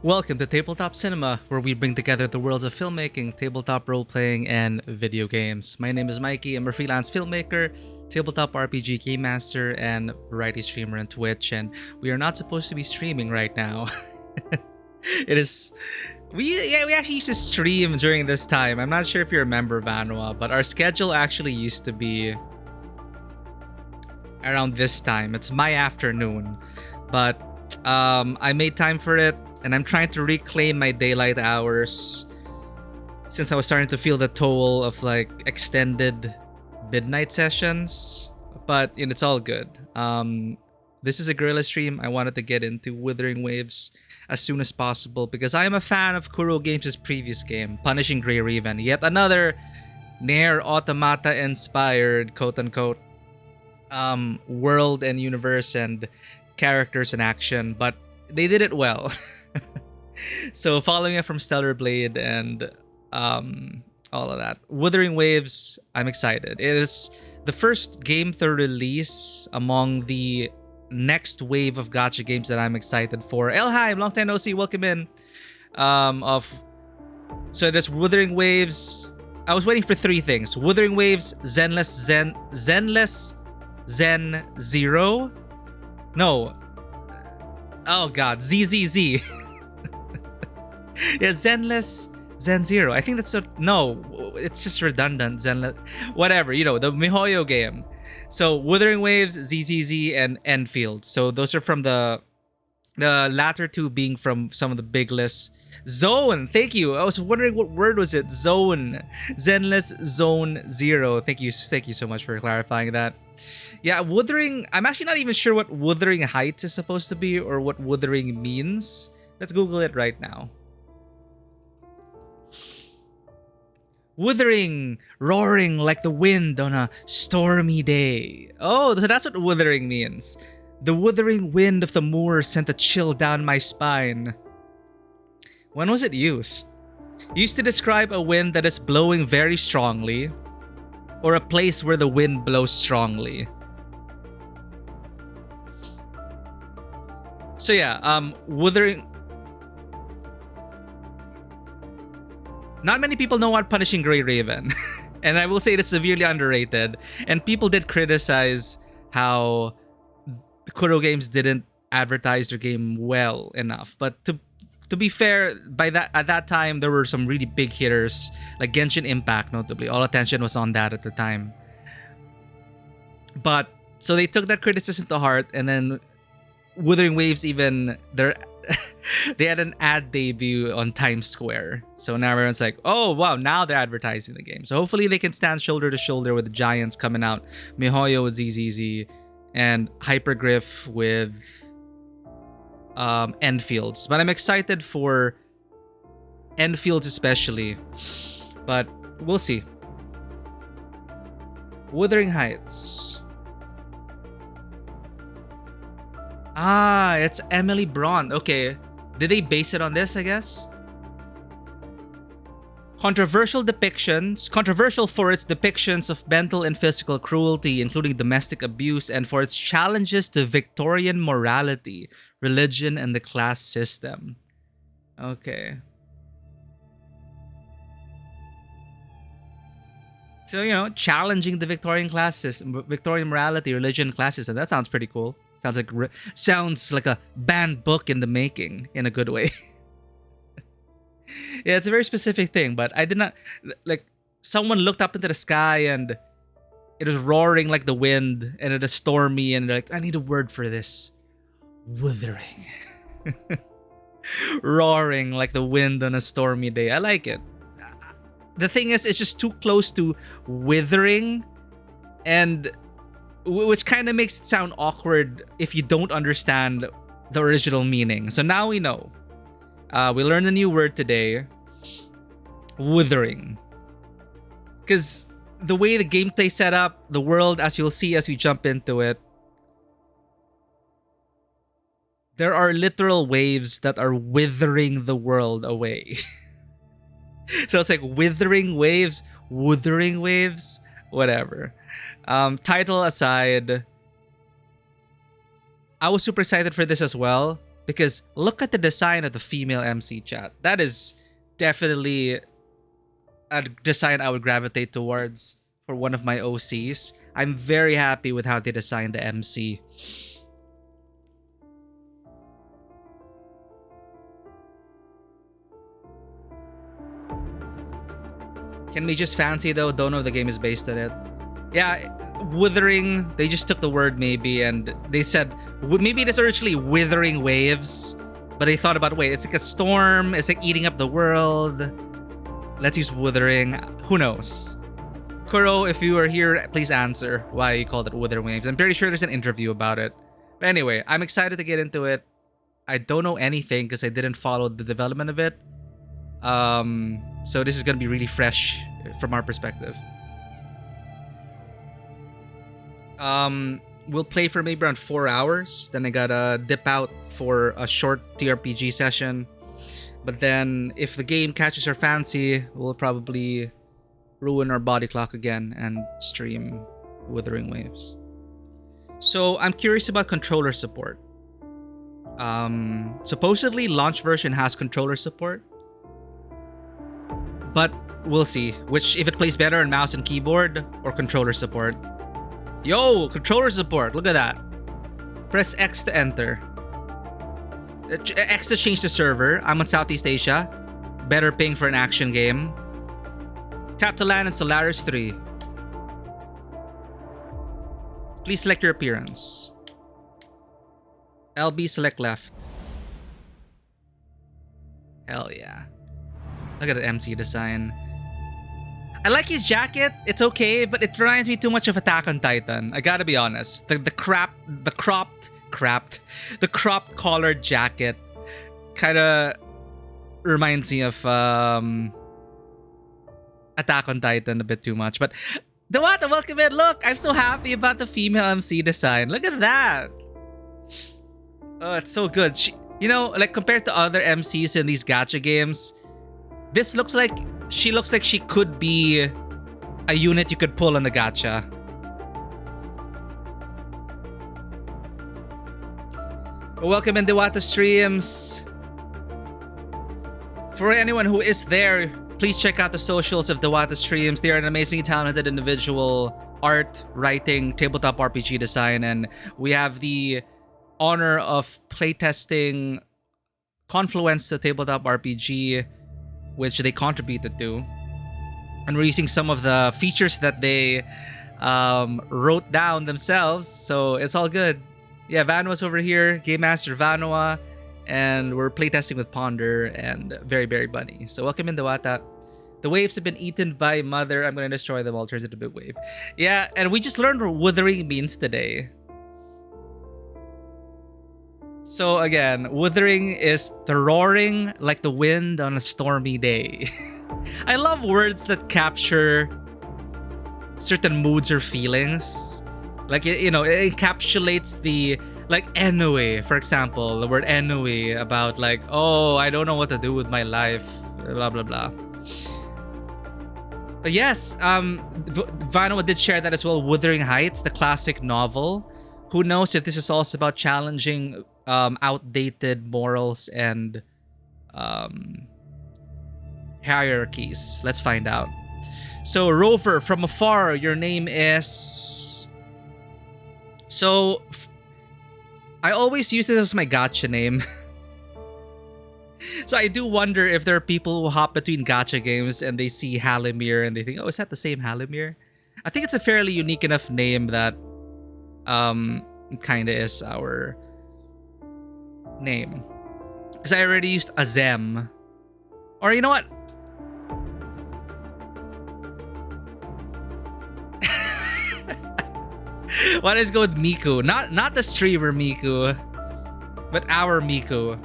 Welcome to Tabletop Cinema, where we bring together the worlds of filmmaking, tabletop role-playing, and video games. My name is Mikey. I'm a freelance filmmaker, tabletop RPG game master, and variety streamer on Twitch. And we are not supposed to be streaming right now. It is... We actually used to stream during this time. I'm not sure if you remember, Vanwa, but our schedule actually used to be around this time. It's my afternoon. But I made time for it. And I'm trying to reclaim my daylight hours since I was starting to feel the toll of like extended midnight sessions. But it's all good. This is a guerrilla stream. I wanted to get into Wuthering Waves as soon as possible because I am a fan of Kuro Games' previous game, Punishing Grey Raven. Yet another Nier Automata inspired, quote-unquote, world and universe and characters in action. But they did it well. So following it from Stellar Blade and all of that, Wuthering Waves, I'm excited. It is the first game to release among the next wave of gacha games that I'm excited for. Elheim, long time no see, welcome in. So it is Wuthering Waves. I was waiting for three things: Wuthering Waves, Zenless Zen Zero. No. Oh god, ZZZ. Yeah, Zenless Zen Zero. I think that's no, it's just redundant. Zenless, whatever, the MiHoYo game. So Wuthering Waves, ZZZ, and Enfield. So those are from the latter two being from some of the big lists. Zone, thank you. I was wondering what word was it. Zone, Zenless Zone Zero. Thank you so much for clarifying that. Yeah, Wuthering. I'm actually not even sure what Wuthering Heights is supposed to be or what Wuthering means. Let's Google it right now. Wuthering, roaring like the wind on a stormy day. Oh, so that's what wuthering means. The wuthering wind of the moor sent a chill down my spine. When was it used? Used to describe a wind that is blowing very strongly, or a place where the wind blows strongly. So yeah, Wuthering... Not many people know what Punishing Grey Raven. And I will say it is severely underrated. And people did criticize how Kuro Games didn't advertise their game well enough. But to be fair, at that time, there were some really big hitters, like Genshin Impact, notably. All attention was on that at the time. But, so they took that criticism to heart, and then Wuthering Waves even, they had an ad debut on Times Square. So now everyone's like, oh wow, now they're advertising the game. So hopefully they can stand shoulder to shoulder with the giants coming out. MiHoYo with ZZZ and Hypergriff with Enfields. But I'm excited for end fields especially. But we'll see. Wuthering Heights. Ah, it's Emily Braun. Okay. Did they base it on this, I guess? Controversial for its depictions of mental and physical cruelty, including domestic abuse, and for its challenges to Victorian morality, religion, and the class system. Okay. So, challenging the Victorian class system, Victorian morality, religion, class system. That sounds pretty cool. Sounds like a banned book in the making, in a good way. Yeah, it's a very specific thing, but I did not someone looked up into the sky and it was roaring like the wind and it is stormy and they're like, I need a word for this. Wuthering. Roaring like the wind on a stormy day. I like it. The thing is, it's just too close to withering, and which kind of makes it sound awkward if you don't understand the original meaning. So now we know. We learned a new word today. Wuthering. Because the way the gameplay set up, the world, as you'll see as we jump into it, there are literal waves that are withering the world away. So it's like withering waves, wuthering waves, whatever. Title aside, I was super excited for this as well because look at the design of the female MC, chat. That is definitely a design I would gravitate towards for one of my OCs. I'm very happy with how they designed the MC. Can we just fancy though? Don't know if the game is based on it. Yeah, withering, they just took the word maybe and they said maybe it is originally withering waves, but they thought about, wait, it's like a storm, it's like eating up the world. Let's use withering. Who knows? Kuro, if you are here, please answer why you called it withering waves. I'm pretty sure there's an interview about it. But anyway, I'm excited to get into it. I don't know anything because I didn't follow the development of it. So this is gonna be really fresh from our perspective. We'll play for maybe around 4 hours. Then I gotta dip out for a short TRPG session. But then if the game catches our fancy, we'll probably ruin our body clock again and stream Wuthering Waves. So I'm curious about controller support. Supposedly launch version has controller support, but we'll see if it plays better on mouse and keyboard or controller support. Yo, controller support, look at that. Press X to enter. X to change the server. I'm on Southeast Asia. Better ping for an action game. Tap to land in Solaris 3. Please select your appearance. LB select left. Hell yeah. Look at the MC design. I like his jacket. It's okay, but it reminds me too much of Attack on Titan. I gotta be honest. The cropped collared jacket kind of reminds me of Attack on Titan a bit too much. But Dewata, welcome in. Look, I'm so happy about the female MC design. Look at that. Oh, it's so good. Like compared to other MCs in these gacha games, this looks like she could be a unit you could pull on the gacha. Welcome in Dewata Streams. For anyone who is there, please check out the socials of Dewata Streams. They are an amazingly talented individual, art, writing, tabletop RPG design, and we have the honor of playtesting Confluence, the tabletop RPG, which they contributed to, and we're using some of the features that they wrote down themselves, so it's all good. Yeah, Vanua's over here, Game Master Vanua, and we're playtesting with Ponder and Very Berry Bunny. So welcome in, Dewata. The waves have been eaten by Mother. I'm gonna destroy them all. Turns into a big wave. Yeah, and we just learned what wuthering means today. So again, Wuthering is the roaring like the wind on a stormy day. I love words that capture certain moods or feelings. Like, it encapsulates the, like, ennui, for example, the word ennui about, like, oh, I don't know what to do with my life, blah, blah, blah. But yes, Vanoa did share that as well. Wuthering Heights, the classic novel. Who knows if this is also about challenging outdated morals and hierarchies. Let's find out. So, Rover, from afar, your name is... So, I always use this as my gacha name. So I do wonder if there are people who hop between gacha games and they see Halimir and they think, oh, is that the same Halimir? I think it's a fairly unique enough name that kind of is our name. Because I already used Azem. Or you know what? Why don't I go with Miku? Not the streamer Miku, but our Miku.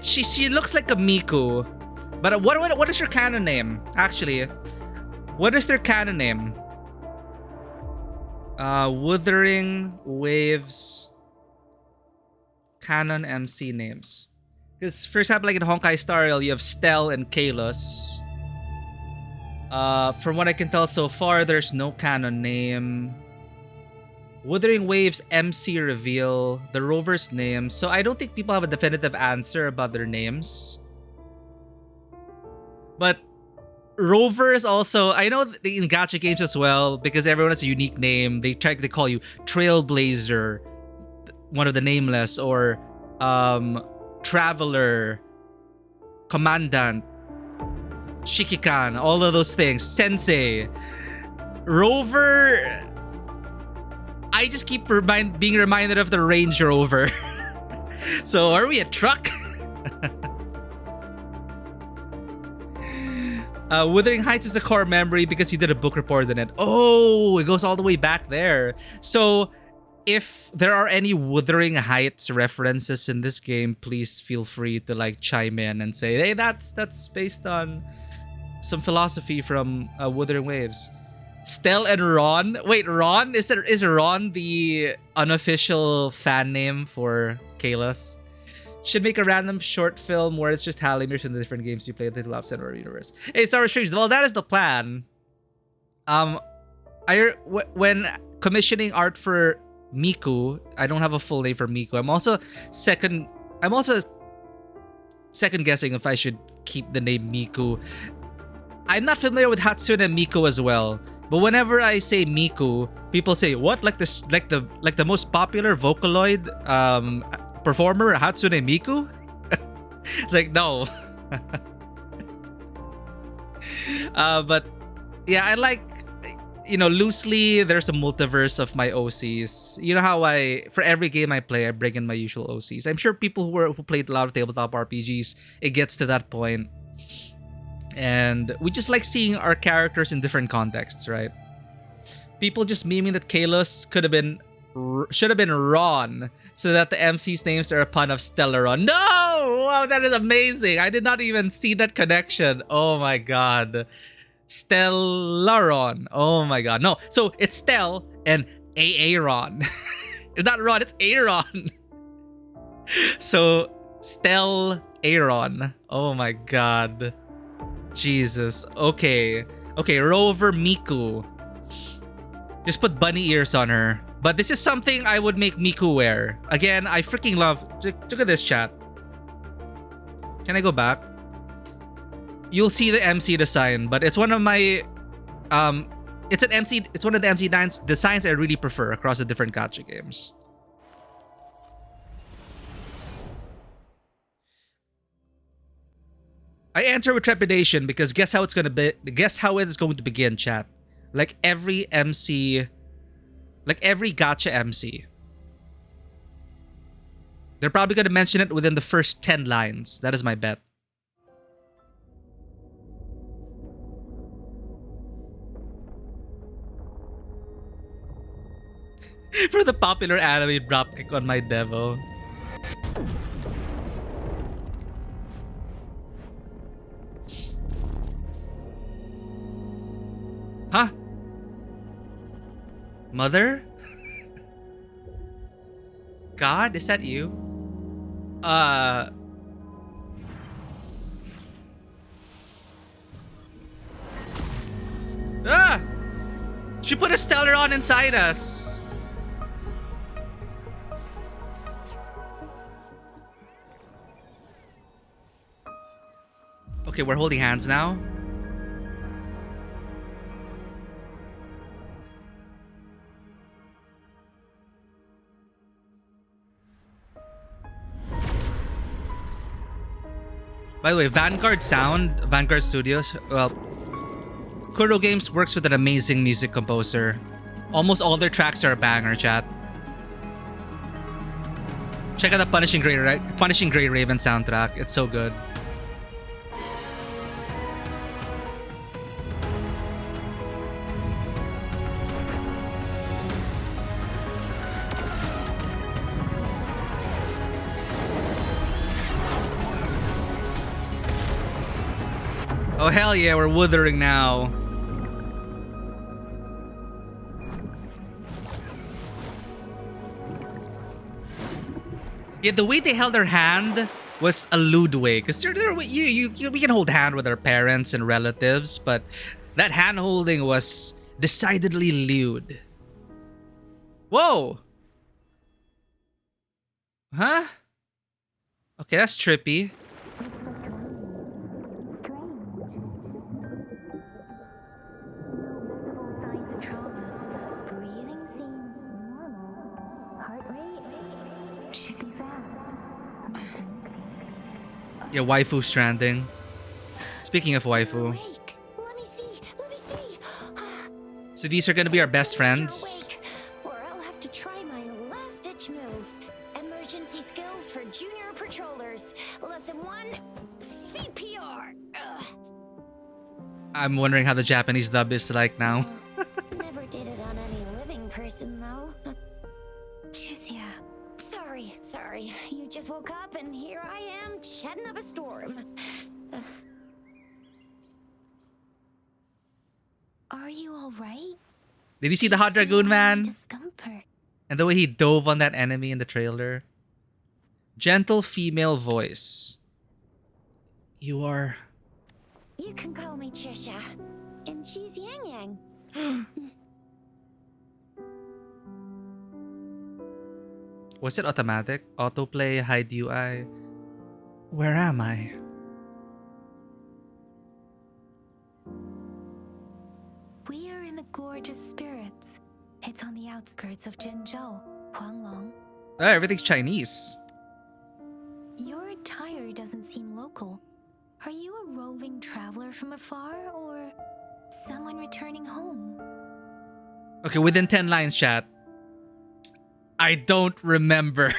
She looks like a Miku, but what is her canon name? Actually, what is their canon name? Wuthering Waves canon MC names. Because for example, like in Honkai Star Rail, you have Stel and Kalos. From what I can tell so far, there's no canon name. Wuthering Waves MC reveal, the rover's name. So I don't think people have a definitive answer about their names. But Rover is also, I know in gacha games as well, because everyone has a unique name. They call you Trailblazer, one of the nameless, or Traveler, Commandant, Shikikan, all of those things. Sensei. Rover, I just keep being reminded of the Range Rover. So are we a truck? Wuthering Heights is a core memory because you did a book report on it. Oh, it goes all the way back there. So if there are any Wuthering Heights references in this game, please feel free to like chime in and say, hey, that's based on some philosophy from Wuthering Waves. Stel and Ron. Wait, Ron? Is Ron the unofficial fan name for Kalos? Should make a random short film where it's just Halimir from the different games you play in the Tabletop Cinema universe. Hey, Star Wars Streams. Well, that is the plan. When commissioning art for Miku, I don't have a full name for Miku. I'm also second guessing if I should keep the name Miku. I'm not familiar with Hatsune Miku as well. But whenever I say Miku, people say, "What? Like the most popular Vocaloid performer, Hatsune Miku?" It's like, no. But yeah, I like, loosely. There's a multiverse of my OCs. You know how for every game I play, I bring in my usual OCs. I'm sure people who played a lot of tabletop RPGs, it gets to that point. And we just like seeing our characters in different contexts, right? People just memeing that Kalos should have been Ron, so that the MC's names are a pun of Stellaron. No! Wow, that is amazing. I did not even see that connection. Oh my god. Stellaron. Oh my god. No, so it's Stel and Aaron. It's not Ron, it's Aaron. So Stel Aaron. Oh my god. Jesus. Okay, Rover Miku. Just put bunny ears on her. But this is something I would make Miku wear. Again, I freaking love... Look at this, chat. Can I go back? You'll see the MC design, but it's one of my... It's one of the MC designs I really prefer across the different gacha games. I enter with trepidation because guess how it's going to begin, chat. Like every MC, like every gacha MC. They're probably going to mention it within the first 10 lines. That is my bet. For the popular anime dropkick on my Devo. Huh? Mother? God, is that you? Ah! She put a Stellaron inside us! Okay, we're holding hands now. By the way, Vanguard Studios, well, Kuro Games works with an amazing music composer. Almost all their tracks are a banger, chat. Check out the Punishing Grey Raven soundtrack. It's so good. Oh hell yeah, we're wuthering now. Yeah, the way they held her hand was a lewd way. Because we can hold hand with our parents and relatives, but that hand holding was decidedly lewd. Whoa! Huh? Okay, that's trippy. Yeah, waifu stranding. Speaking of waifu. Let me see. So these are gonna be our best friends. Or I'll have to try my last ditch move. Emergency skills for junior patrollers. Lesson 1, CPR. I'm wondering how the Japanese dub is like now. Never did it on any living person though. Juicia. Sorry. You just woke up and here I am chatting up a storm. Are you all right? Did you see the Hot Dragoon man? Discomfort. And the way he dove on that enemy in the trailer. Gentle female voice. You are... You can call me Trisha. And she's Yang Yang. Was it automatic? Autoplay, hide UI? Where am I? We are in the Gorgeous Spirits. It's on the outskirts of Jinzhou, Huanglong. Oh, everything's Chinese. Your attire doesn't seem local. Are you a roving traveler from afar, or someone returning home? Okay, within 10 lines, chat. I don't remember.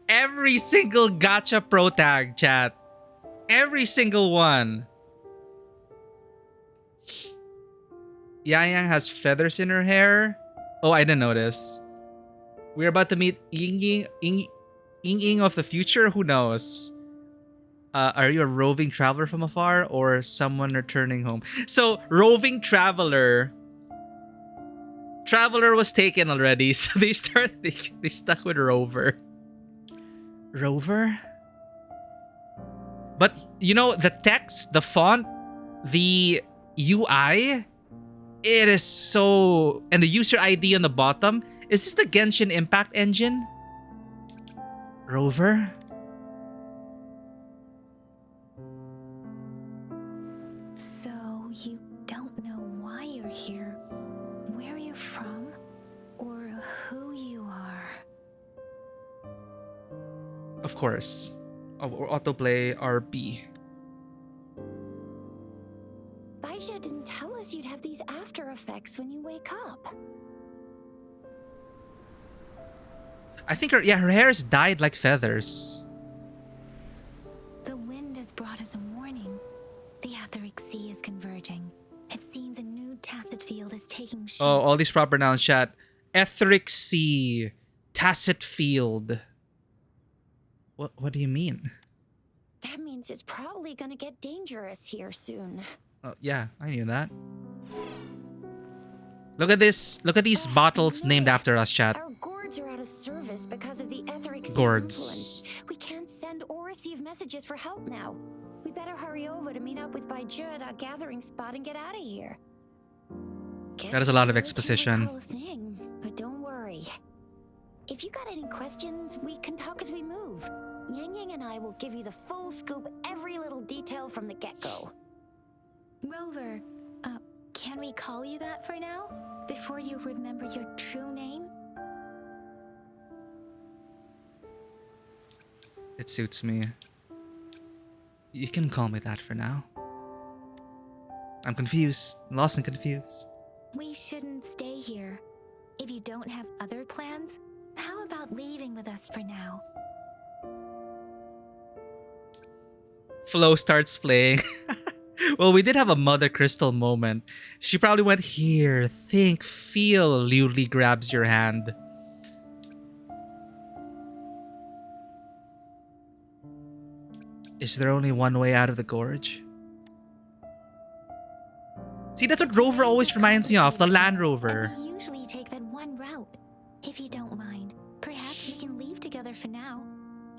Every single gacha pro tag, chat. Every single one. Yang Yang has feathers in her hair. Oh, I didn't notice. We're about to meet Ying Ying of the future? Who knows? Are you a roving traveler from afar or someone returning home? So, roving traveler... Traveler was taken already, so they stuck with Rover. Rover? But, you know, the text, the font, the UI, it is so... And the user ID on the bottom, is this the Genshin Impact engine? Rover? So, you don't know why you're here, where you're from, or who you are? Of course. Or autoplay RB. Baisha didn't tell us you'd have these after effects when you wake up. I think her hair is dyed like feathers. The wind has brought us a warning. The Aetheric Sea is converging, It seems a new tacit field is taking shape. Oh, all these proper nouns, chat. Etheric sea. Tacit field. What do you mean? That means it's probably gonna get dangerous here soon. Oh, yeah, I knew that. Look at this. Look at these bottles named after us, chat. Our gourds are out of service because of the etheric sea's Gourds. influence. We can't send or receive messages for help now. We better hurry over to meet up with Baiju at our gathering spot and get out of here. That is a lot of Guess we really exposition. can't recall a thing, but don't worry. If you got any questions, we can talk as we move. Yang Yang and I will give you the full scoop, every little detail from the get-go. Rover, can we call you that for now? Before you remember your true name? It suits me. You can call me that for now. I'm confused. Lost and confused. We shouldn't stay here. If you don't have other plans, how about leaving with us for now? Flo starts playing. Well, we did have a Mother Crystal moment. She probably went, here, think, feel. Lewdly grabs your hand. Is there only one way out of the gorge? See, that's what Rover always reminds me of, the Land Rover. We usually take that one route. If you don't mind, perhaps we can leave together for now.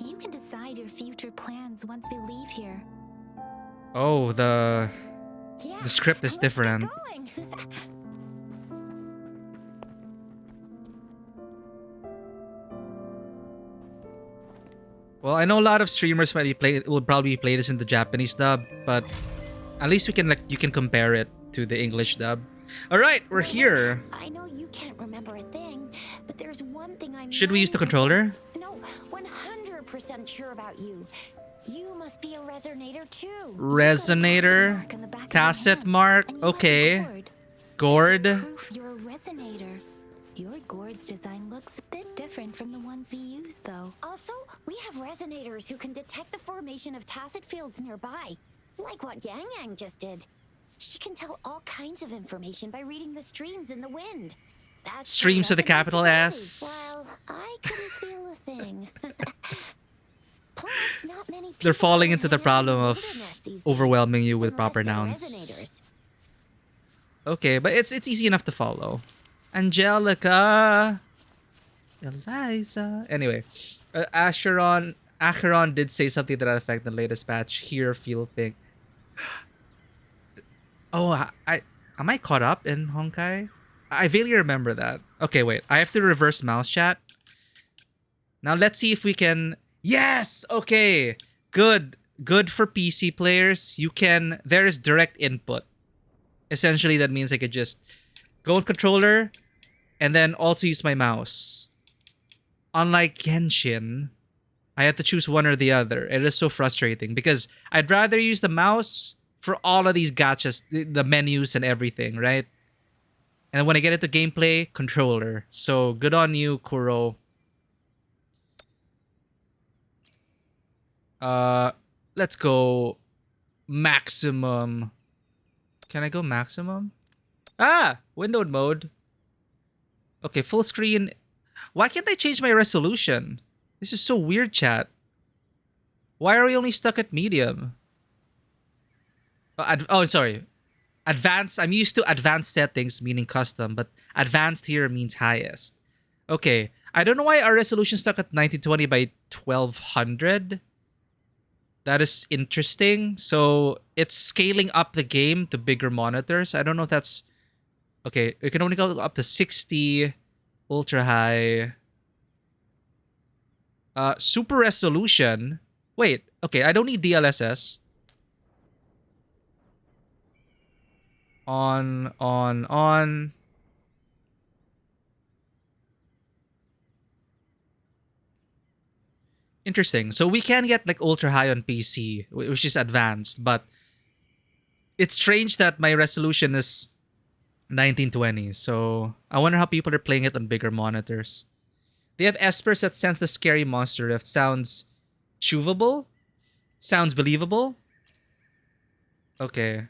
You can decide your future plans once we leave here. Oh, the Yeah, script is let's get different. going. Well, I know a lot of streamers will probably play this in the Japanese dub, but at least you can compare it to the English dub. All right, we're here. I know you can't remember a thing, but there's one thing I'm Should we use the 90% controller? No, 100% sure about you. You must be a resonator too. Resonator? Tacit mark? Okay. Gourd? Proof you're a resonator. Your gourd's design looks a bit different from the ones we use, though. Also, we have resonators who can detect the formation of tacit fields nearby, like what Yang Yang just did. She can tell all kinds of information by reading the streams in the wind. That's the Streams with a capital resonance S. ability. Well, I couldn't feel a thing. Plus, not many people They're falling can into the hang out in problem the of wilderness these days, overwhelming you with unless proper they're nouns. resonators. Okay, but it's easy enough to follow. Angelica. Eliza. Anyway, Acheron did say something to that effect in the latest patch. Hear, feel, think. Oh, am I caught up in Honkai? I vaguely remember that. Okay, wait. I have to reverse mouse chat. Now let's see if we can. Yes. Okay. Good. Good for PC players. There is direct input. Essentially, that means I could just go on controller and then also use my mouse. Unlike Genshin, I have to choose one or the other. It is so frustrating because I'd rather use the mouse for all of these gachas, the menus and everything, right? And when I get into gameplay, controller. So good on you, Kuro. Let's go maximum. Can I go maximum? Ah, windowed mode. Okay, full screen. Why can't I change my resolution? This is so weird, chat. Why are we only stuck at medium? Sorry. Advanced. I'm used to advanced settings, meaning custom, but advanced here means highest. Okay. I don't know why our resolution stuck at 1920 by 1200. That is interesting. So it's scaling up the game to bigger monitors. I don't know if that's... Okay, we can only go up to 60, ultra high. Super resolution. Wait, okay, I don't need DLSS. On. Interesting. So we can get like ultra high on PC, which is advanced, but it's strange that my resolution is 1920. So I wonder how people are playing it on bigger monitors. They have espers that sense the scary monster rift. Sounds chewable? Sounds believable? Okay.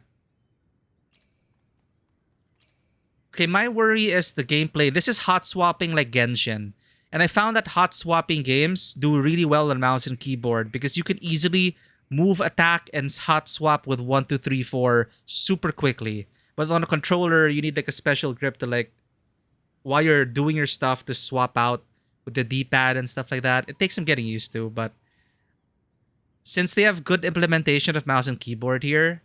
Okay, my worry is the gameplay. This is hot swapping like Genshin. And I found that hot swapping games do really well on mouse and keyboard because you can easily move, attack, and hot swap with 1, 2, 3, 4 super quickly. But on a controller, you need like a special grip to like, while you're doing your stuff, to swap out with the D-pad and stuff like that. It takes some getting used to, but since they have good implementation of mouse and keyboard here,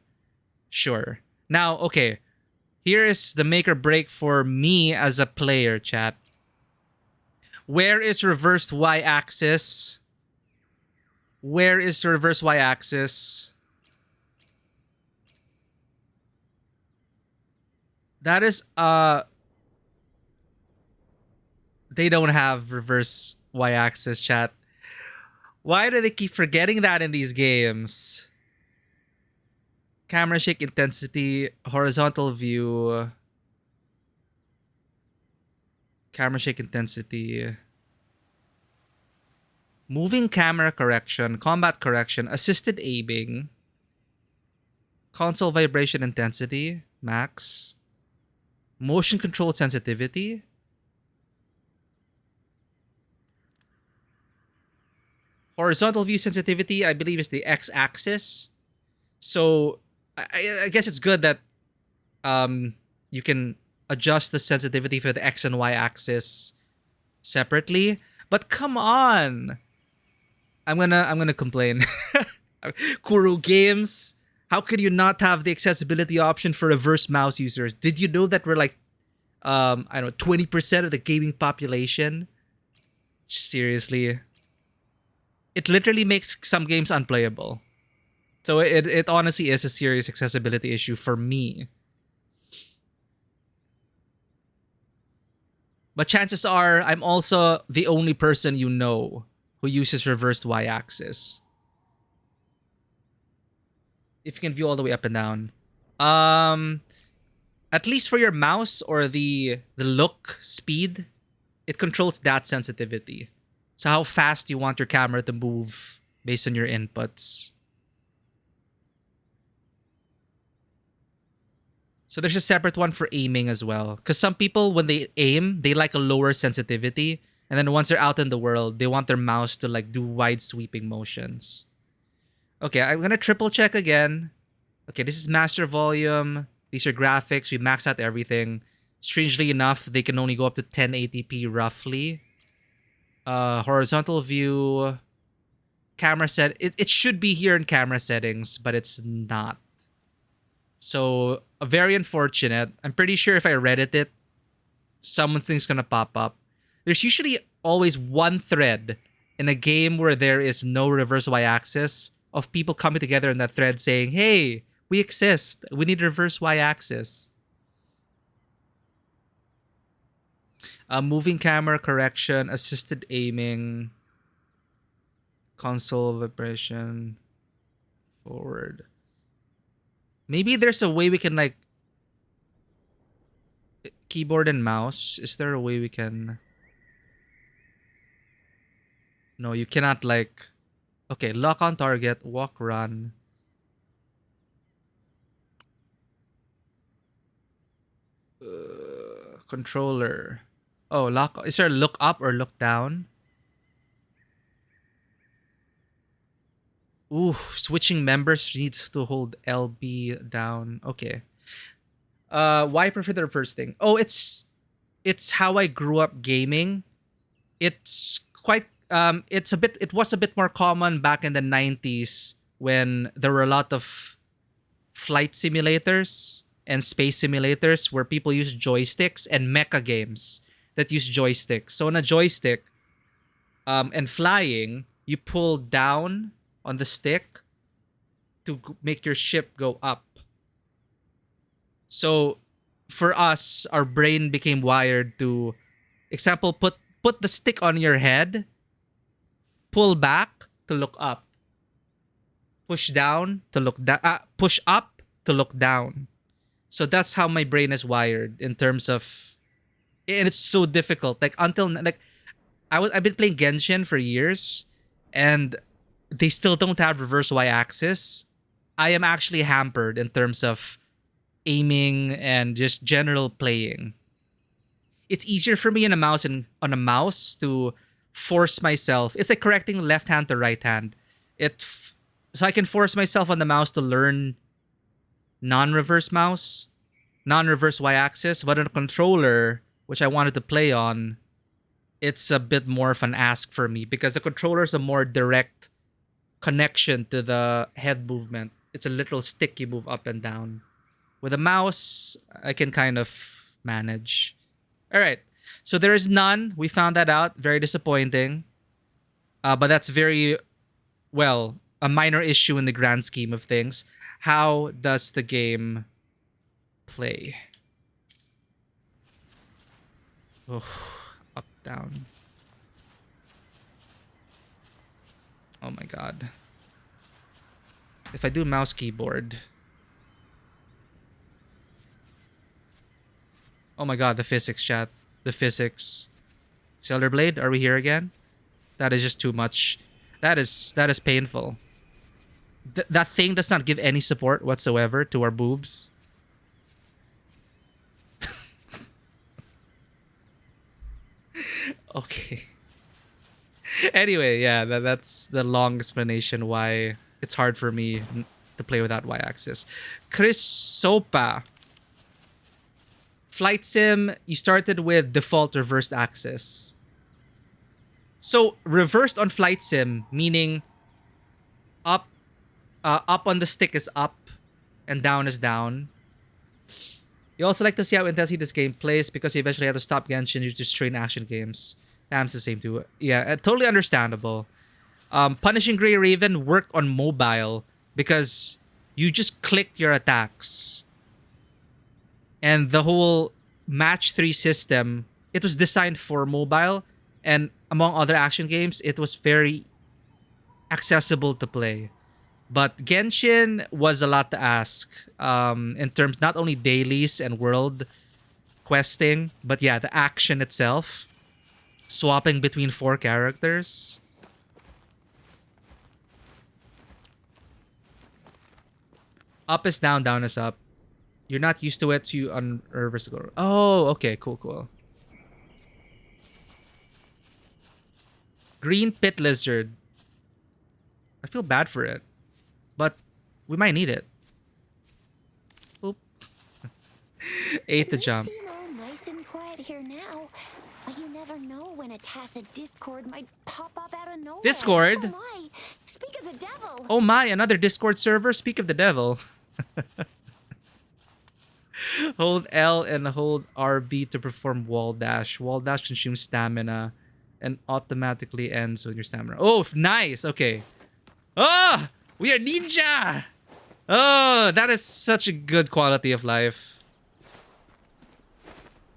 sure. Now, okay, here is the make or break for me as a player, chat. Where is reversed y-axis? Where is the reverse y-axis? That is, they don't have reverse y-axis, chat. Why do they keep forgetting that in these games? Camera shake intensity, horizontal view. Camera shake intensity. Moving camera correction, combat correction, assisted aiming. Console vibration intensity, max. Motion control sensitivity. Horizontal view sensitivity, I believe, is the x-axis. So I guess it's good that you can adjust the sensitivity for the x and y axis separately. But come on, I'm gonna complain. Kuru Games, how could you not have the accessibility option for reverse mouse users? Did you know that we're like I don't know, 20% of the gaming population? Seriously. It literally makes some games unplayable. So it honestly is a serious accessibility issue for me. But chances are I'm also the only person you know who uses reversed y-axis. If you can view all the way up and down. At least for your mouse or the look speed, it controls that sensitivity. So how fast you want your camera to move based on your inputs. So there's a separate one for aiming as well. Because some people, when they aim, they like a lower sensitivity. And then once they're out in the world, they want their mouse to like do wide sweeping motions. Okay, I'm going to triple check again. Okay, this is master volume. These are graphics. We max out everything. Strangely enough, they can only go up to 1080p roughly. Horizontal view. Camera set. It should be here in camera settings, but it's not. So, very unfortunate. I'm pretty sure if I Reddit it, something's gonna pop up. There's usually always one thread in a game where there is no reverse y-axis of people coming together in that thread saying, hey, we exist. We need reverse y-axis. Moving camera correction, assisted aiming, console vibration, forward. Maybe there's a way we can like keyboard and mouse. Is there a way we can? No, you cannot like. Okay, lock on target, walk, run. Controller. Oh, lock. Is there look up or look down? Ooh, switching members needs to hold LB down. Okay. Why prefer the first thing? Oh, it's how I grew up gaming. It's quite it was a bit more common back in the 90s when there were a lot of flight simulators and space simulators where people use joysticks, and mecha games that use joysticks. So on a joystick and flying, you pull down on the stick to make your ship go up. So for us, our brain became wired to, example, put the stick on your head, pull back to look up, push down to look down, push up to look down. So that's how my brain is wired in terms of, and it's so difficult. Like until like I've been playing Genshin for years, and they still don't have reverse y-axis. I am actually hampered in terms of aiming and just general playing. It's easier for me on a mouse to force myself. It's like correcting left hand to right hand. So I can force myself on the mouse to learn non-reverse mouse, non-reverse y-axis, but on a controller, which I wanted to play on, it's a bit more of an ask for me because the controller is a more direct connection to the head movement. It's a literal stick you move up and down. With a mouse, I can kind of manage. All right. So there is none. We found that out. Very disappointing. But that's a minor issue in the grand scheme of things. How does the game play? Oh, up, down. Oh my god. If I do mouse keyboard. Oh my god, the physics, chat. The physics. Stellar Blade, are we here again? That is just too much. That is painful. That thing does not give any support whatsoever to our boobs. Okay. Anyway, yeah, that's the long explanation why it's hard for me to play without y-axis. Chris Sopa. Flight Sim, you started with default reversed axis. So reversed on Flight Sim, meaning up on the stick is up and down is down. You also like to see how intensely this game plays because you eventually have to stop Genshin due to strain action games. Damn's the same too. Yeah, totally understandable. Punishing Grey Raven worked on mobile because you just clicked your attacks. And the whole match 3 system, it was designed for mobile, and among other action games, it was very accessible to play. But Genshin was a lot to ask in terms not only dailies and world questing, but yeah, the action itself. Swapping between 4 characters. Up is down, down is up. You're not used to it, so you reverse go. Oh, okay, cool. Green Pit Lizard. I feel bad for it, but we might need it. Oop. 8 to jump. Seem all nice and quiet here now, but you never know when a tacit Discord might pop up out of nowhere. Discord? Oh my! Speak of the devil. Oh my! Another Discord server. Speak of the devil. Hold L and hold RB to perform wall dash. Wall dash consumes stamina and automatically ends with your stamina. Oh, nice. Okay. Oh, we are ninja. Oh, that is such a good quality of life.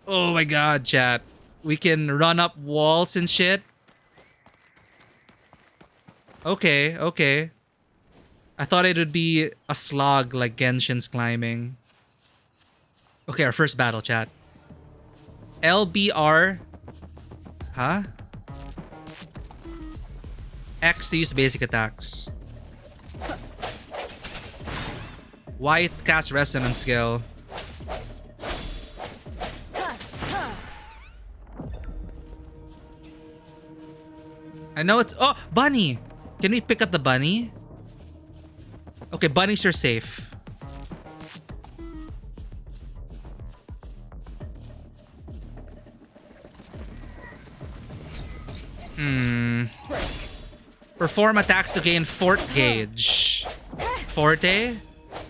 Oh my god, chat. We can run up walls and shit. Okay. I thought it would be a slog like Genshin's climbing. Okay, our first battle, chat. LBR. Huh? X to use basic attacks. Y to cast resonance skill. I know it's... Oh, bunny! Can we pick up the bunny? Okay, bunnies are safe. Perform attacks to gain fort gauge. Forte.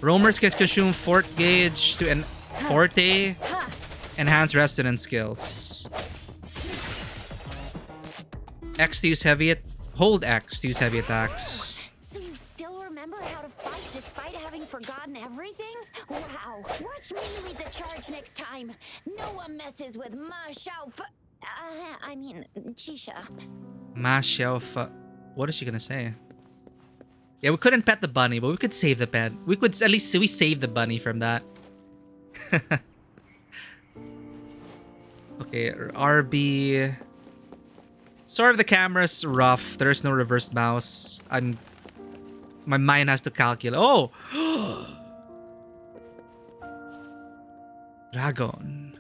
Roamers can consume fort gauge to forte. Enhance resonance skills. X to use heavy. Hold X to use heavy attacks. So you still remember how to fight despite having forgotten everything? Wow. Watch me lead the charge next time. No one messes with Ma Xiao Chisha. Ma Xiao. What is she gonna say? Yeah, we couldn't pet the bunny, but we could save the pet. We could at least we saved the bunny from that. Okay, RB. Sorry if the camera's rough. There's no reverse mouse. My mind has to calculate. Oh! Dragon.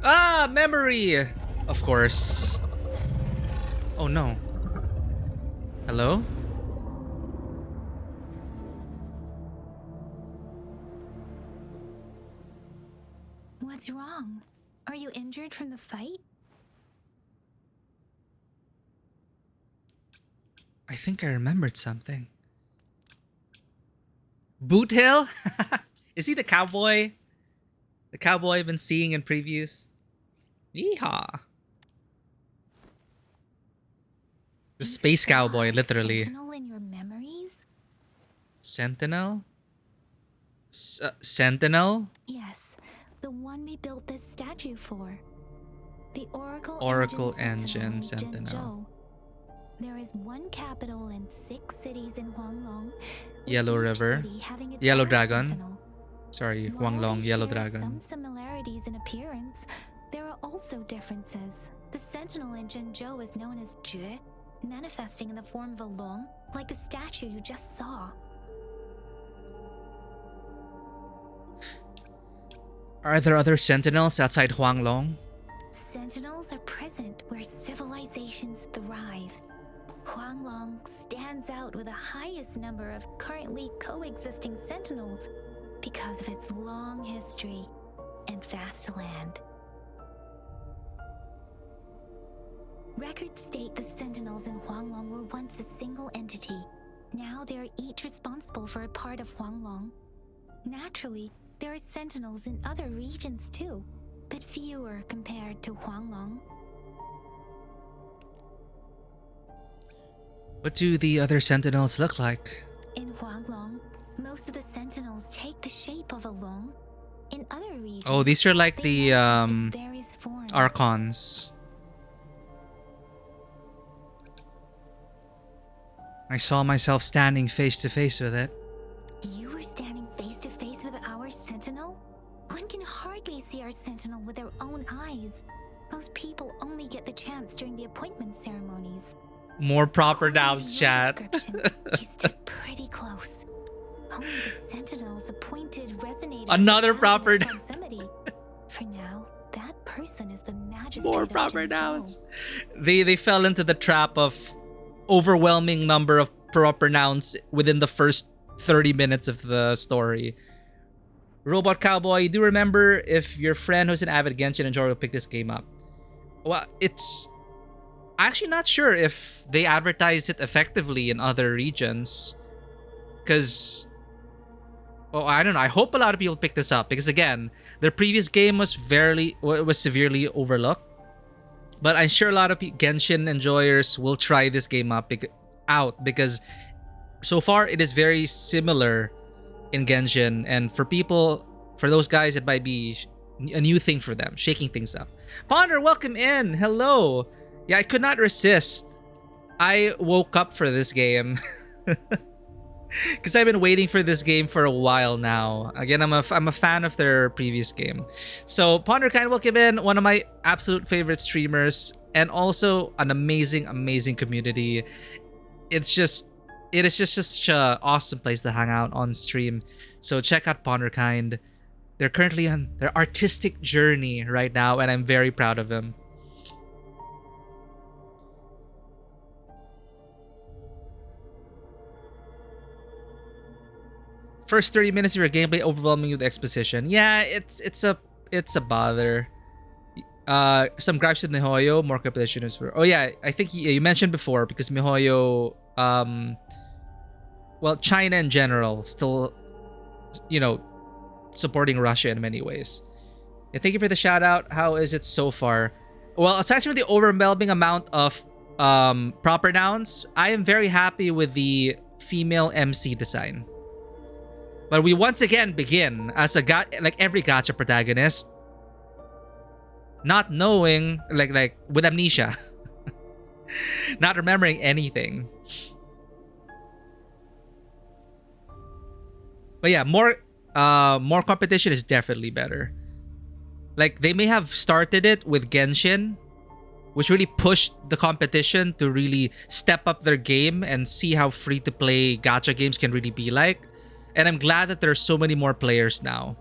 Ah, memory! Of course. Oh no. Hello? What's wrong? Are you injured from the fight? I think I remembered something. Boot Hill? Is he the cowboy? The cowboy I've been seeing in previews? Yeehaw. The space cowboy, literally. Sentinel in your memories? Sentinel? Sentinel? Yes, the one we built this statue for. The Oracle Engine Engine Sentinel. Sentinel. There is one capital and 6 cities in Huanglong. Yellow River. Yellow Dragon. Sorry, Huanglong, Yellow Dragon. Some similarities in appearance, there are also differences. The Sentinel in Zhenzhou is known as Jue, manifesting in the form of a long, like the statue you just saw. Are there other sentinels outside Huanglong? Sentinels are present where civilizations thrive. Huanglong stands out with the highest number of currently coexisting sentinels because of its long history and vast land. Records state the sentinels in Huanglong were once a single entity. Now they are each responsible for a part of Huanglong. Naturally, there are sentinels in other regions too, but fewer compared to Huanglong. What do the other sentinels look like? In Huanglong, most of the sentinels take the shape of a long. In other regions, Oh, these are like they the manifest in various forms. Archons. I saw myself standing face to face with it. You were standing face to face with our sentinel? One can hardly see our sentinel with their own eyes. Most people only get the chance during the appointment ceremonies. More proper According nouns, to your chat. description, you stood pretty close. Only the sentinels appointed resonated. Another with proper Dragon's proximity. For now, that person is the magistrate. More of proper Zhengzhou. nouns. They fell into the trap of overwhelming number of proper nouns within the first 30 minutes of the story. Robot Cowboy, do remember if your friend who's an avid Genshin enjoyer will pick this game up? Well, it's actually not sure if they advertise it effectively in other regions. Because, well, I don't know. I hope a lot of people pick this up because again, their previous game was severely overlooked. But I'm sure a lot of Genshin enjoyers will try this game out because so far it is very similar in Genshin, and for those guys, it might be a new thing for them, shaking things up. Ponder, welcome in. Hello. Yeah, I could not resist. I woke up for this game because I've been waiting for this game for a while now. Again, I'm a fan of their previous game. So Ponder, kind of welcome in. One of my absolute favorite streamers, and also an amazing community. It is just such an awesome place to hang out on stream. So check out Ponderkind. They're currently on their artistic journey right now, and I'm very proud of them. First 30 minutes of your gameplay overwhelming with exposition. Yeah, it's a bother. Some gripes with Mihoyo, more competition is for. Oh yeah, I think you mentioned before because Mihoyo, well, China in general still, supporting Russia in many ways. Yeah, thank you for the shout out. How is it so far? Well, aside from the overwhelming amount of proper nouns, I am very happy with the female MC design. But we once again begin as like every gacha protagonist, not knowing, like with amnesia, not remembering anything. But yeah, more competition is definitely better. Like they may have started it with Genshin, which really pushed the competition to really step up their game and see how free-to-play gacha games can really be like. And I'm glad that there are so many more players now.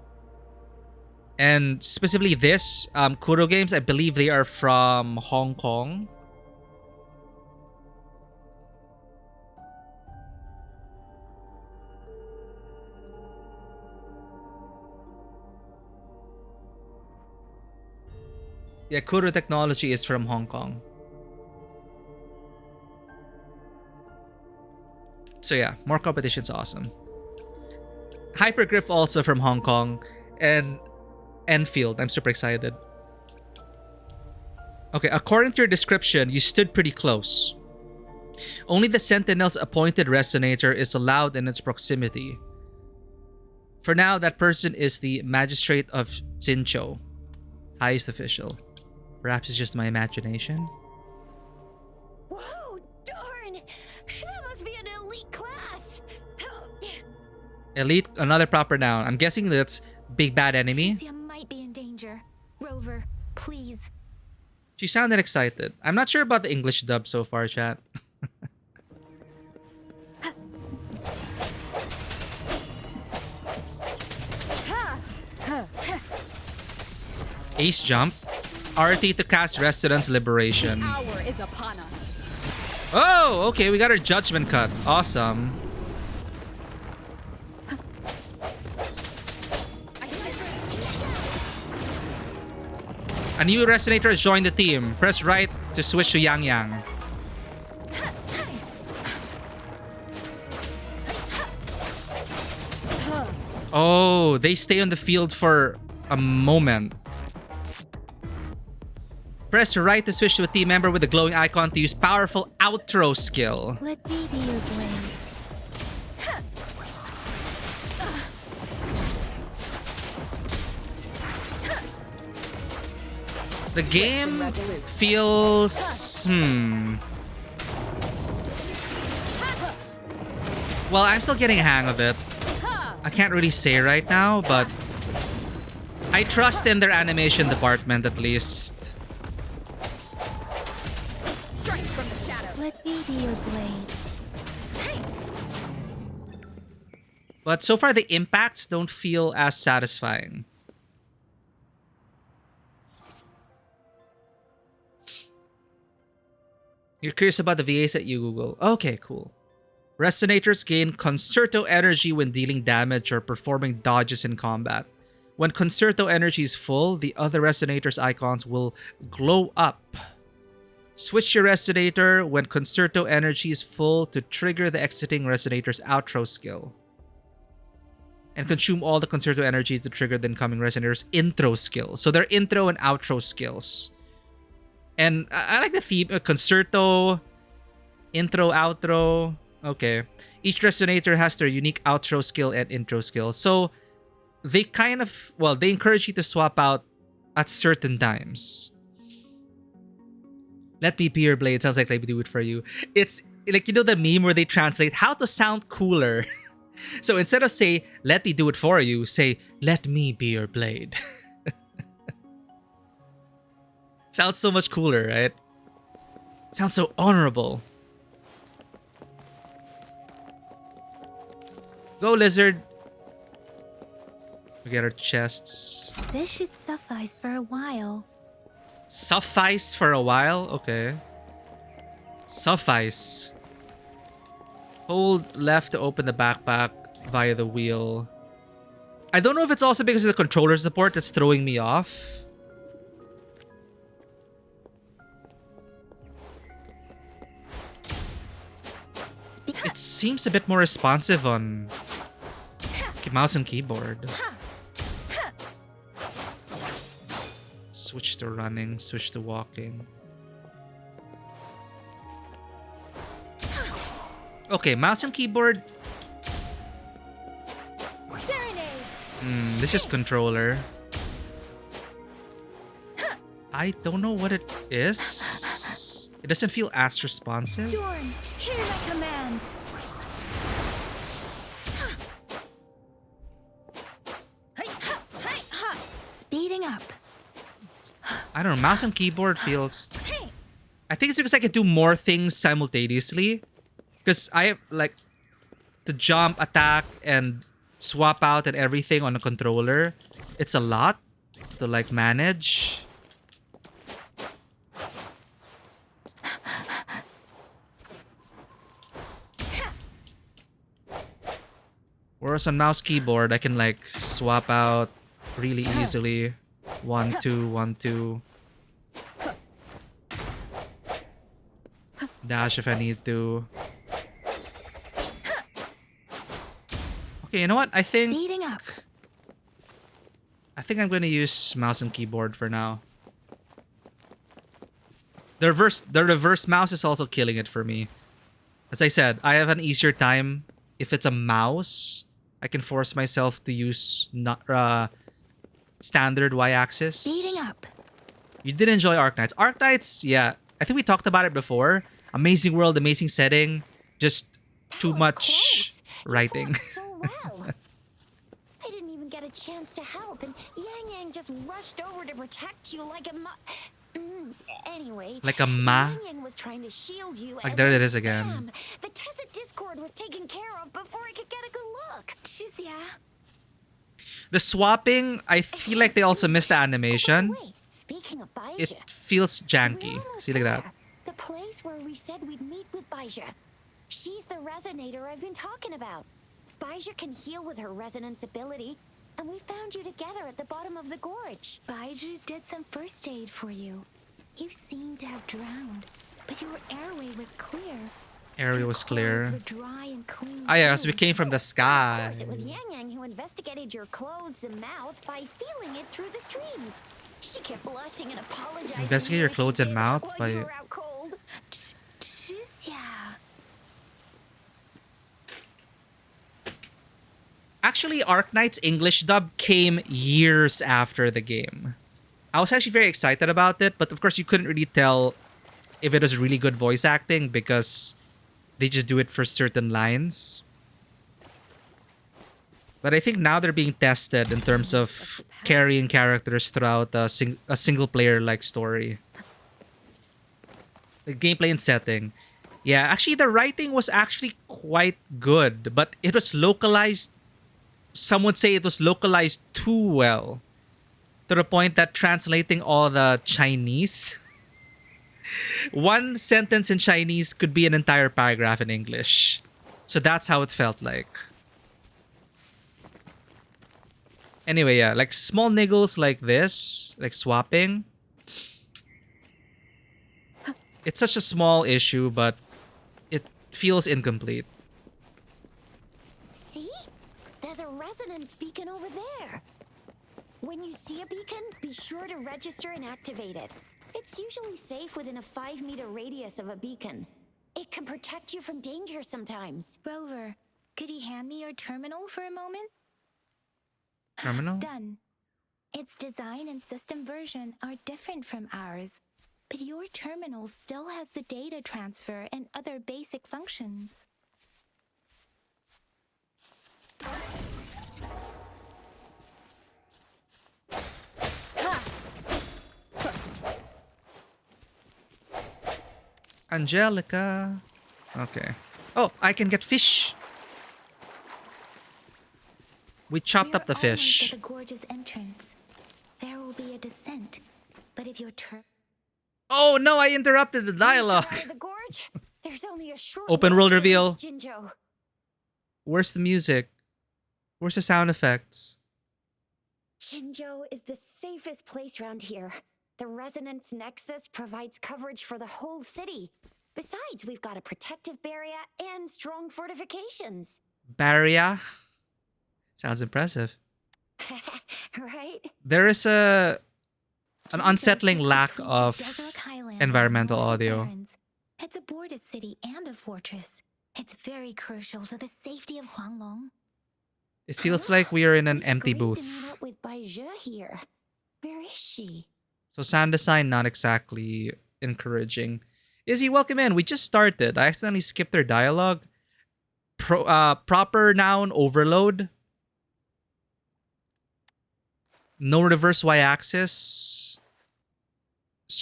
And specifically this, Kuro Games, I believe they are from Hong Kong. Yeah, Kuro Technology is from Hong Kong. So yeah, more competition's awesome. Hypergriff also from Hong Kong. And Enfield, I'm super excited. Okay, according to your description, you stood pretty close. Only the Sentinel's appointed resonator is allowed in its proximity. For now, that person is the Magistrate of Jinchou, highest official. Perhaps it's just my imagination. Whoa, darn! That must be an elite class! Elite, another proper noun. I'm guessing that's big bad enemy. Amicia might be in danger. Rover, please. She sounded excited. I'm not sure about the English dub so far, chat. Ace jump. RT to cast Residence Liberation. The hour is upon us. Oh, okay, we got our judgment cut. Awesome. A new Resonator has joined the team. Press right to switch to Yang Yang. Oh, they stay on the field for a moment. Press right to switch to a team member with a glowing icon to use powerful outro skill. Let me be your blade. The game feels... Well, I'm still getting a hang of it. I can't really say right now, but I trust in their animation department at least. Strike from the shadow. Let me be your blade. But so far, the impacts don't feel as satisfying. You're curious about the VAs that you Google. Okay, cool. Resonators gain Concerto energy when dealing damage or performing dodges in combat. When Concerto energy is full, the other Resonator's icons will glow up. Switch your Resonator when Concerto energy is full to trigger the exiting Resonator's outro skill. And consume all the Concerto energy to trigger the incoming Resonator's intro skill. So they're intro and outro skills. And I like the theme, Concerto, intro, outro. Okay. Each Resonator has their unique outro skill and intro skill. So they kind of, well, they encourage you to swap out at certain times. Let me be your blade. Sounds like let me do it for you. It's like, you know the meme where they translate how to sound cooler. So instead of say, let me do it for you, say, let me be your blade. Sounds so much cooler, right? Sounds so honorable. Go, lizard. We get our chests. This should suffice for a while. Suffice for a while? Okay. Suffice. Hold left to open the backpack via the wheel. I don't know if it's also because of the controller support that's throwing me off. It seems a bit more responsive on mouse and keyboard. Switch to running, switch to walking. Okay, mouse and keyboard. This is controller. I don't know what it is. It doesn't feel as responsive. Storm, hear my command. Speeding up. I don't know, mouse and keyboard feels I think it's because I can do more things simultaneously. Because I have like to jump, attack, and swap out and everything on a controller. It's a lot to like manage. Whereas on mouse keyboard, I can like swap out really easily. 1, 2, 1, 2. Dash if I need to. Okay, you know what? I think Speeding up. I'm gonna use mouse and keyboard for now. The reverse mouse is also killing it for me. As I said, I have an easier time if it's a mouse. I can force myself to use not standard y-axis. Speeding up. You did enjoy Arknights. Arknights, yeah. I think we talked about it before. Amazing world, amazing setting. Just too That was close. You writing. fought so well. I didn't even get a chance to help, and Yang Yang just rushed over to protect you like a anyway. Like a ma? Yang Yang was trying to shield you. Like and there then it is again. bam, the Tessa Discord was taken care of before I could get a good look. Yeah. The swapping, I feel like they also missed the animation. Wait, speaking of Baija, It feels we're janky. almost See like that. there. The place where we said we'd meet with Baija. She's the resonator I've been talking about. Baija can heal with her resonance ability, and we found you together at the bottom of the gorge. Baija did some first aid for you. You seemed to have drowned, but your airway was clear. Area Your was clothes clear. were dry and clean. Ah yeah, so too. we came from the Of sky. course, it was Yang Yang who investigated your clothes and mouth by feeling it through the streams. She kept blushing and apologizing. Investigate your as she clothes and did mouth while by- you were out cold. Yeah. Actually, Arknight's English dub came years after the game. I was actually very excited about it, but of course you couldn't really tell if it was really good voice acting because they just do it for certain lines. But I think now they're being tested in terms of carrying characters throughout a single player like story. The gameplay and setting. Yeah, actually the writing was actually quite good, but it was localized. Some would say it was localized too well. To the point that translating all the Chinese, one sentence in Chinese could be an entire paragraph in English. So that's how it felt like. Anyway, yeah, like small niggles like this, like swapping. It's such a small issue, but it feels incomplete. See? There's a resonance beacon over there. When you see a beacon, be sure to register and activate it. It's usually safe within a 5-meter radius of a beacon. It can protect you from danger sometimes. Rover, could you hand me your terminal for a moment? Terminal? Done. Its design and system version are different from ours, but your terminal still has the data transfer and other basic functions. Angelica. Okay. Oh, I can get fish. We chopped up the fish. At the gorge's entrance. There will be a descent, but if your Oh no, I interrupted the dialogue. the gorge, there's only a short Open way world to reveal. reach Jinzhou. Where's the music? Where's the sound effects? Jinzhou is the safest place around here. The resonance nexus provides coverage for the whole city. Besides, we've got a protective barrier and strong fortifications. Barrier? Sounds impressive. Right? There is an Jinzhou unsettling sits lack between the of Desert Highland environmental and Northern audio. Barrens. It's a border city and a fortress. It's very crucial to the safety of Huanglong. It feels like we are in an empty Great to meet booth. up with Baija here. Where is she? So sound design not exactly encouraging. Izzy, welcome in. We just started. I accidentally skipped their dialogue. Proper noun overload. No reverse y-axis.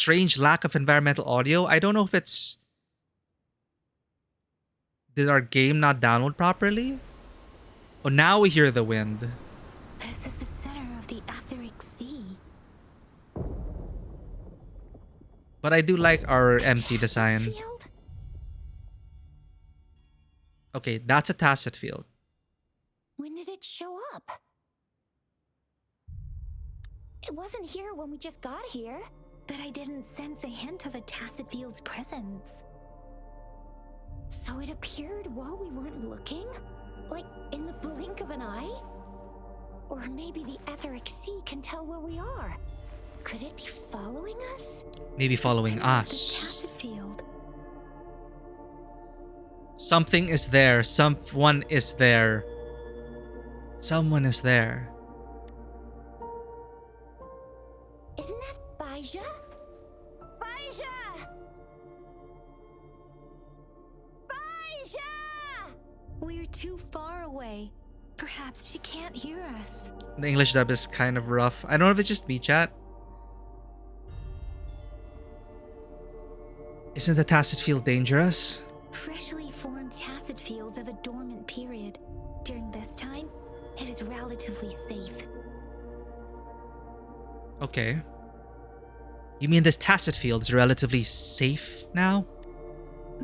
strange lack of environmental audio. I don't know if it's... Did our game not download properly? Oh, now we hear the wind. This is the center of the Etheric Sea. But I do like our MC design. Field? Okay, that's a tacit field. When did it show up? It wasn't here when we just got here. But I didn't sense a hint of a tacit field's presence. So it appeared while we weren't looking? Like in the blink of an eye? Or maybe the Etheric Sea can tell where we are. Could it be following us? Maybe following us. The tacit field. Something is there. Someone is there. Someone is there. Isn't that Baija? Baija! Baija! We're too far away. Perhaps she can't hear us. The English dub is kind of rough. I don't know if it's just me, chat. Isn't the tacit field dangerous? Freshly formed tacit fields have a dormant period. During this time, it is relatively safe. Okay. You mean this tacit field is relatively safe now?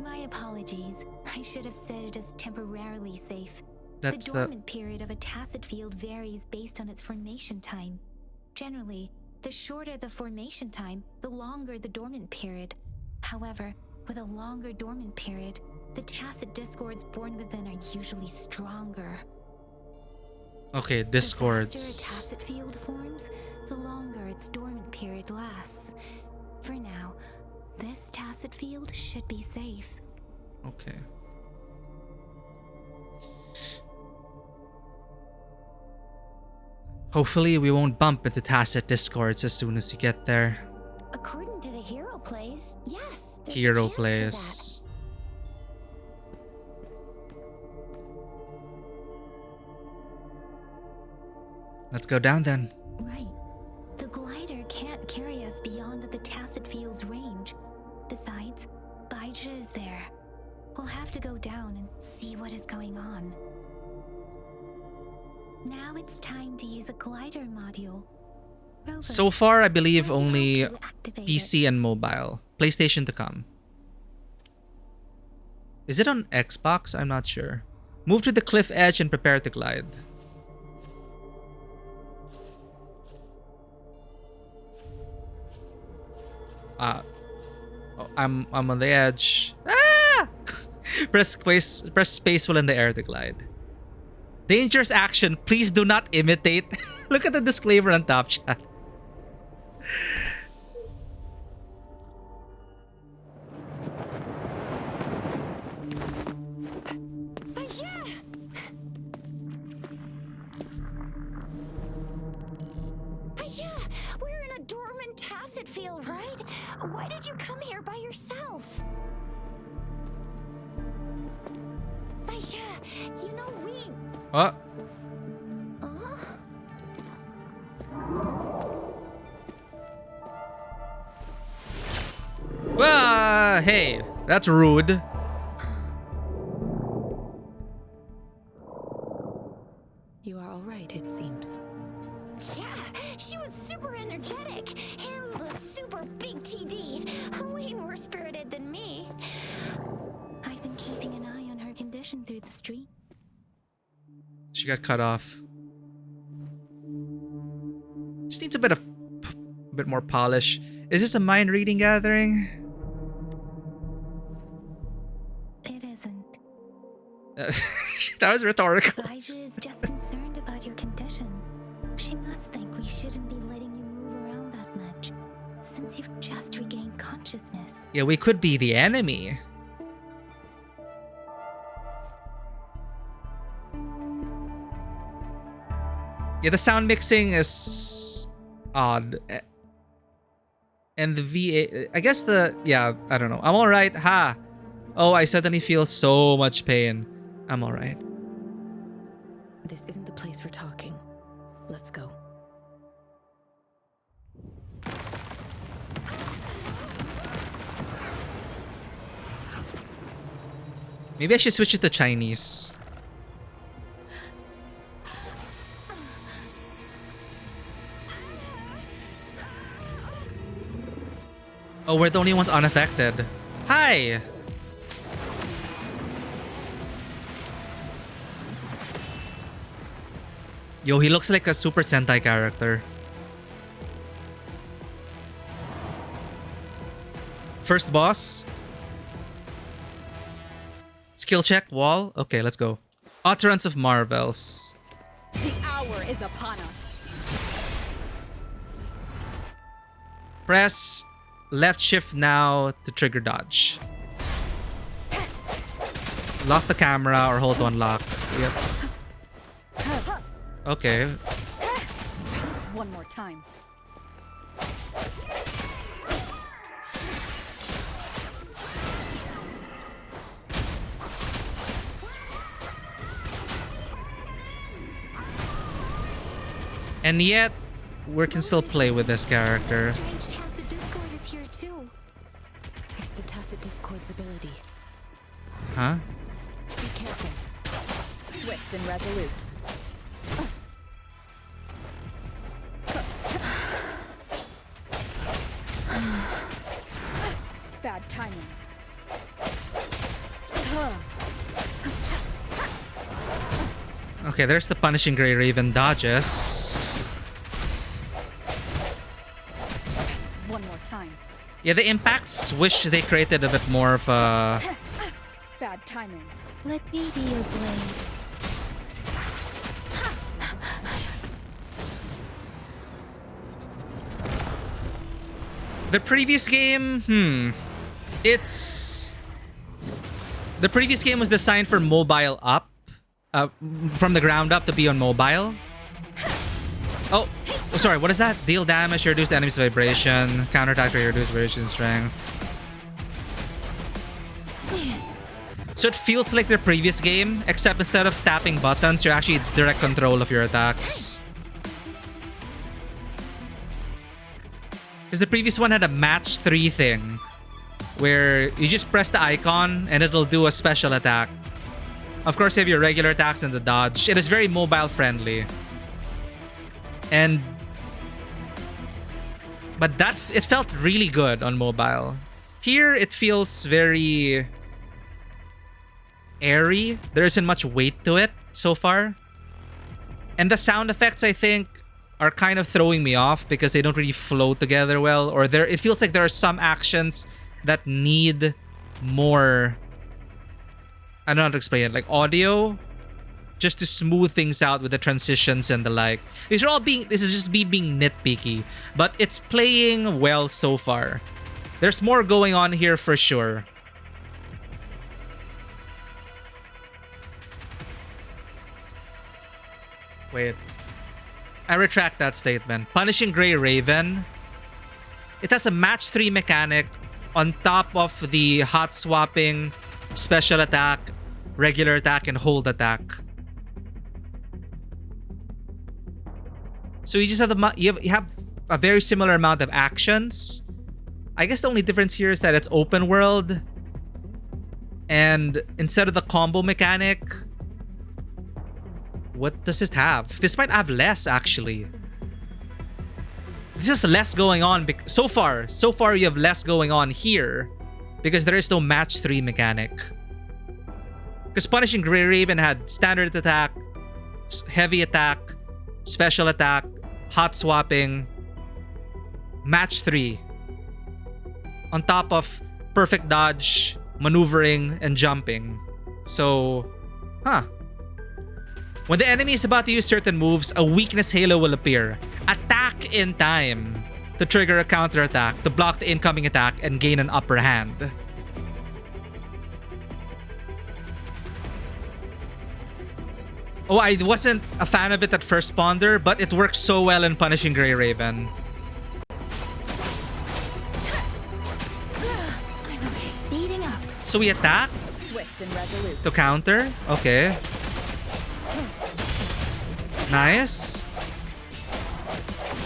My apologies. I should have said it is temporarily safe. That's the dormant period of a tacit field varies based on its formation time. Generally, the shorter the formation time, the longer the dormant period. However, with a longer dormant period, the tacit discords born within are usually stronger. Okay, The discords. faster a tacit field forms, the longer its dormant period lasts. For now, this tacit field should be safe. Okay. Hopefully we won't bump into tacit discords as soon as we get there. According to the hero plays, yes. There's a Hero chance for plays. Let's go down then. that. Right. The glider can't carry us beyond the tacit field's range. Besides, Baija is there. We'll have to go down and see what is going on. Now it's time to use the glider module. Rover, So far, I believe let me only help you activate PC and mobile. PlayStation to come. Is it on Xbox? I'm not sure. Move to the cliff edge and prepare to glide. I'm on the edge. Ah! press space while in the air to glide. Dangerous action. Please do not imitate. Look at the disclaimer on top, chat. Baija! Baija, we're in a dormant tacit field, right? Why did you come here by yourself? Baija, you know we... Oh, hey, that's rude. You are all right, it seems. Yeah, she was super energetic. Handled a super big TD. Way more spirited than me. I've been keeping an eye on her condition through the street. She got cut off. Just needs a bit more polish. Is this a mind reading gathering? It isn't. That was rhetorical. Baija is just concerned about your condition. She must think we shouldn't be letting you move around that much, since you've just regained consciousness. Yeah, we could be the enemy. Yeah, the sound mixing is odd. And the VA, I guess I don't know. I'm alright. Ha! Oh, I suddenly feel so much pain. I'm alright. This isn't the place for talking. Let's go. Maybe I should switch it to Chinese. Oh, we're the only ones unaffected. Hi! Yo, he looks like a Super Sentai character. First boss. Skill check, wall. Okay, let's go. Utterance of Marvels. The hour is upon us. Press left shift now to trigger dodge. Lock the camera or hold to unlock. Yep. Okay. One more time. And yet, we can still play with this character. Strange Tacit Discord is here too. It's the Tacit Discord's ability. Huh? Be careful. Swift and resolute. Bad timing. Okay, there's the Punishing Grey Raven dodges. One more time. Yeah, the impacts wish they created a bit more of a... Bad timing. Let me be your blade. The previous game, it's... The previous game was designed for mobile up. From the ground up to be on mobile. Oh, sorry, what is that? Deal damage, reduce the enemy's vibration. Counterattack, reduce vibration strength. So it feels like the previous game, except instead of tapping buttons, you're actually direct control of your attacks. Because the previous one had a match 3 thing, where you just press the icon and it'll do a special attack. Of course, you have your regular attacks and the dodge. It is very mobile friendly. But it felt really good on mobile. Here, it feels very airy. There isn't much weight to it so far. And the sound effects, I think, are kind of throwing me off because they don't really flow together well. Or it feels like there are some actions that need more... I don't know how to explain it. Like audio, just to smooth things out with the transitions and the like. This is just me being nitpicky, but it's playing well so far. There's more going on here for sure. Wait. I retract that statement. Punishing Grey Raven. It has a match 3 mechanic on top of the hot swapping, special attack, regular attack, and hold attack. So you just have you have a very similar amount of actions. I guess the only difference here is that it's open world, and instead of the combo mechanic, what does this have? This might have less actually. This is less going on so far. So far, you have less going on here because there is no match 3 mechanic. Because Punishing Grey Raven had standard attack, heavy attack, special attack, hot swapping, match 3. On top of perfect dodge, maneuvering, and jumping. So, when the enemy is about to use certain moves, a weakness halo will appear. Attack in time to trigger a counterattack, to block the incoming attack, and gain an upper hand. Oh, I wasn't a fan of it at first ponder, but it works so well in Punishing Grey Raven. Speeding up. So we attack Swift and resolute. to counter. Okay. Nice.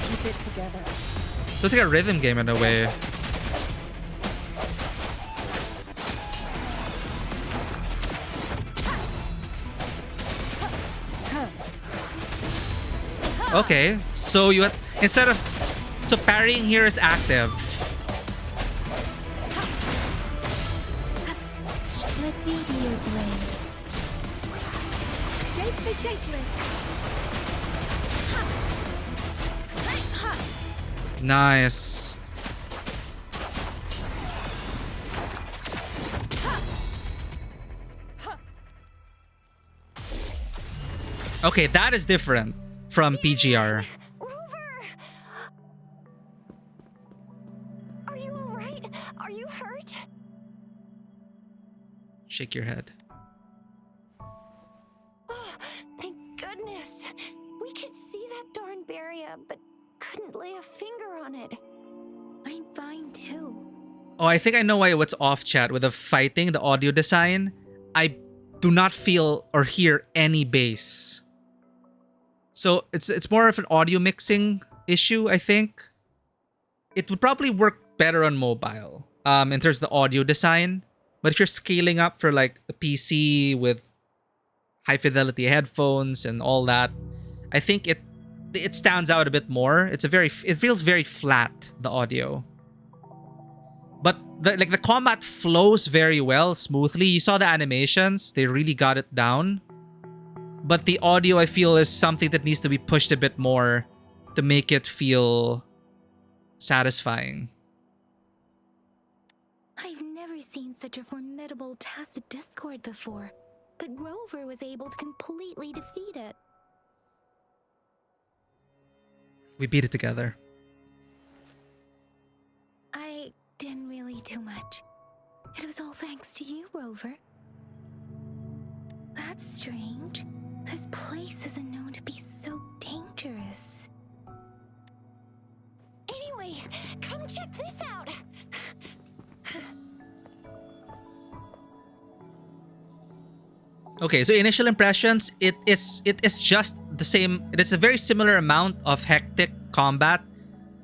Keep it together. So it's like a rhythm game in a way. Okay, so instead of so parrying here is active. Let me be your blade. Shape the shapeless. Nice. Okay, that is different from PGR. Rover! Are you alright? Are you hurt? Shake your head. Oh, thank goodness. We could see that darn barrier, but couldn't lay a finger on it. I'm fine too. Oh, I think I know why what's off, chat. With the fighting, the audio design, I do not feel or hear any bass. So it's more of an audio mixing issue, I think. It would probably work better on mobile, in terms of the audio design. But if you're scaling up for like a PC with high fidelity headphones and all that, I think it stands out a bit more. It feels very flat, the audio. But the combat flows very well, smoothly. You saw the animations, they really got it down. But the audio, I feel, is something that needs to be pushed a bit more to make it feel satisfying. I've never seen such a formidable tacit discord before, but Rover was able to completely defeat it. We beat it together. I didn't really do much. It was all thanks to you, Rover. That's strange. This place isn't known to be so dangerous. Anyway, come check this out. Okay, so initial impressions, it is just the same. It is a very similar amount of hectic combat,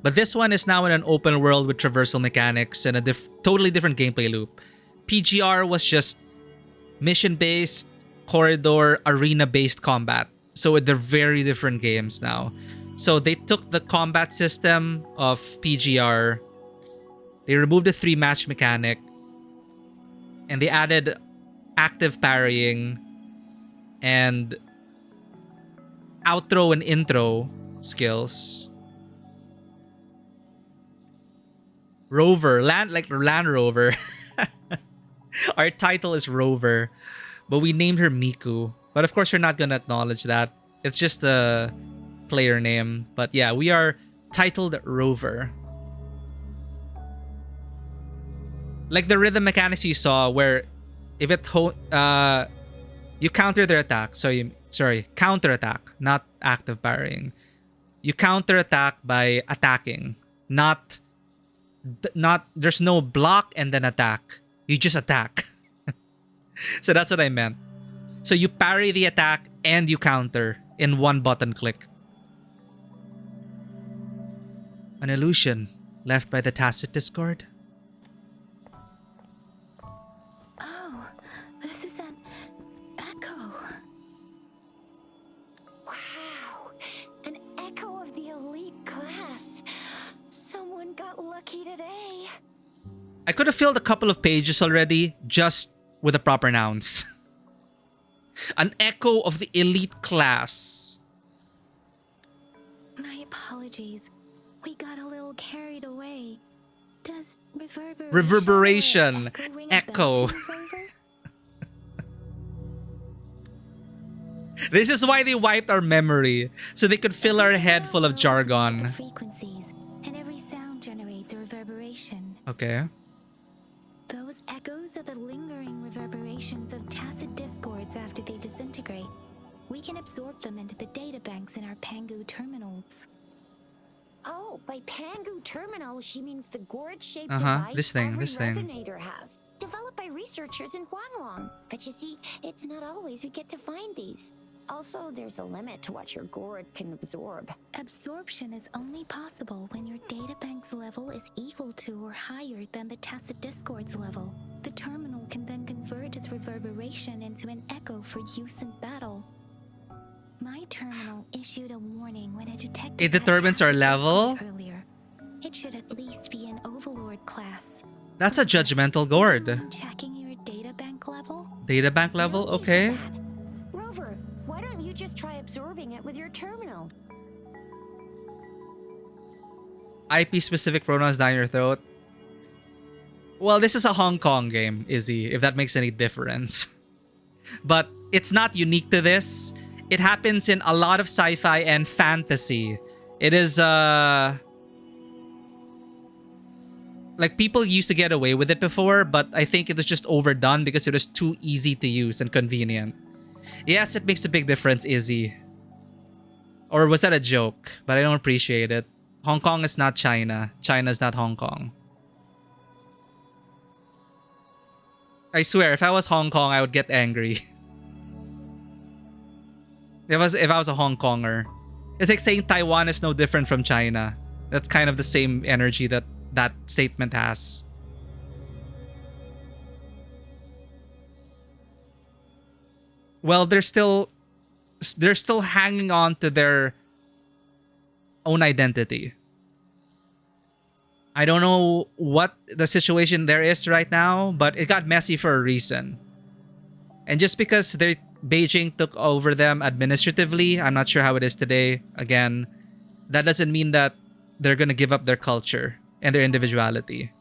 but this one is now in an open world with traversal mechanics and a totally different gameplay loop. PGR was just mission-based, corridor, arena-based combat. So they're very different games now. So they took the combat system of PGR, they removed the 3-match mechanic, and they added active parrying and outro and intro skills. Rover, Land Rover. Our title is Rover, but we named her Miku. But of course, you're not gonna acknowledge that. It's just a player name. But yeah, we are titled Rover. Like the rhythm mechanics you saw, where if it you counter their attack. Counter attack, not active parrying. You counter attack by attacking, not there's no block and then attack. You just attack. So that's what I meant. So you parry the attack and you counter in one button click. An illusion left by the tacit discord. Oh, this is an echo. Wow, an echo of the elite class. Someone got lucky today. I could have filled a couple of pages already just with the proper nouns. An echo of the elite class. My apologies. We got a little carried away. Does Reverberation. Echo. Echo. This is why they wiped our memory, so they could fill our head full of jargon. Frequencies, and every sound generates a reverberation. Okay. Those echoes are the lingering reverberations of tacit discords after they disintegrate. We can absorb them into the data banks in our Pangu terminals. Oh, by Pangu terminal, she means the gourd-shaped device this thing. resonator has. Developed by researchers in Huanglong. But you see, it's not always we get to find these. Also, there's a limit to what your gourd can absorb. Absorption is only possible when your databank's level is equal to or higher than the tacit discord's level. The terminal can then convert its reverberation into an echo for use in battle. My terminal issued a warning when it detected It determines our that level? earlier. It should at least be an Overlord class. That's a judgmental Would you gourd. mind checking your data bank level? Data bank level? No need for Okay. that. Rover, why don't you just try absorbing it with your terminal? IP specific pronouns down your throat. Well, this is a Hong Kong game, Izzy, if that makes any difference. But it's not unique to this. It happens in a lot of sci-fi and fantasy. It is, like, people used to get away with it before, but I think it was just overdone because it was too easy to use and convenient. Yes, it makes a big difference, Izzy. Or was that a joke? But I don't appreciate it. Hong Kong is not China. China is not Hong Kong. I swear, if I was Hong Kong, I would get angry. If I was a Hong Konger. It's like saying Taiwan is no different from China. That's kind of the same energy that that statement has. Well, they're still hanging on to their own identity. I don't know what the situation there is right now, but it got messy for a reason. And just because Beijing took over them administratively, I'm not sure how it is today, again, that doesn't mean that they're going to give up their culture and their individuality.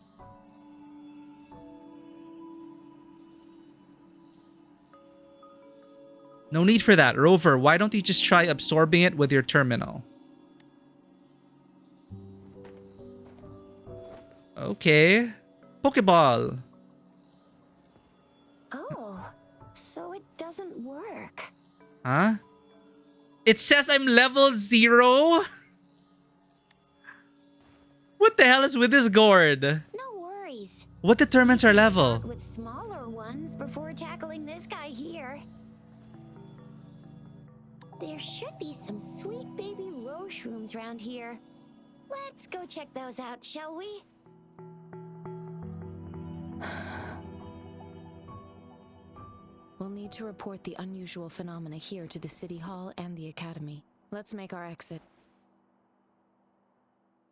No need for that. Rover, why don't you just try absorbing it with your terminal? Okay. Pokeball. Oh, so it doesn't work. Huh? It says I'm level 0? What the hell is with this gourd? No worries. What determines our level? Start with smaller ones before tackling this guy here. There should be some sweet baby rose shrooms around here. Let's go check those out, shall we? We'll need to report the unusual phenomena here to the City Hall and the Academy. Let's make our exit.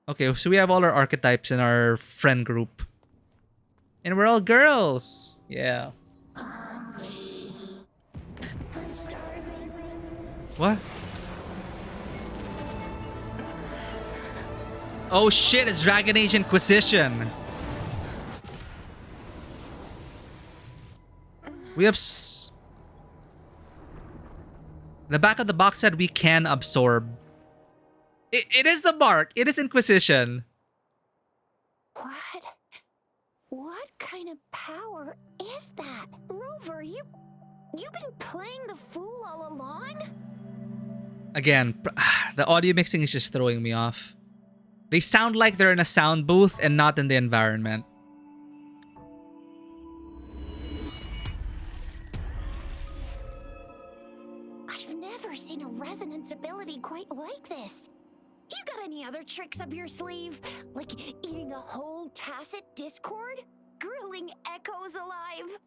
Okay, so we have all our archetypes in our friend group. And we're all girls. Yeah. What? Oh shit, it's Dragon Age Inquisition. We have... The back of the box said we can absorb. It is the mark. It is Inquisition. What? What kind of power is that? Rover, you've been playing the fool all along? Again, the audio mixing is just throwing me off. They sound like they're in a sound booth and not in the environment. I've never seen a resonance ability quite like this. You got any other tricks up your sleeve? Like eating a whole tacit discord? Grilling echoes alive?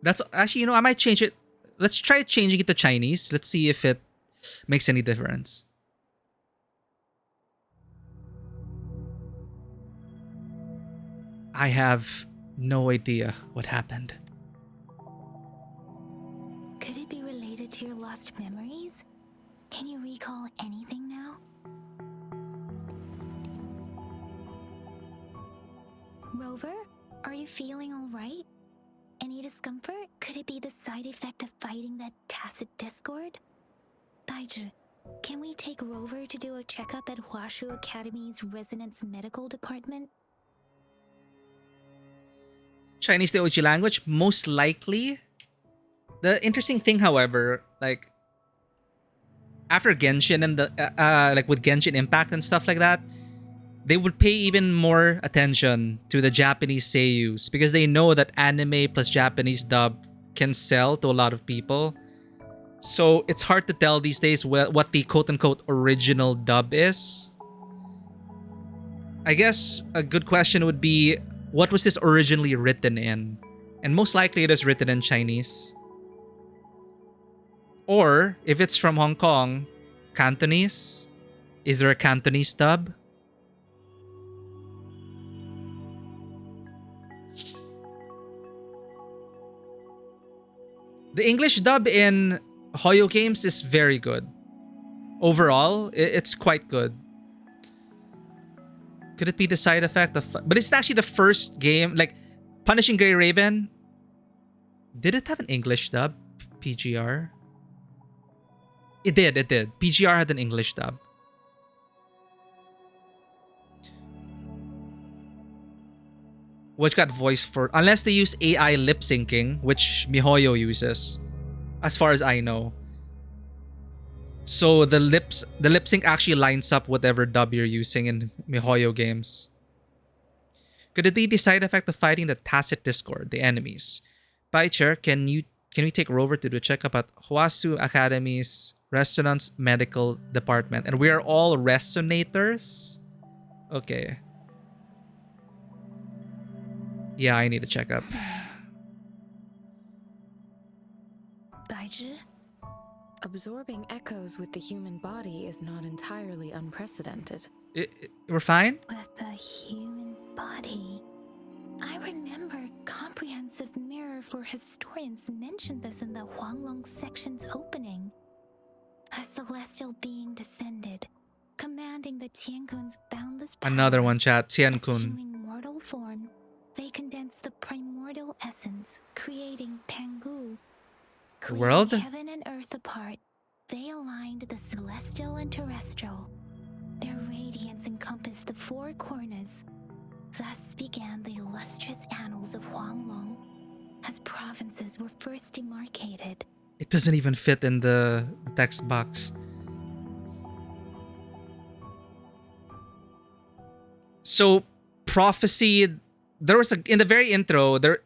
That's actually, you know, I might change it. Let's try changing it to Chinese. Let's see if it makes any difference. I have no idea what happened. Could it be related to your lost memories? Can you recall anything now? Rover, are you feeling all right? Any discomfort? Could it be the side effect of fighting that tacit discord? Taiju, can we take Rover to do a checkup at Huashu Academy's Resonance Medical Department? Chinese the OG language, most likely. The interesting thing, however, like after Genshin and the like with Genshin Impact and stuff like that, they would pay even more attention to the Japanese seiyus because they know that anime plus Japanese dub can sell to a lot of people. So it's hard to tell these days what the quote-unquote original dub is. I guess a good question would be, what was this originally written in? And most likely it is written in Chinese. Or, if it's from Hong Kong, Cantonese. Is there a Cantonese dub? The English dub in Hoyo games is very good. Overall, it's quite good. Could it be the side effect of... But it's actually the first game, like Punishing Grey Raven. Did it have an English dub? PGR? It did. PGR had an English dub. Which got voiced for... Unless they use AI lip syncing, which MiHoYo uses. As far as I know. So the lip sync actually lines up whatever dub you're using in MiHoYo games. Could it be the side effect of fighting the Tacit Discord, the enemies? Baicher, can we take Rover to do a checkup at Huasu Academy's Resonance Medical Department? And we are all resonators? Okay. Yeah, I need a checkup. Baizhi? Absorbing echoes with the human body is not entirely unprecedented. We're fine? With the human body. I remember Comprehensive Mirror for Historians mentioned this in the Huanglong section's opening. A celestial being descended, commanding the Tiankun's boundless power. Another one, chat. Tiankun. Assuming mortal form, they condensed the primordial essence, creating Pangu. The world? Heaven and earth apart, they aligned the celestial and terrestrial. Their radiance encompassed the four corners. Thus began the illustrious annals of Huanglong, as provinces were first demarcated. It doesn't even fit in the text box. So, prophecy. There was in the very intro. There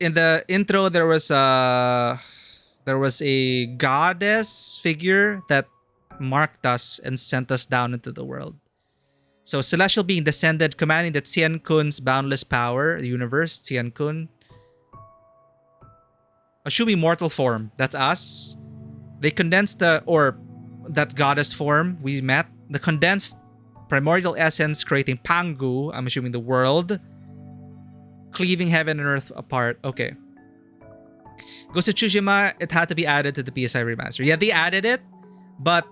was a goddess figure that marked us and sent us down into the world. So, celestial being descended, commanding the Tiankun's boundless power, the universe, Tiankun. Assuming mortal form, that's us. They condensed that goddess form we met, the condensed primordial essence, creating Pangu, I'm assuming the world, cleaving heaven and earth apart. Okay. Ghost of Tsushima, it had to be added to the PSI remaster. Yeah, they added it, but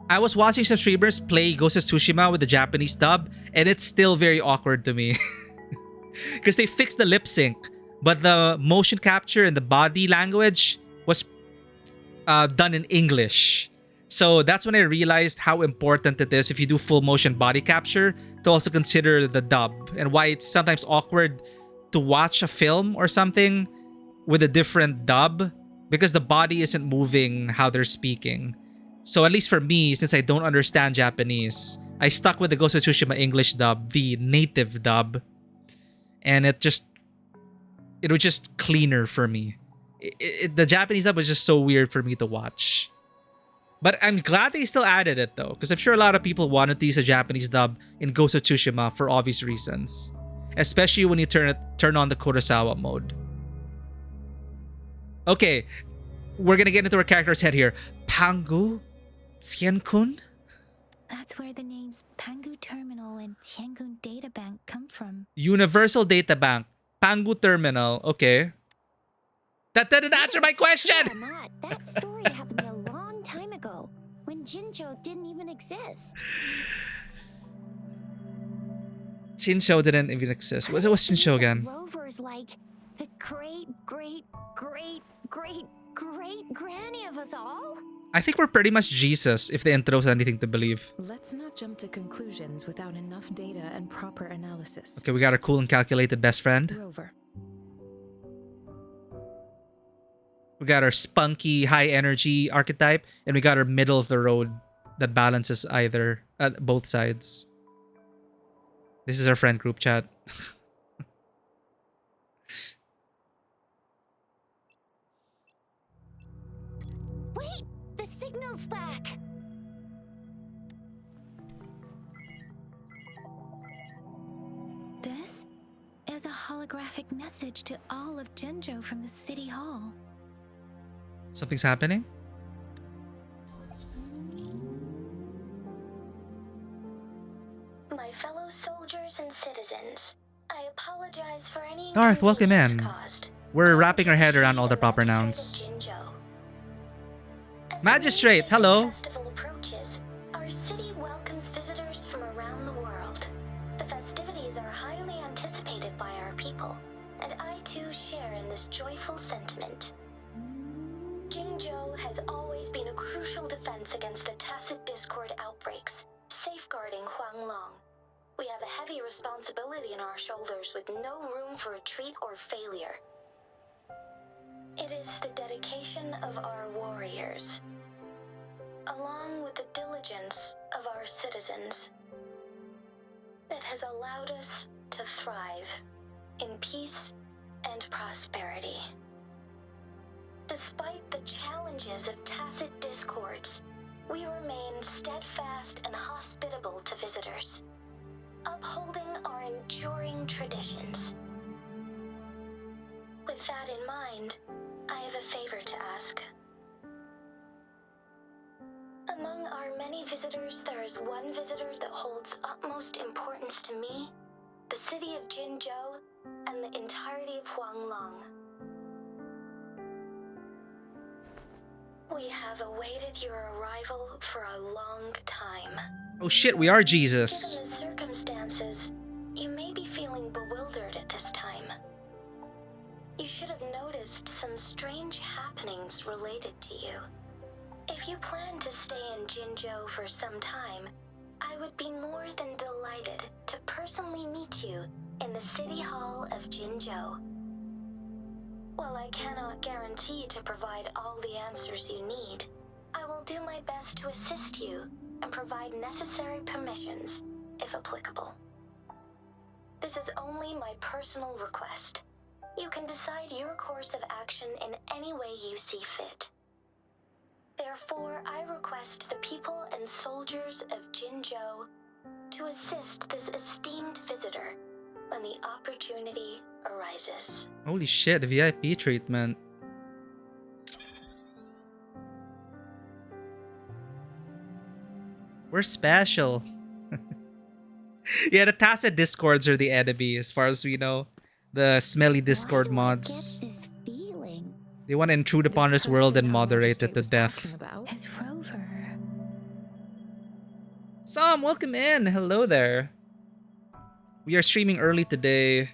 I was watching some streamers play Ghost of Tsushima with the Japanese dub, and it's still very awkward to me. Because they fixed the lip sync, but the motion capture and the body language was done in English. So that's when I realized how important it is if you do full motion body capture to also consider the dub, and why it's sometimes awkward to watch a film or something with a different dub because the body isn't moving how they're speaking. So at least for me, since I don't understand Japanese, I stuck with the Ghost of Tsushima English dub, the native dub, and it was just cleaner for me. The Japanese dub was just so weird for me to watch. But I'm glad they still added it though, because I'm sure a lot of people wanted to use a Japanese dub in Ghost of Tsushima for obvious reasons. Especially when you turn on the Kurosawa mode. Okay, we're gonna get into our character's head here. Pangu? Tiankun? That's where the names Pangu Terminal and Tiangun Data Bank come from. Universal Data Bank. Pangu Terminal. Okay. That didn't answer my question! Not. That story happened a long time ago, when Jinzhou didn't even exist. Jinzhou didn't even exist. What's Jinzhou again? Rover's like the great granny of us all? I think we're pretty much Jesus if the intro's anything to believe. Let's not jump to conclusions without enough data and proper analysis. Okay, we got our cool and calculated best friend. Rover. We got our spunky, high energy archetype, and we got our middle of the road that balances both sides. This is our friend group chat. Wait, the signal's back. This is a holographic message to all of Jinzhou from the city hall. Something's happening? My fellow soldiers and citizens, I apologize for any Darth, welcome inconvenience in. caused. We're wrapping our head around all the proper nouns. Magistrate, hello. Festival approaches, our city welcomes visitors from around the world. The festivities are highly anticipated by our people, and I too share in this joyful sentiment. Jinzhou has always been a crucial defense against the tacit discord outbreaks, safeguarding Huanglong. We have a heavy responsibility in our shoulders with no room for retreat or failure. It is the dedication of our warriors, along with the diligence of our citizens, that has allowed us to thrive in peace and prosperity. Despite the challenges of tacit discords, we remain steadfast and hospitable to visitors, upholding our enduring traditions. With that in mind, I have a favor to ask. Among our many visitors, there is one visitor that holds utmost importance to me, the city of Jinzhou, and the entirety of Huanglong. We have awaited your arrival for a long time. Oh shit, we are Jesus. Given the circumstances, you may be feeling bewildered at this time. You should have noticed some strange happenings related to you. If you plan to stay in Jinzhou for some time, I would be more than delighted to personally meet you in the City Hall of Jinzhou. While I cannot guarantee to provide all the answers you need, I will do my best to assist you and provide necessary permissions, if applicable. This is only my personal request. You can decide your course of action in any way you see fit. Therefore, I request the people and soldiers of Jinzhou to assist this esteemed visitor when the opportunity arises. Holy shit, VIP treatment. We're special. Yeah, the tacit discords are the enemy as far as we know. The smelly discord mods. Get this feeling They want to intrude upon this world and person our moderate it magistrate to was death. talking about. as Rover. Sam, welcome in. Hello there. We are streaming early today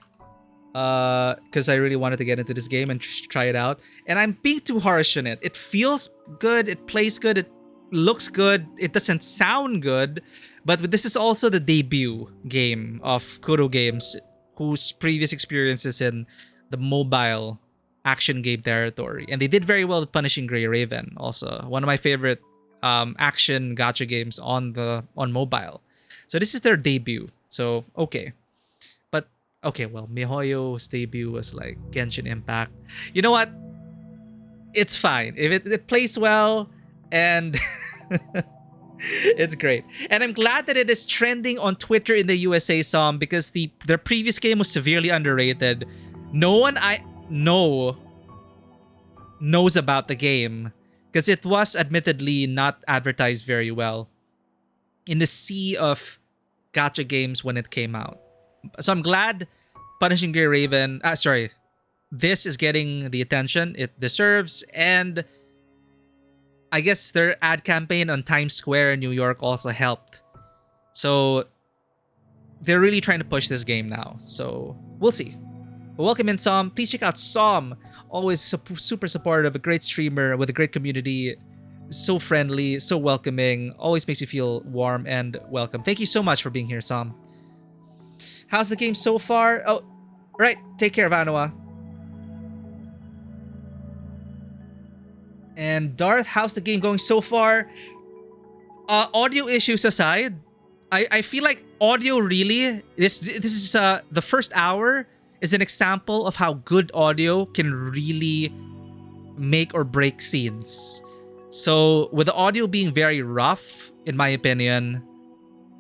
because I really wanted to get into this game and try it out. And I'm being too harsh on it. It feels good, it plays good, it looks good, it doesn't sound good. But this is also the debut game of Kuro Games, whose previous experiences in the mobile action game territory. And they did very well with Punishing Grey Raven, also. One of my favorite action gacha games on mobile. So this is their debut. So, okay. But, okay, well, MiHoYo's debut was like Genshin Impact. You know what? It's fine. If it plays well, and it's great. And I'm glad that it is trending on Twitter in the USA some, because their previous game was severely underrated. No one I know knows about the game, because it was admittedly not advertised very well in the sea of gacha games when it came out. So I'm glad Punishing Grey Raven, this is getting the attention it deserves. And I guess their ad campaign on Times Square in New York also helped. So they're really trying to push this game now. So we'll see. But welcome in, Som. Please check out Som. Always super supportive, a great streamer with a great community. So friendly, so welcoming. Always makes you feel warm and welcome. Thank you so much for being here, Som. How's the game so far? Oh, right. Take care, Vanua. And Darth, how's the game going so far? Audio issues aside, I feel like audio really, this is the first hour is an example of how good audio can really make or break scenes. So with the audio being very rough, in my opinion,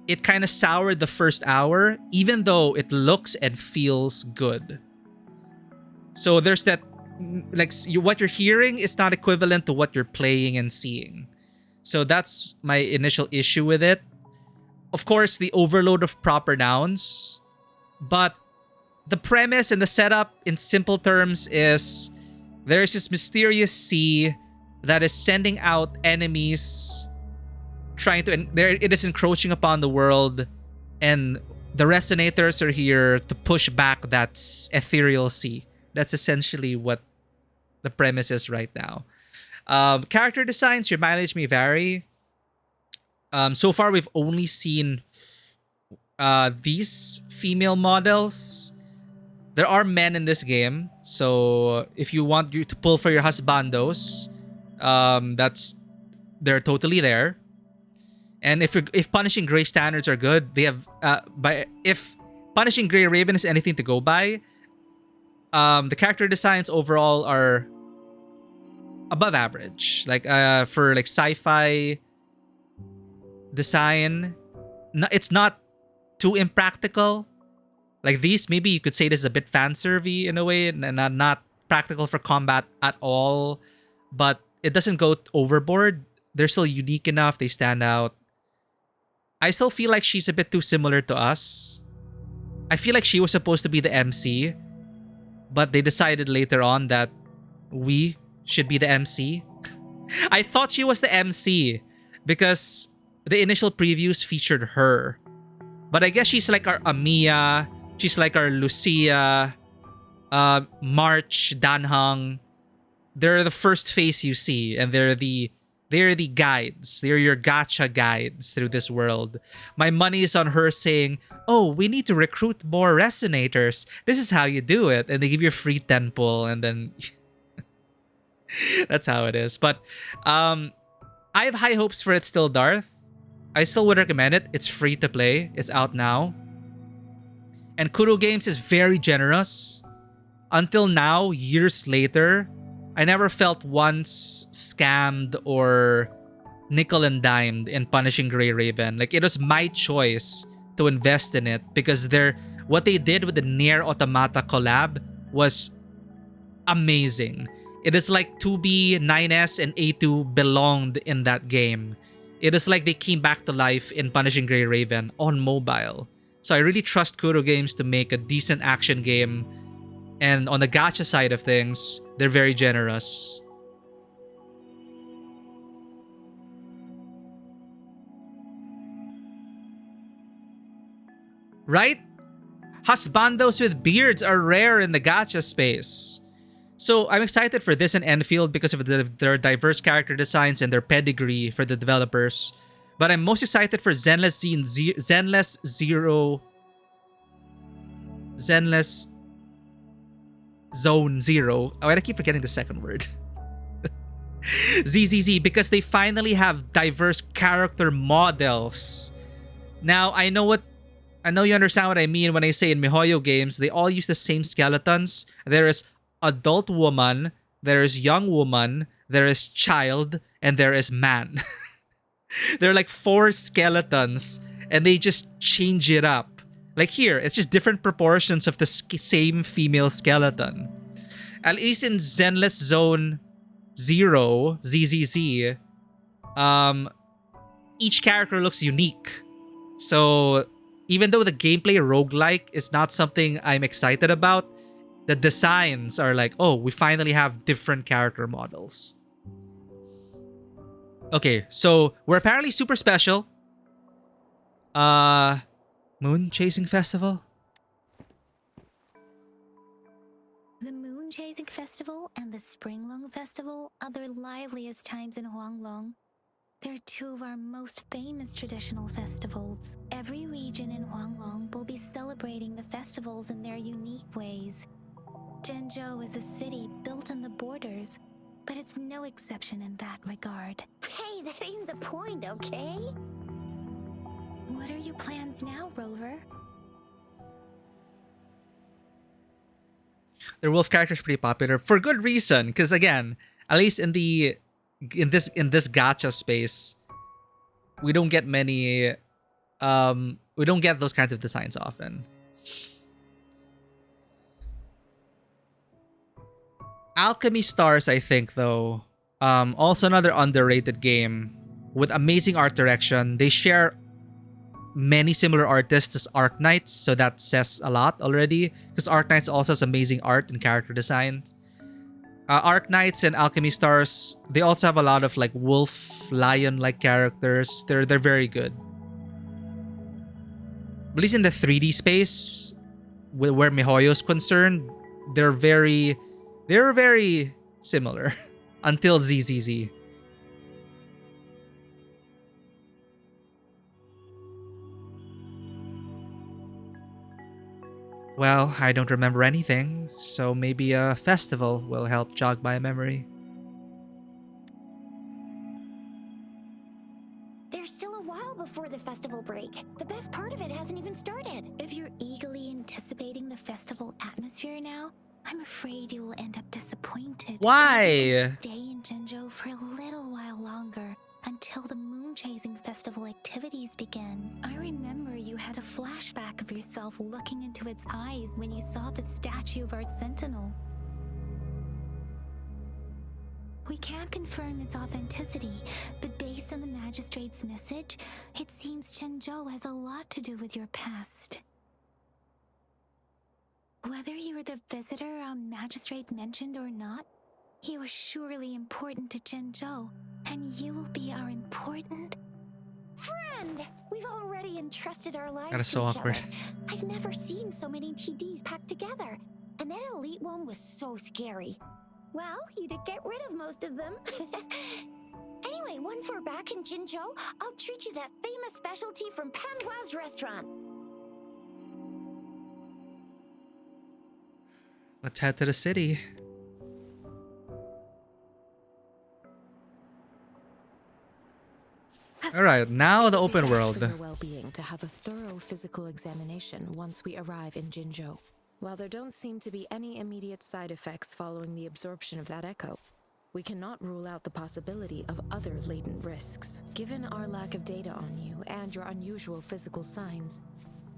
it kind of soured the first hour, even though it looks and feels good. So there's that, like, what you're hearing is not equivalent to what you're playing and seeing. So that's my initial issue with it. Of course, the overload of proper nouns, but the premise and the setup in simple terms is there's this mysterious sea that is sending out enemies, trying to, it is encroaching upon the world, and the resonators are here to push back that ethereal sea. That's essentially what the premise is right now. Character designs, your mileage may vary. So far, we've only seen these female models. There are men in this game, so if you want you to pull for your husbandos, they're totally there. And if Punishing Gray standards are good, they have if Punishing Gray Raven is anything to go by, the character designs overall are above average. Like for like sci-fi design, it's not too impractical. Like these, maybe you could say this is a bit fan serviy in a way, and not practical for combat at all. But it doesn't go overboard. They're still unique enough. They stand out. I still feel like she's a bit too similar to us. I feel like she was supposed to be the MC, but they decided later on that we should be the MC. I thought she was the MC because the initial previews featured her. But I guess she's like our Amiya. She's like our Lucia, March, Danhang. They're the first face you see, and they're the guides. They're your gacha guides through this world. My money is on her saying, "Oh, we need to recruit more resonators. This is how you do it," and they give you a free temple, and then that's how it is. But I have high hopes for it still, Darth. I still would recommend it. It's free to play. It's out now. And Kuro Games is very generous. Until now, years later, I never felt once scammed or nickel and dimed in Punishing Gray Raven. Like, it was my choice to invest in it because what they did with the Nier Automata collab was amazing. It is like 2B, 9S, and A2 belonged in that game. It is like they came back to life in Punishing Gray Raven on mobile. So I really trust Kuro Games to make a decent action game. And on the gacha side of things, they're very generous. Right? Husbandos with beards are rare in the gacha space. So I'm excited for this and Enfield because of their diverse character designs and their pedigree for the developers. But I'm most excited for Zenless Zone Zero. Oh, I keep forgetting the second word. ZZZ, because they finally have diverse character models. Now, I know you understand what I mean when I say in MiHoYo games, they all use the same skeletons. There is adult woman, there is young woman, there is child, and there is man. There are like 4 skeletons, and they just change it up. Like here, it's just different proportions of the same female skeleton. At least in Zenless Zone Zero, ZZZ, each character looks unique. So even though the gameplay roguelike is not something I'm excited about, the designs are like, oh, we finally have different character models. Okay, so we're apparently super special. Moon Chasing Festival? The Moon Chasing Festival and the Springlong Festival are the liveliest times in Huanglong. They're 2 of our most famous traditional festivals. Every region in Huanglong will be celebrating the festivals in their unique ways. Zhenzhou is a city built on the borders, but it's no exception in that regard. Hey, that ain't the point, okay? What are your plans now, Rover? Their wolf character is pretty popular for good reason, because again, at least in this gacha space, we don't get many We don't get those kinds of designs often. Alchemy Stars, I think, though, also another underrated game with amazing art direction. They share many similar artists as Arknights, so that says a lot already, because Arknights also has amazing art and character design. Arknights and Alchemy Stars, they also have a lot of like wolf, lion-like characters. They're very good. At least in the 3D space, where MiHoYo's concerned, they're very similar until ZZZ. Well, I don't remember anything, so maybe a festival will help jog my memory. There's still a while before the festival break. The best part of it hasn't even started. If you're eagerly anticipating the festival atmosphere now, I'm afraid you will end up disappointed. Why? Stay in Jinzhou for a little while longer until the moon chasing festival activities begin. I remember you had a flashback of yourself looking into its eyes when you saw the statue of our sentinel. We can't confirm its authenticity, but based on the magistrate's message, it seems Jinzhou has a lot to do with your past. Whether you were the visitor our magistrate mentioned or not, you are surely important to Jinzhou, and you will be our important friend. We've already entrusted our lives That is to so each awkward. other. I've never seen so many TDs packed together, and that elite one was so scary. Well, you did get rid of most of them. Anyway, once we're back in Jinzhou, I'll treat you that famous specialty from Panhua's restaurant. Let's head to the city. All right, now the open For world. your well-being to have a thorough physical examination once we arrive in Jinzhou. While there don't seem to be any immediate side effects following the absorption of that echo, we cannot rule out the possibility of other latent risks. Given our lack of data on you and your unusual physical signs,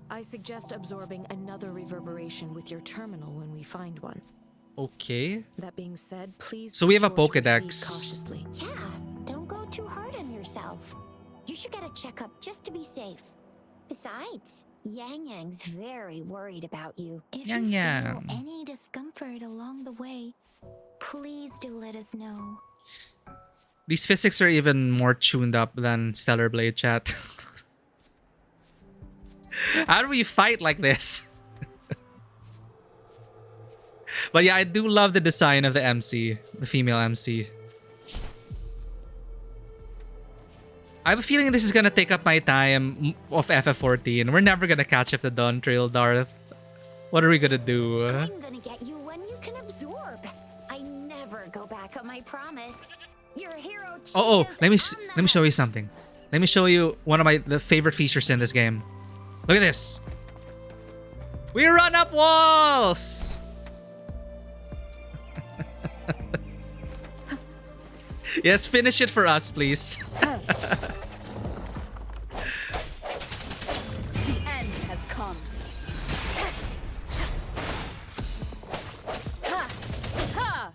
I suggest absorbing another reverberation with your terminal when we find one. Okay. That being said, please So be we have a sure to proceed Pokédex. cautiously. Yeah, don't go too hard on yourself. You should get a checkup just to be safe. Besides, Yang Yang's very worried about you. If Yang you Yang. feel any discomfort along the way, please do let us know. These physics are even more tuned up than Stellar Blade, chat. How do we fight like this? But yeah, I do love the design of the MC, the female MC. I have a feeling this is gonna take up my time of FF14. We're never gonna catch up the Dawn Trail, Darth. What are we gonna do? I'm gonna get you one you can absorb. I never go back on my promise. Your hero Oh, cheers let me on the show you house. something. Let me show you one of the favorite features in this game. Look at this. We run up walls. Yes, finish it for us, please. The end has come. Ha! Ha!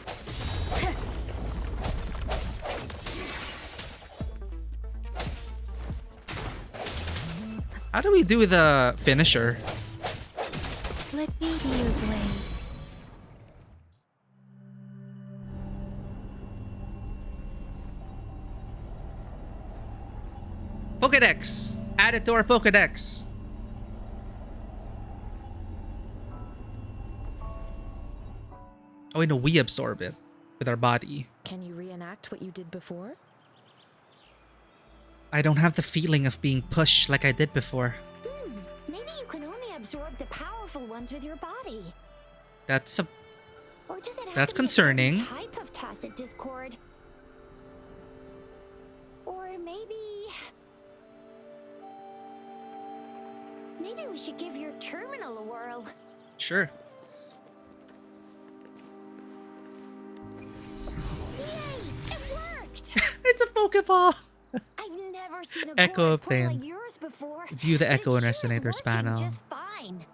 How do we do the finisher? Let me be your blade. Pokédex. Add it to our Pokédex. Oh, wait, no, we absorb it with our body. Can you reenact what you did before? I don't have the feeling of being pushed like I did before. Maybe you can only absorb the powerful ones with your body. That's a... Or does it have That's to be a certain concerning. type of tacit discord? Or maybe we should give your terminal a whirl. Sure. Yay! It worked! It's a Pokeball. I've never never seen a Echo gourd play plane. like yours before. View the but echo it and sure is resonators working panel. just fine.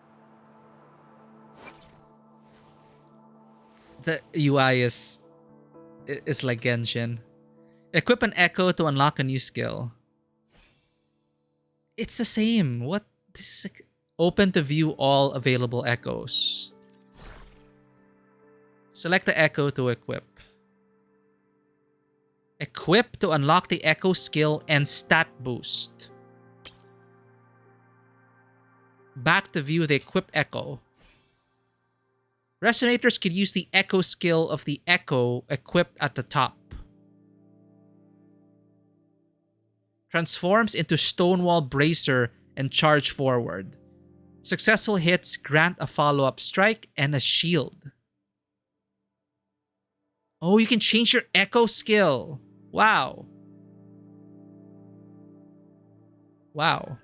The UI is like Genshin. Equip an echo to unlock a new skill. It's the same. What? This is like open to view all available echoes. Select the echo to equip. Equip to unlock the echo skill and stat boost. Back to view the equipped echo. Resonators can use the echo skill of the echo equipped at the top. Transforms into Stonewall Bracer and charge forward. Successful hits grant a follow-up strike and a shield. Oh, you can change your echo skill. Wow. Wow.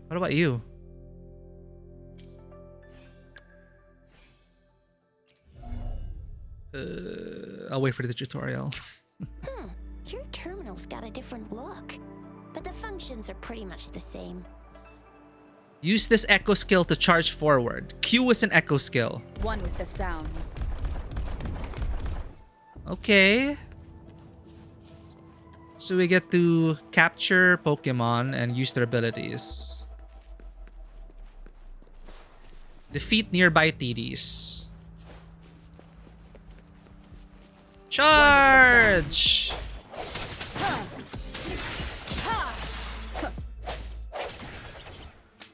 What about you? I'll wait for the tutorial. Your terminal's got a different look, but the functions are pretty much the same. Use this echo skill to charge forward. Q is an echo skill. One with the sounds. Okay. So we get to capture Pokemon and use their abilities. Defeat nearby TDs. Charge!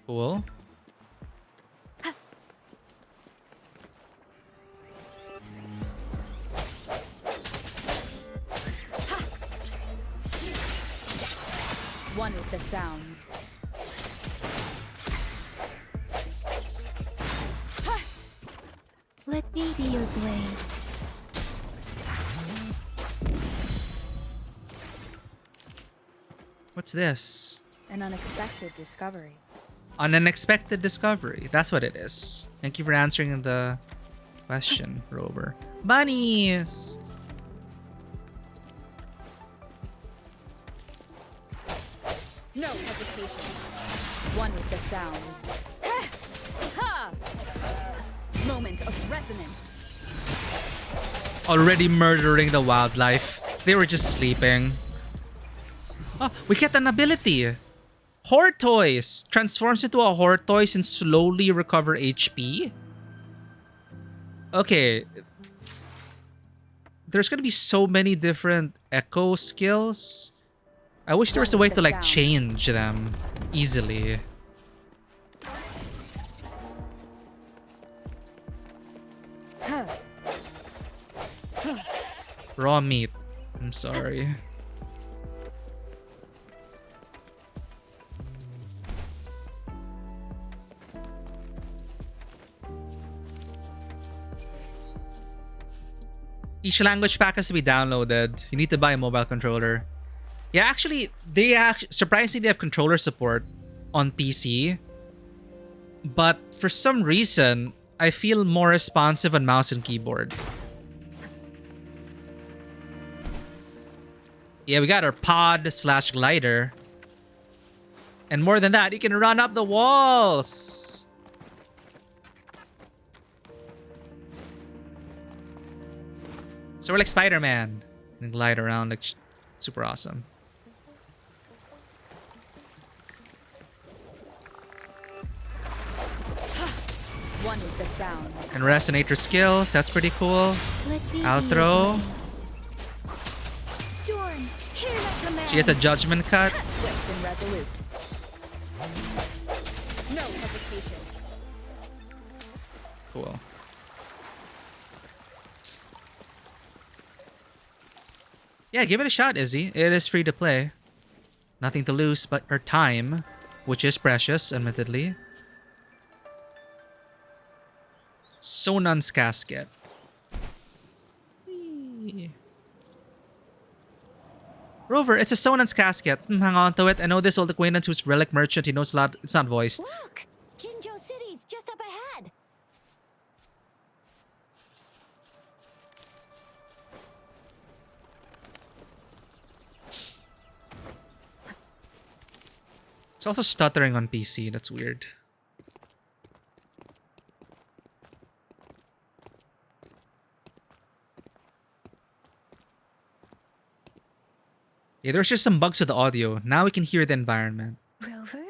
Cool. One with the sounds. Let me be your blade. What's this? An unexpected discovery. An unexpected discovery. That's what it is. Thank you for answering the question, Rover. Bunnies! No hesitation. One with the sounds. Ha! Moment of resonance. Already murdering the wildlife. They were just sleeping. Oh, we get an ability. Hortoise transforms into a Hortoise and slowly recover HP. Okay. There's gonna be so many different echo skills. I wish there was a way to like change them easily. Raw meat. I'm sorry. Each language pack has to be downloaded. You need to buy a mobile controller. Yeah, actually, surprisingly they have controller support on PC. But for some reason, I feel more responsive on mouse and keyboard. Yeah, we got our pod/glider. And more than that, you can run up the walls. So we're like Spider-Man and glide around like super awesome. One with the sounds. And resonator skills, that's pretty cool. Outro. Storm, hear my command. She has the judgment cut. Swift and resolute. No hesitation. Cool. Yeah, give it a shot, Izzy. It is free to play. Nothing to lose but her time, which is precious, admittedly. Sonan's casket. Whee. Rover, it's a Sonan's casket. Hang on to it. I know this old acquaintance who's relic merchant. He knows a lot. It's not voiced. Look, Jinjo City's just up ahead. It's also stuttering on PC. That's weird. Yeah, there's just some bugs with the audio. Now we can hear the environment. Rover?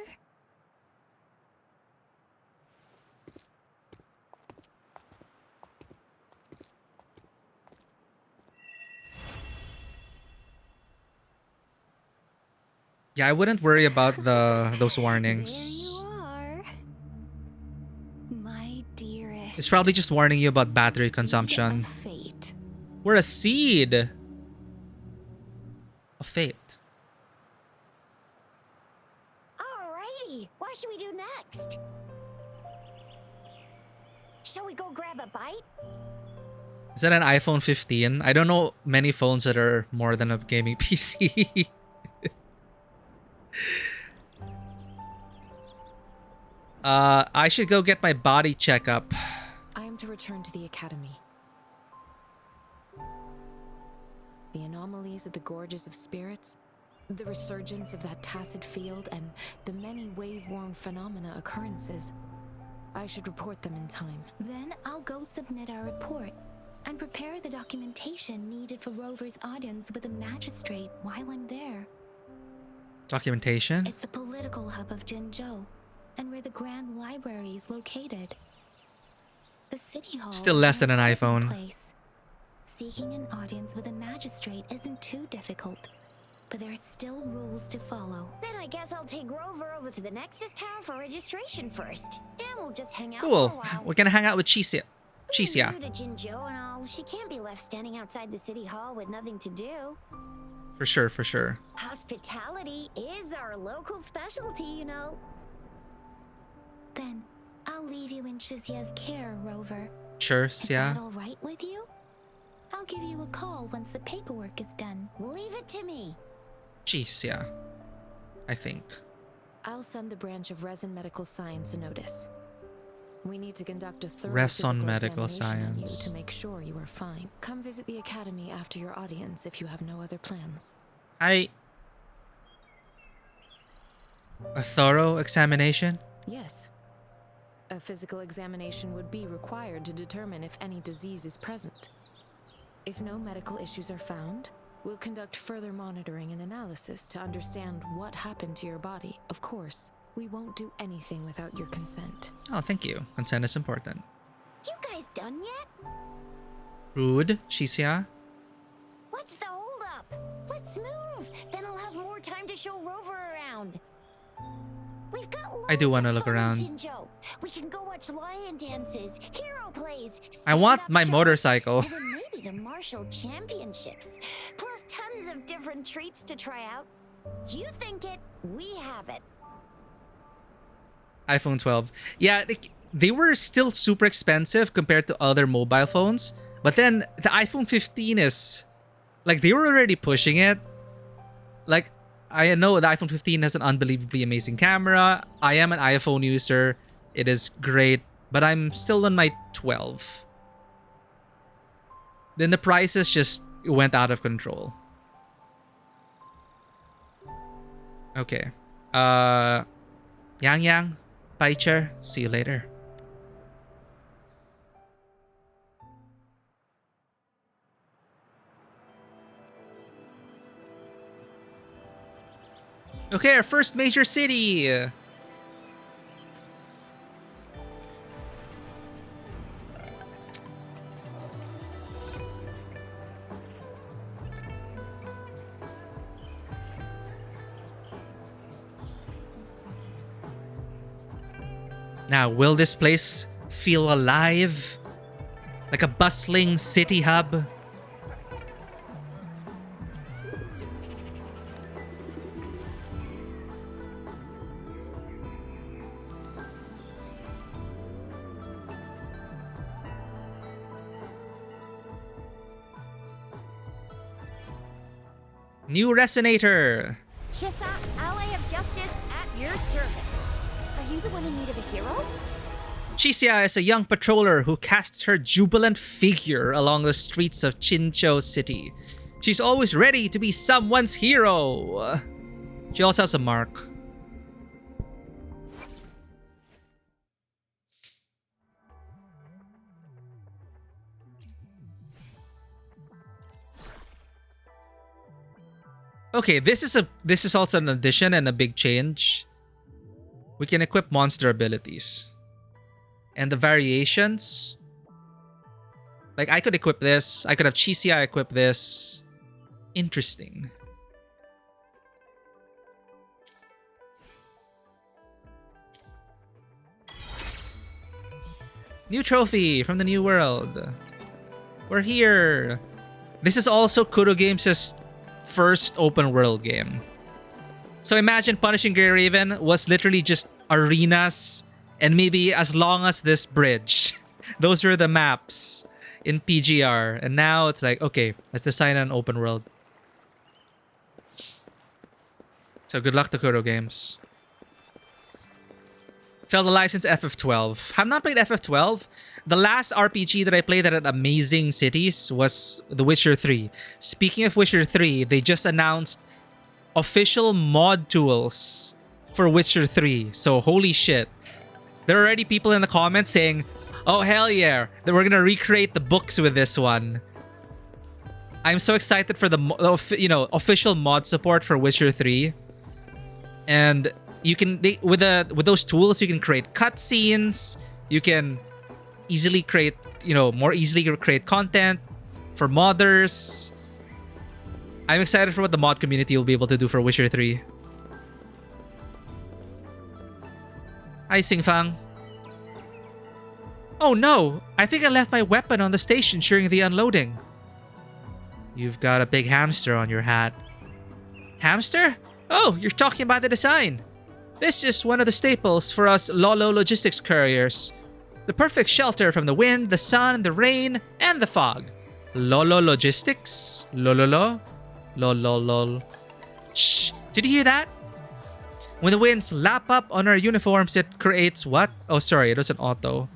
Yeah, I wouldn't worry about those warnings. There you are. My dearest. It's probably just warning you about battery Seed consumption. of fate. We're a seed of fate. Alrighty, what should we do next? Shall we go grab a bite? Is that an iPhone 15? I don't know many phones that are more than a gaming PC. I should go get my body checkup. I am to return to the academy. The anomalies of the gorges of spirits, the resurgence of that tacit field, and the many wave-worn phenomena occurrences. I should report them in time. Then I'll go submit our report and prepare the documentation needed for Rover's audience with a magistrate while I'm there. Documentation? It's the political hub of Jinzhou, and where the Grand Library is located. The city hall Still is less than an important iPhone. place. Seeking an audience with a magistrate isn't too difficult, but there are still rules to follow. Then I guess I'll take Rover over to the Nexus Tower for registration first, and we'll just hang out Cool. for a while. We're gonna hang out with Chisia. Being Chisia. new to Jinzhou and all, she can't be left standing outside the city hall with nothing to do. For sure, for sure. Hospitality is our local specialty, you know. Then I'll leave you in Shizia's care, Rover. Sure, Is yeah. that all right with you? I'll give you a call once the paperwork is done. Leave it to me. Chisia. I think. I'll send the branch of Resin Medical Science a notice. We need to conduct a thorough Resin physical Medical examination on you Science. to make sure you are fine. Come visit the academy after your audience if you have no other plans. A thorough examination? Yes. A physical examination would be required to determine if any disease is present. If no medical issues are found, we'll conduct further monitoring and analysis to understand what happened to your body. Of course, we won't do anything without your consent. Oh, thank you. Consent is important. You guys done yet? Rude, Chisia. What's the holdup? Let's move. Then I'll have more time to show Rover around. We've got I do loads wanna of look fun in around. Jinzhou. We can go watch lion dances, hero plays. I want stand-up my shows, motorcycle. and then maybe the martial championships. Plus tons of different treats to try out. You think it, we have it. iPhone 12. Yeah, they were still super expensive compared to other mobile phones. But then the iPhone 15 is... Like, they were already pushing it. Like, I know the iPhone 15 has an unbelievably amazing camera. I am an iPhone user. It is great. But I'm still on my 12. Then the prices just went out of control. Okay. Yang Yang, Paicher, see you later. Okay, our first major city. Now, will this place feel alive? Like a bustling city hub? New resonator. Chissa, ally of justice at your service. Are you the one in need of a hero? Chisia is a young patroller who casts her jubilant figure along the streets of Jinzhou City. She's always ready to be someone's hero. She also has a mark. Okay, this is also an addition and a big change. We can equip monster abilities. And the variations. Like, I could equip this. I could have Chisia equip this. Interesting. New trophy from the new world. We're here. This is also Kuro Games' first open world game. So imagine Punishing Grey Raven was literally just arenas and maybe as long as this bridge. Those were the maps in PGR. And now it's like, okay, let's design an open world. So good luck to Kuro Games. Felt alive since FF12. Have not played FF12. The last RPG that I played that had amazing cities was The Witcher 3. Speaking of Witcher 3, they just announced official mod tools for Witcher 3. So holy shit. There are already people in the comments saying, oh hell yeah, that we're gonna recreate the books with this one. I'm so excited for the official mod support for Witcher 3. And you can with those tools you can create cutscenes, you can easily create, more easily create content for modders. I'm excited for what the mod community will be able to do for Witcher 3. Hi, Singfang. Oh no! I think I left my weapon on the station during the unloading. You've got a big hamster on your hat. Hamster? Oh, you're talking about the design. This is one of the staples for us Lolo logistics couriers. The perfect shelter from the wind, the sun, the rain, and the fog. Lolo logistics? Lololo? Lol. Shh! Did you hear that? When the winds lap up on our uniforms, it creates what? Oh, sorry, it was an auto.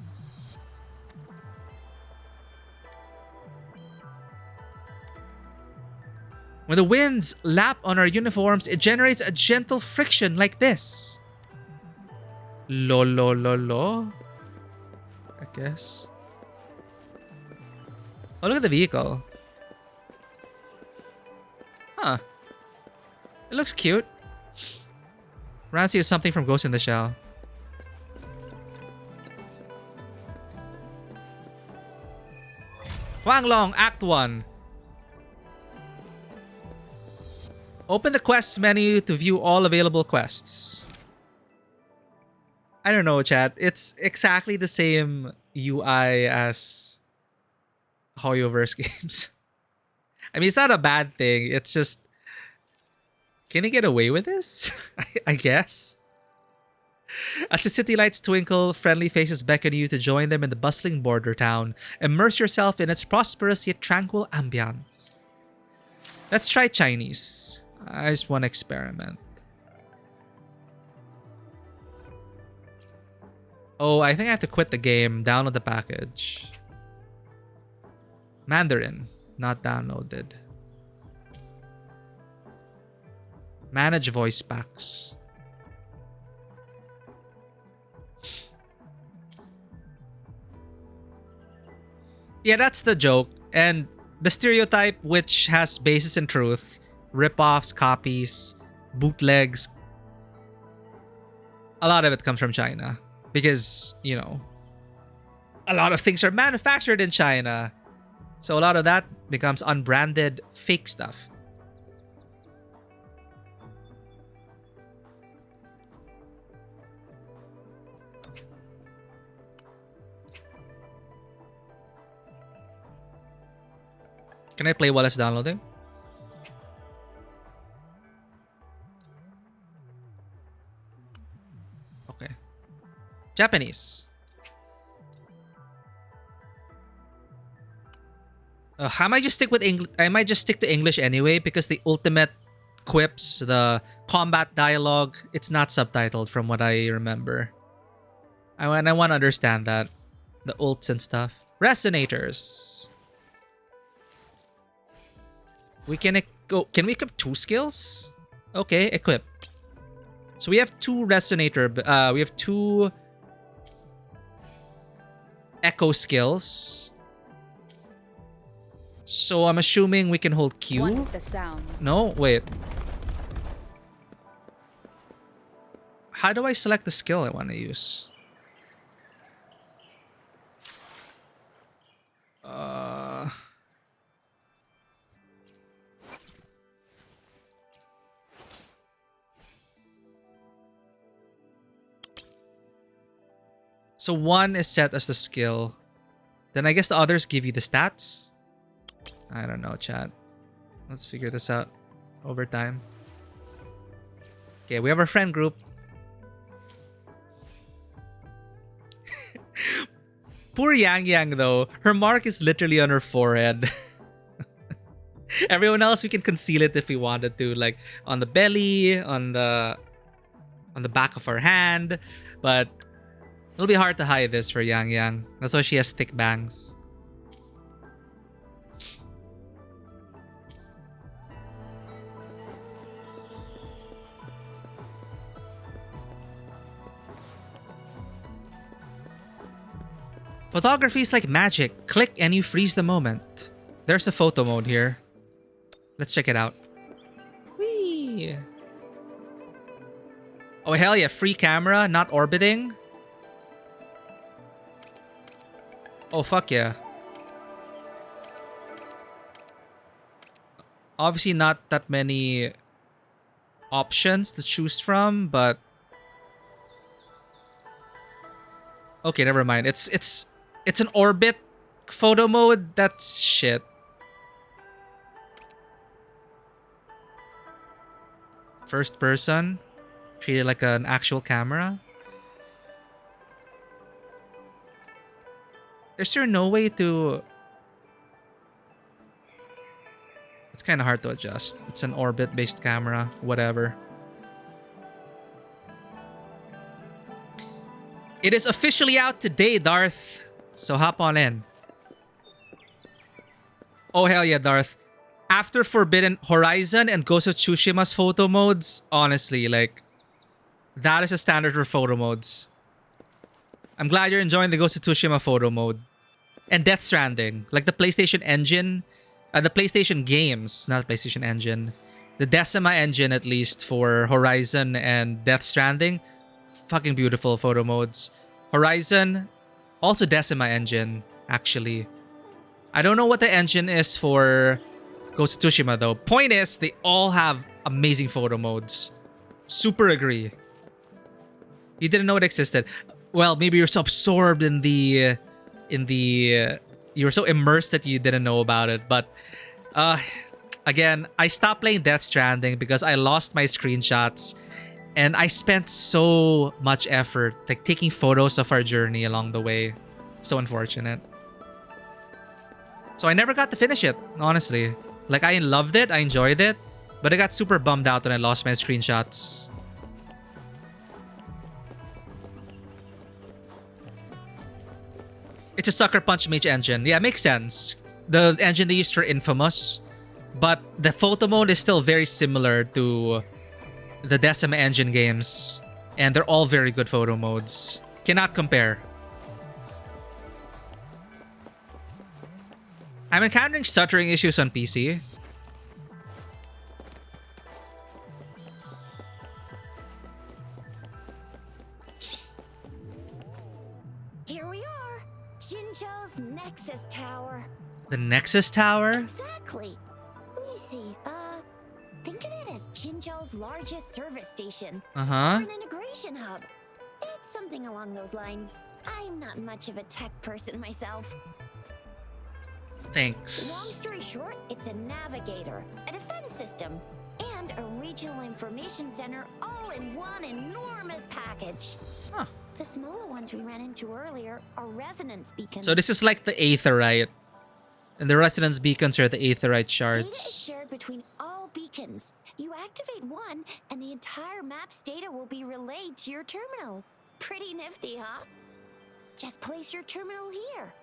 When the winds lap on our uniforms, it generates a gentle friction like this. Lo. I guess. Oh, look at the vehicle. Huh. It looks cute. Reminds you of something from Ghost in the Shell. Huanglong, Act 1. Open the quests menu to view all available quests. I don't know, chat. It's exactly the same UI as HoYoverse games. I mean, it's not a bad thing. It's just... Can he get away with this? I guess. As the city lights twinkle, friendly faces beckon you to join them in the bustling border town. Immerse yourself in its prosperous yet tranquil ambience. Let's try Chinese. I just want to experiment. Oh, I think I have to quit the game. Download the package. Mandarin. Not downloaded. Manage voice packs. Yeah, that's the joke. And the stereotype, which has basis in truth. Rip-offs, copies, bootlegs. A lot of it comes from China. Because, a lot of things are manufactured in China. So a lot of that becomes unbranded fake stuff. Can I play while it's downloading? Okay. Japanese. I might just stick with English. I might just stick to English anyway because the ultimate quips, the combat dialogue, it's not subtitled from what I remember. I want to understand that, the ults and stuff. Resonators. We can go. Can we equip 2 skills? Okay, equip. So we have 2 resonator. We have 2 echo skills. So I'm assuming we can hold Q. One with the sounds. No, wait. How do I select the skill I want to use? So one is set as the skill. Then I guess the others give you the stats? I don't know, chat. Let's figure this out over time. Okay, we have our friend group. Poor Yang Yang though. Her mark is literally on her forehead. Everyone else we can conceal it if we wanted to, like on the belly, on the back of her hand, but it'll be hard to hide this for Yang Yang. That's why she has thick bangs. Photography is like magic. Click and you freeze the moment. There's a photo mode here. Let's check it out. Whee! Oh, hell yeah. Free camera, not orbiting. Oh, fuck yeah. Obviously not that many options to choose from, but... Okay, never mind. It's an orbit photo mode. That's shit. First person. Treated like an actual camera. Is there no way to... It's kind of hard to adjust. It's an orbit-based camera. Whatever. It is officially out today, Darth. So hop on in. Oh, hell yeah, Darth. After Forbidden Horizon and Ghost of Tsushima's photo modes, honestly, like... That is a standard for photo modes. I'm glad you're enjoying the Ghost of Tsushima photo mode. And Death Stranding. Like the PlayStation engine. The PlayStation games, not the PlayStation engine. The Decima engine, at least, for Horizon and Death Stranding. Fucking beautiful photo modes. Horizon, also Decima engine, actually. I don't know what the engine is for Ghost of Tsushima, though. Point is, they all have amazing photo modes. Super agree. You didn't know it existed. Well, maybe you're so absorbed in the you were so immersed that you didn't know about it. But again, I stopped playing Death Stranding because I lost my screenshots, and I spent so much effort like taking photos of our journey along the way. So unfortunate. So I never got to finish it, honestly. Like, I loved it, I enjoyed it, but I got super bummed out when I lost my screenshots. It's a Sucker Punch Mage engine. Yeah, makes sense. The engine they used for Infamous. But the photo mode is still very similar to the Decima engine games. And they're all very good photo modes. Cannot compare. I'm encountering stuttering issues on PC. Here we are. Jinzhou's Nexus Tower. The Nexus Tower? Exactly. Let me see. Think of it as Jinzhou's largest service station. Uh-huh. Or an integration hub. It's something along those lines. I'm not much of a tech person myself. Thanks. Long story short, it's a navigator, a defense system, and a regional information center all in one enormous package. Huh. The smaller ones we ran into earlier are resonance beacons. So this is like the Aetherite. And the resonance beacons are the Aetherite Data is shards. shared between all beacons. You activate one, and the entire map's data will be relayed to your terminal. Pretty nifty, huh? Just place your terminal here.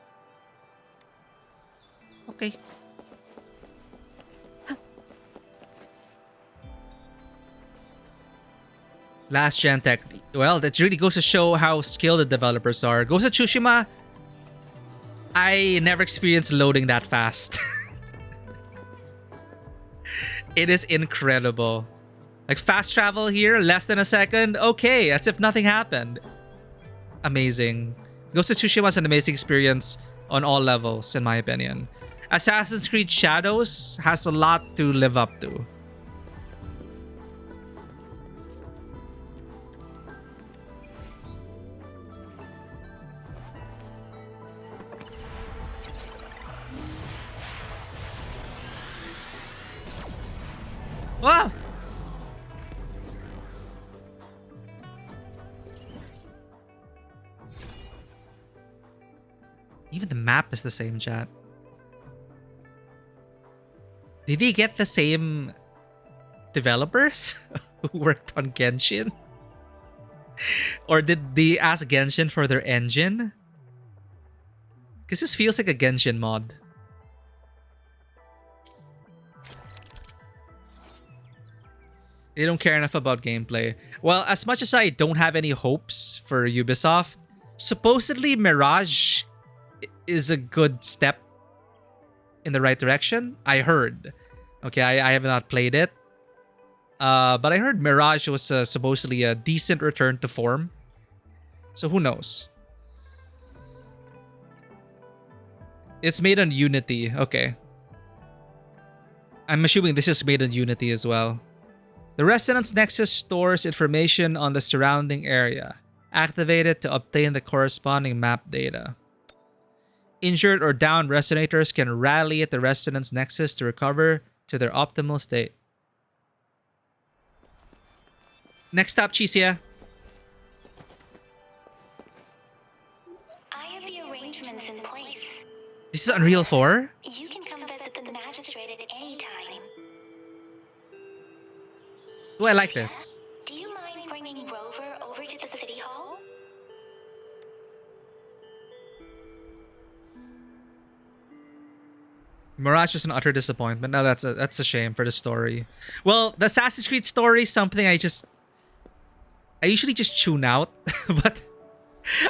Okay. Last gen tech. Well, that really goes to show how skilled the developers are. Ghost of Tsushima, I never experienced loading that fast. It is incredible. Like fast travel here, less than a second. Okay, as if nothing happened. Amazing. Ghost of Tsushima was an amazing experience on all levels, in my opinion. Assassin's Creed Shadows has a lot to live up to. Wow! Even the map is the same, chat. Did they get the same developers who worked on Genshin? Or did they ask Genshin for their engine? Because this feels like a Genshin mod. They don't care enough about gameplay. Well, as much as I don't have any hopes for Ubisoft, supposedly Mirage is a good step in the right direction. I heard. Okay, I have not played it. But I heard Mirage was supposedly a decent return to form. So who knows? It's made on Unity. Okay. I'm assuming this is made on Unity as well. The Resonance Nexus stores information on the surrounding area. Activate it to obtain the corresponding map data. Injured or downed resonators can rally at the Resonance Nexus to recover to their optimal state. Next stop, Chisia. I have the arrangements in place. This is Unreal 4? You can come visit the magistrate at any time. Oh, I like this. Do you mind bringing Rover over to the city hall? Mirage was an utter disappointment. No, that's a shame for the story. Well, the Assassin's Creed story is something I usually just tune out, but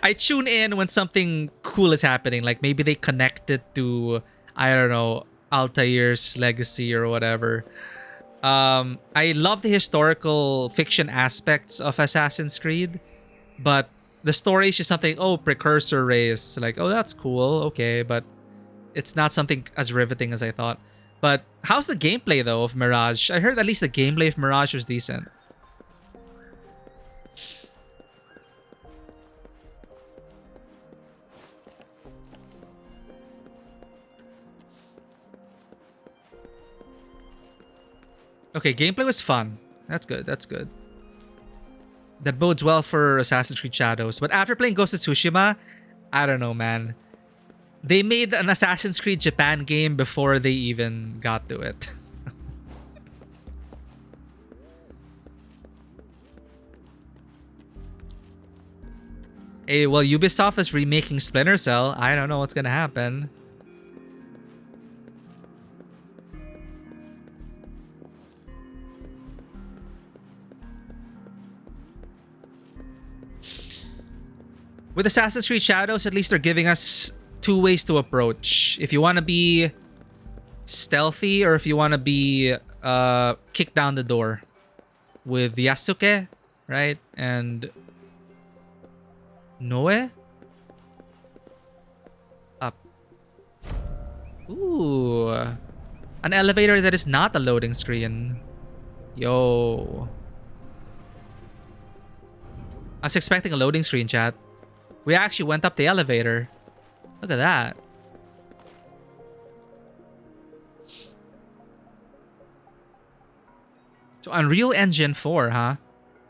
I tune in when something cool is happening. Like maybe they connect it to, I don't know, Altair's legacy or whatever. I love the historical fiction aspects of Assassin's Creed, but the story is just something, oh, precursor race. Like, oh, that's cool. Okay, but it's not something as riveting as I thought. But how's the gameplay, though, of Mirage? I heard at least the gameplay of Mirage was decent. Okay, gameplay was fun. That's good, that's good. That bodes well for Assassin's Creed Shadows. But after playing Ghost of Tsushima, I don't know, man. They made an Assassin's Creed Japan game before they even got to it. Hey, well, Ubisoft is remaking Splinter Cell. I don't know what's gonna happen. With Assassin's Creed Shadows, at least they're giving us two ways to approach. If you want to be stealthy or if you want to be kick down the door. With Yasuke, right? And Noe? Up. Ooh. An elevator that is not a loading screen. Yo. I was expecting a loading screen, chat. We actually went up the elevator. Look at that. So Unreal Engine 4, huh?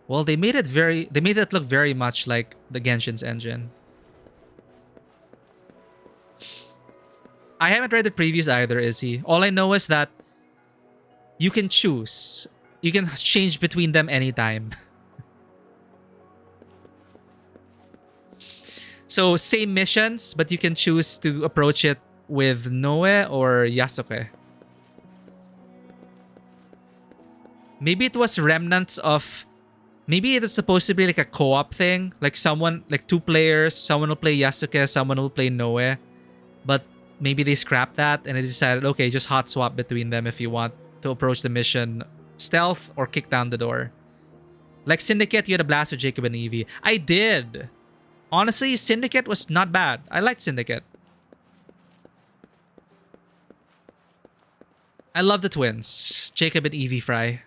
Well, they made it look very much like the Genshin's engine. I haven't read the previews either, Izzy. All I know is that you can choose. You can change between them anytime. So same missions, but you can choose to approach it with Noe or Yasuke. Maybe it was remnants of... Maybe it was supposed to be like a co-op thing. Like someone, like two players, someone will play Yasuke, someone will play Noe. But maybe they scrapped that and they decided, okay, just hot swap between them if you want to approach the mission Stealth or kick down the door. Like Syndicate, you had a blast with Jacob and Evie. I did. Honestly, Syndicate was not bad. I liked Syndicate. I love the twins. Jacob and Evie Fry.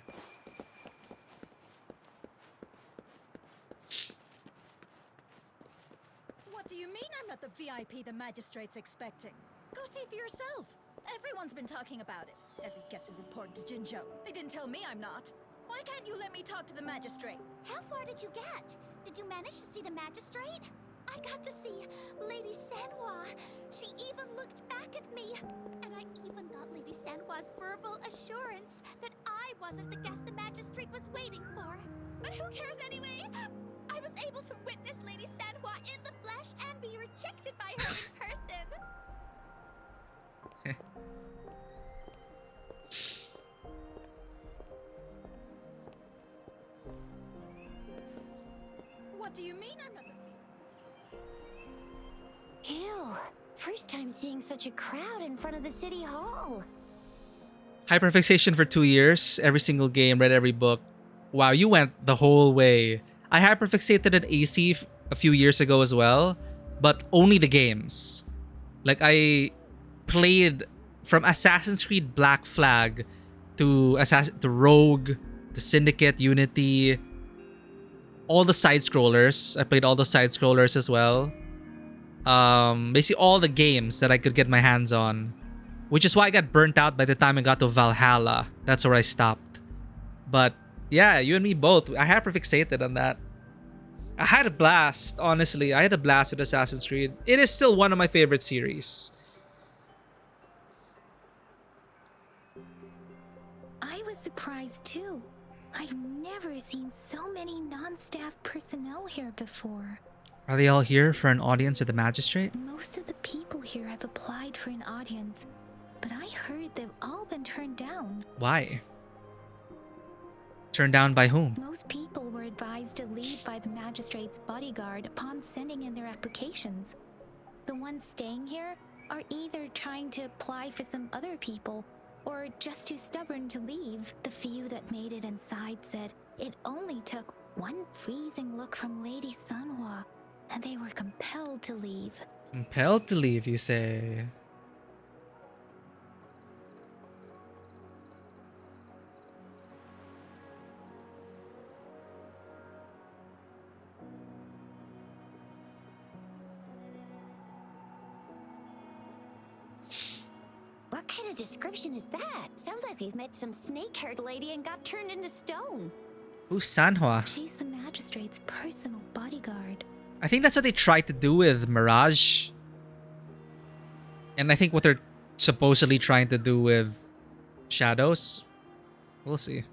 What do you mean I'm not the VIP the magistrate's expecting? Go see for yourself. Everyone's been talking about it. Every guest is important to Jinzhou. They didn't tell me I'm not. Why can't you let me talk to the magistrate? How far did you get? Did you manage to see the magistrate? I got to see Lady Sanhua. She even looked back at me. And I even got Lady Sanhua's verbal assurance that I wasn't the guest the magistrate was waiting for. But who cares anyway? I was able to witness Lady Sanhua in the flesh and be rejected by her in person. What do you mean I'm not the... Ew. First time seeing such a crowd in front of the city hall. Hyperfixation for 2 years. Every single game, read every book. Wow, you went the whole way. I hyperfixated at AC a few years ago as well, but only the games. Like, I played from Assassin's Creed Black Flag to Rogue, to Syndicate, Unity, all the side scrollers. I played all the side scrollers as well. Basically all the games that I could get my hands on, which is why I got burnt out by the time I got to Valhalla. That's where I stopped. But yeah, you and me both. I hyperfixated on that. I had a blast, honestly. I had a blast with Assassin's Creed. It is still one of my favorite series. I was surprised too. I've never seen so many non-staff personnel here before. Are they all here for an audience at the magistrate? Most of the people here have applied for an audience, but I heard they've all been turned down. Why? Turned down by whom? Most people were advised to leave by the magistrate's bodyguard upon sending in their applications. The ones staying here are either trying to apply for some other people or just too stubborn to leave. The few that made it inside said it only took one freezing look from Lady Sanhua, and they were compelled to leave. Compelled to leave, you say? What kind of description is that? Sounds like they've met some snake-haired lady and got turned into stone. Who's Sanhua? She's the magistrate's personal bodyguard. I think that's what they tried to do with Mirage. And I think what they're supposedly trying to do with Shadows. We'll see.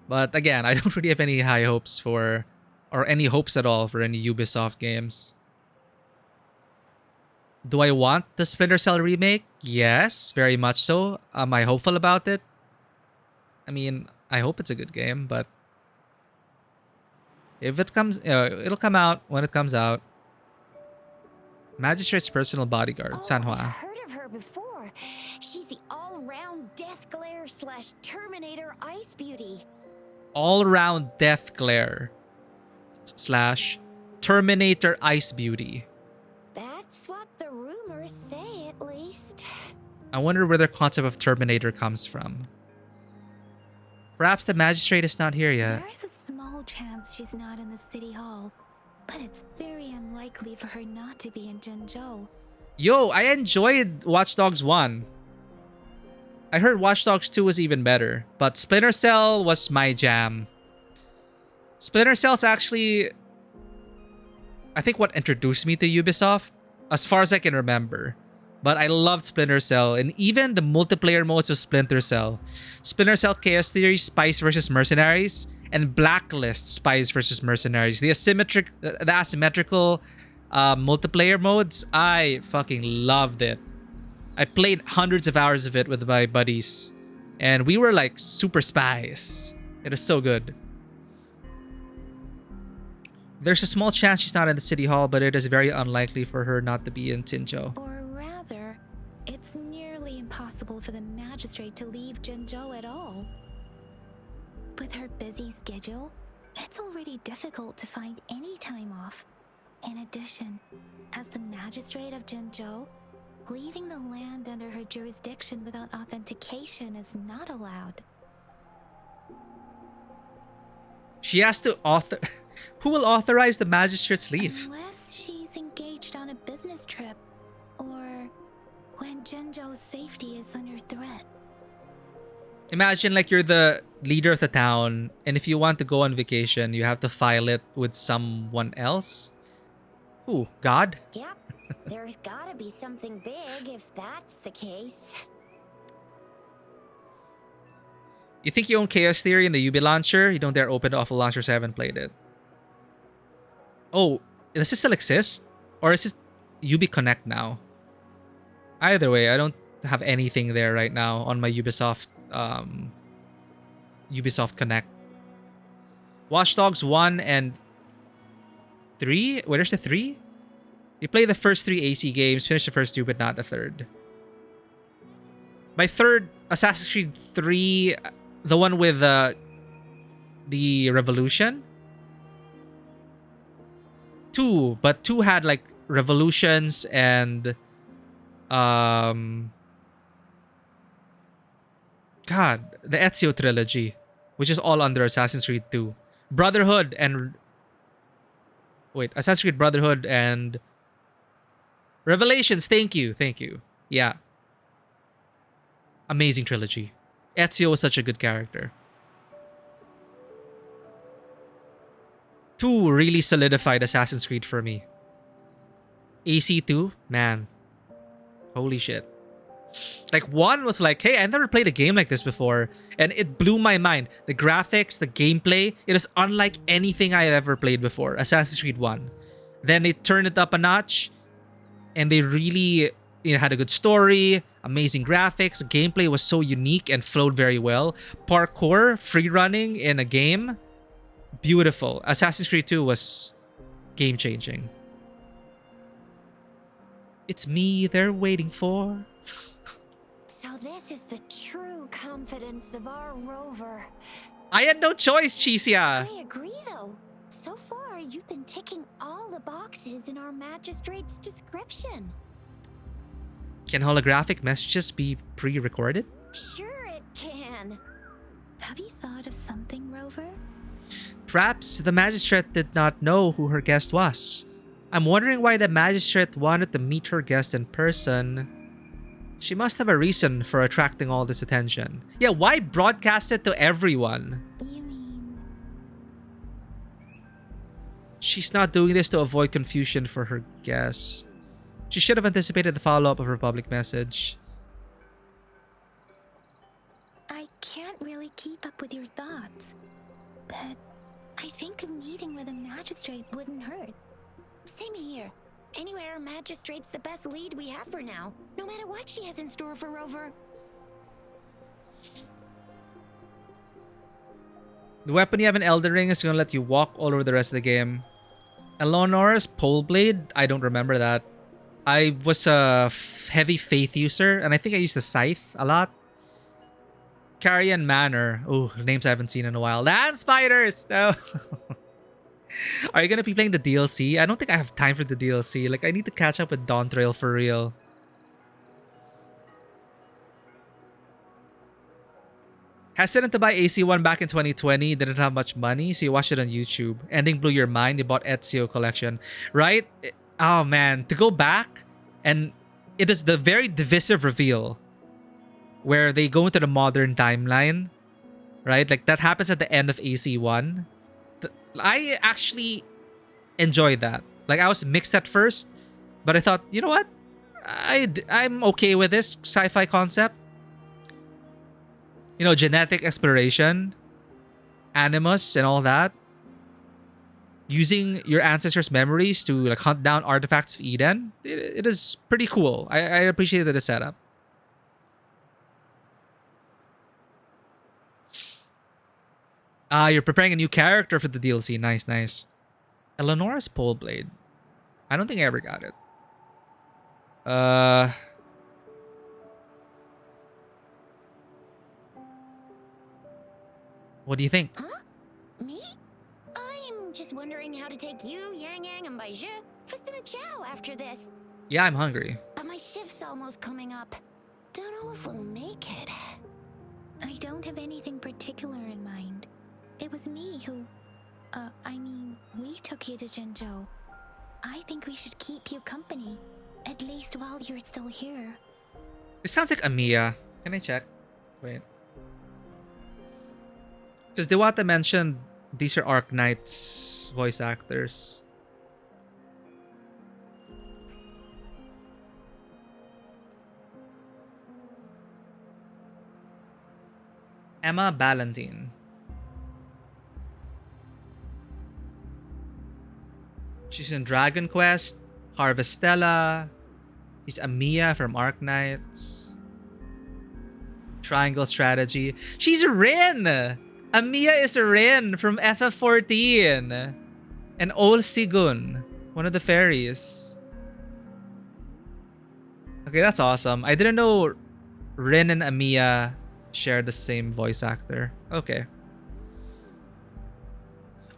But again, I don't really have any high hopes for, or any hopes at all for any Ubisoft games. Do I want the Splinter Cell remake? Yes, very much so. Am I hopeful about it? I mean, I hope it's a good game, but if it comes, it'll come out when it comes out. Magistrate's personal bodyguard, Sanhua. I've heard of her before. She's the all-round Death Glare / Terminator Ice Beauty. All-round Death Glare / Terminator Ice Beauty. That's what the rumors say, at least. I wonder where their concept of Terminator comes from. Perhaps the magistrate is not here yet. There is a small chance she's not in the city hall, but it's very unlikely for her not to be in Jinzhou. Yo, I enjoyed Watch Dogs 1. I heard Watch Dogs 2 was even better, but Splinter Cell was my jam. Splinter Cell's actually, I think, what introduced me to Ubisoft, as far as I can remember. But I loved Splinter Cell, and even the multiplayer modes of Splinter Cell. Splinter Cell Chaos Theory, Spies vs. Mercenaries, and Blacklist, Spies vs. Mercenaries. The asymmetrical multiplayer modes, I fucking loved it. I played hundreds of hours of it with my buddies, and we were like super spies. It is so good. There's a small chance she's not in the city hall, but it is very unlikely for her not to be in Jinzhou. Or rather, it's nearly impossible for the magistrate to leave Jinzhou at all. With her busy schedule, it's already difficult to find any time off. In addition, as the magistrate of Jinzhou, leaving the land under her jurisdiction without authentication is not allowed. She has to author. Who will authorize the magistrate's leave? Unless she's engaged on a business trip, or when Jinzhou's safety is under threat. Imagine like you're the leader of the town, and if you want to go on vacation, you have to file it with someone else. Ooh, God? Yep, there's gotta be something big if that's the case. You think you own Chaos Theory in the Ubi launcher? You don't dare open it off a launcher, so I haven't played it. Oh, does this still exist? Or is it Ubi Connect now? Either way, I don't have anything there right now on my Ubisoft Connect. Watch Dogs 1 and 3? Where's the 3? You play the first 3 AC games, finish the first 2, but not the third. My third, Assassin's Creed 3, the one with the Revolution. 2, but 2 had like Revolutions and God, the Ezio trilogy, which is all under Assassin's Creed 2. Brotherhood and Assassin's Creed Brotherhood and Revelations. Thank you. Yeah. Amazing trilogy. Ezio was such a good character. 2 really solidified Assassin's Creed for me. AC2, man. Holy shit. Like 1 was like, hey, I never played a game like this before. And it blew my mind. The graphics, the gameplay, it is unlike anything I have ever played before. Assassin's Creed 1. Then they turned it up a notch. And they really had a good story, amazing graphics. Gameplay was so unique and flowed very well. Parkour, free running in a game. Beautiful. Assassin's Creed 2 was game-changing. It's me they're waiting for. So this is the true confidence of our rover. I had no choice, Chisia. I agree, though. So far, you've been ticking all the boxes in our magistrate's description. Can holographic messages be pre-recorded? Sure it can. Have you thought of something, Rover? Perhaps the magistrate did not know who her guest was. I'm wondering why the magistrate wanted to meet her guest in person. She must have a reason for attracting all this attention. Yeah, why broadcast it to everyone? You mean... She's not doing this to avoid confusion for her guest. She should have anticipated the follow-up of her public message. I can't really keep up with your thoughts, but I think a meeting with a magistrate wouldn't hurt. Same here. Anywhere, magistrate's the best lead we have for now, no matter what she has in store for Rover. The weapon you have in Elden Ring is going to let you walk all over the rest of the game. Eleonora's pole blade? I don't remember that. I was a heavy faith user, and I think I used the scythe a lot. Carrion Manor. Oh, names I haven't seen in a while. Land Spiders! No. Are you going to be playing the DLC? I don't think I have time for the DLC. Like, I need to catch up with Dawn Trail for real. Hesitant to buy AC1 back in 2020. Didn't have much money, so you watched it on YouTube. Ending blew your mind. You bought Ezio collection. Right? Oh, man. To go back, and it is the very divisive reveal where they go into the modern timeline. Right? Like, that happens at the end of AC1. I actually enjoyed that. Like, I was mixed at first, but I thought, you know what? I'm okay with this sci-fi concept. You know, genetic exploration, animus, and all that. Using your ancestors' memories to like hunt down artifacts of Eden. It is pretty cool. I appreciated the setup. You're preparing a new character for the DLC. Nice, nice. Eleonora's pole blade. I don't think I ever got it. What do you think? Huh? Me? I'm just wondering how to take you, Yang Yang, and Baiju for some chow after this. Yeah, I'm hungry. But my shift's almost coming up. Don't know if we'll make it. I don't have anything particular in mind. It was me who... we took you to Jinzhou. I think we should keep you company. At least while you're still here. It sounds like Amiya. Can I check? Wait. Because Dewata mentioned these are Arknight's voice actors. Emma Ballantine. She's in Dragon Quest, Harvestella. She's Amiya from Arknights. Triangle Strategy. She's Rin! Amiya is Rin from FF14. And Ol Sigun, one of the fairies. Okay, that's awesome. I didn't know Rin and Amiya share the same voice actor. Okay.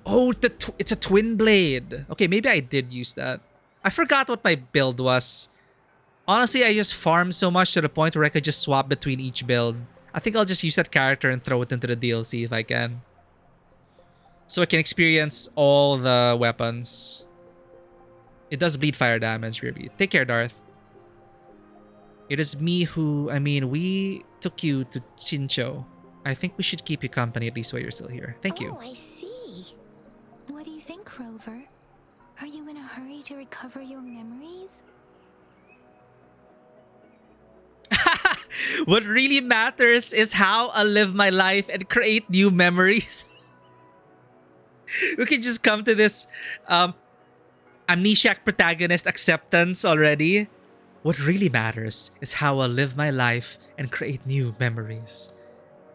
Oh, it's a twin blade. Okay, maybe I did use that. I forgot what my build was. Honestly, I just farmed so much to the point where I could just swap between each build. I think I'll just use that character and throw it into the DLC if I can. So I can experience all the weapons. It does bleed fire damage, really. Take care, Darth. It is me who... we took you to Chincho. I think we should keep you company at least while you're still here. Thank you. Oh, I see. What do you think, Rover? Are you in a hurry to recover your memories? What really matters is how I live my life and create new memories. We can just come to this amnesiac protagonist acceptance already. What really matters is how I live my life and create new memories.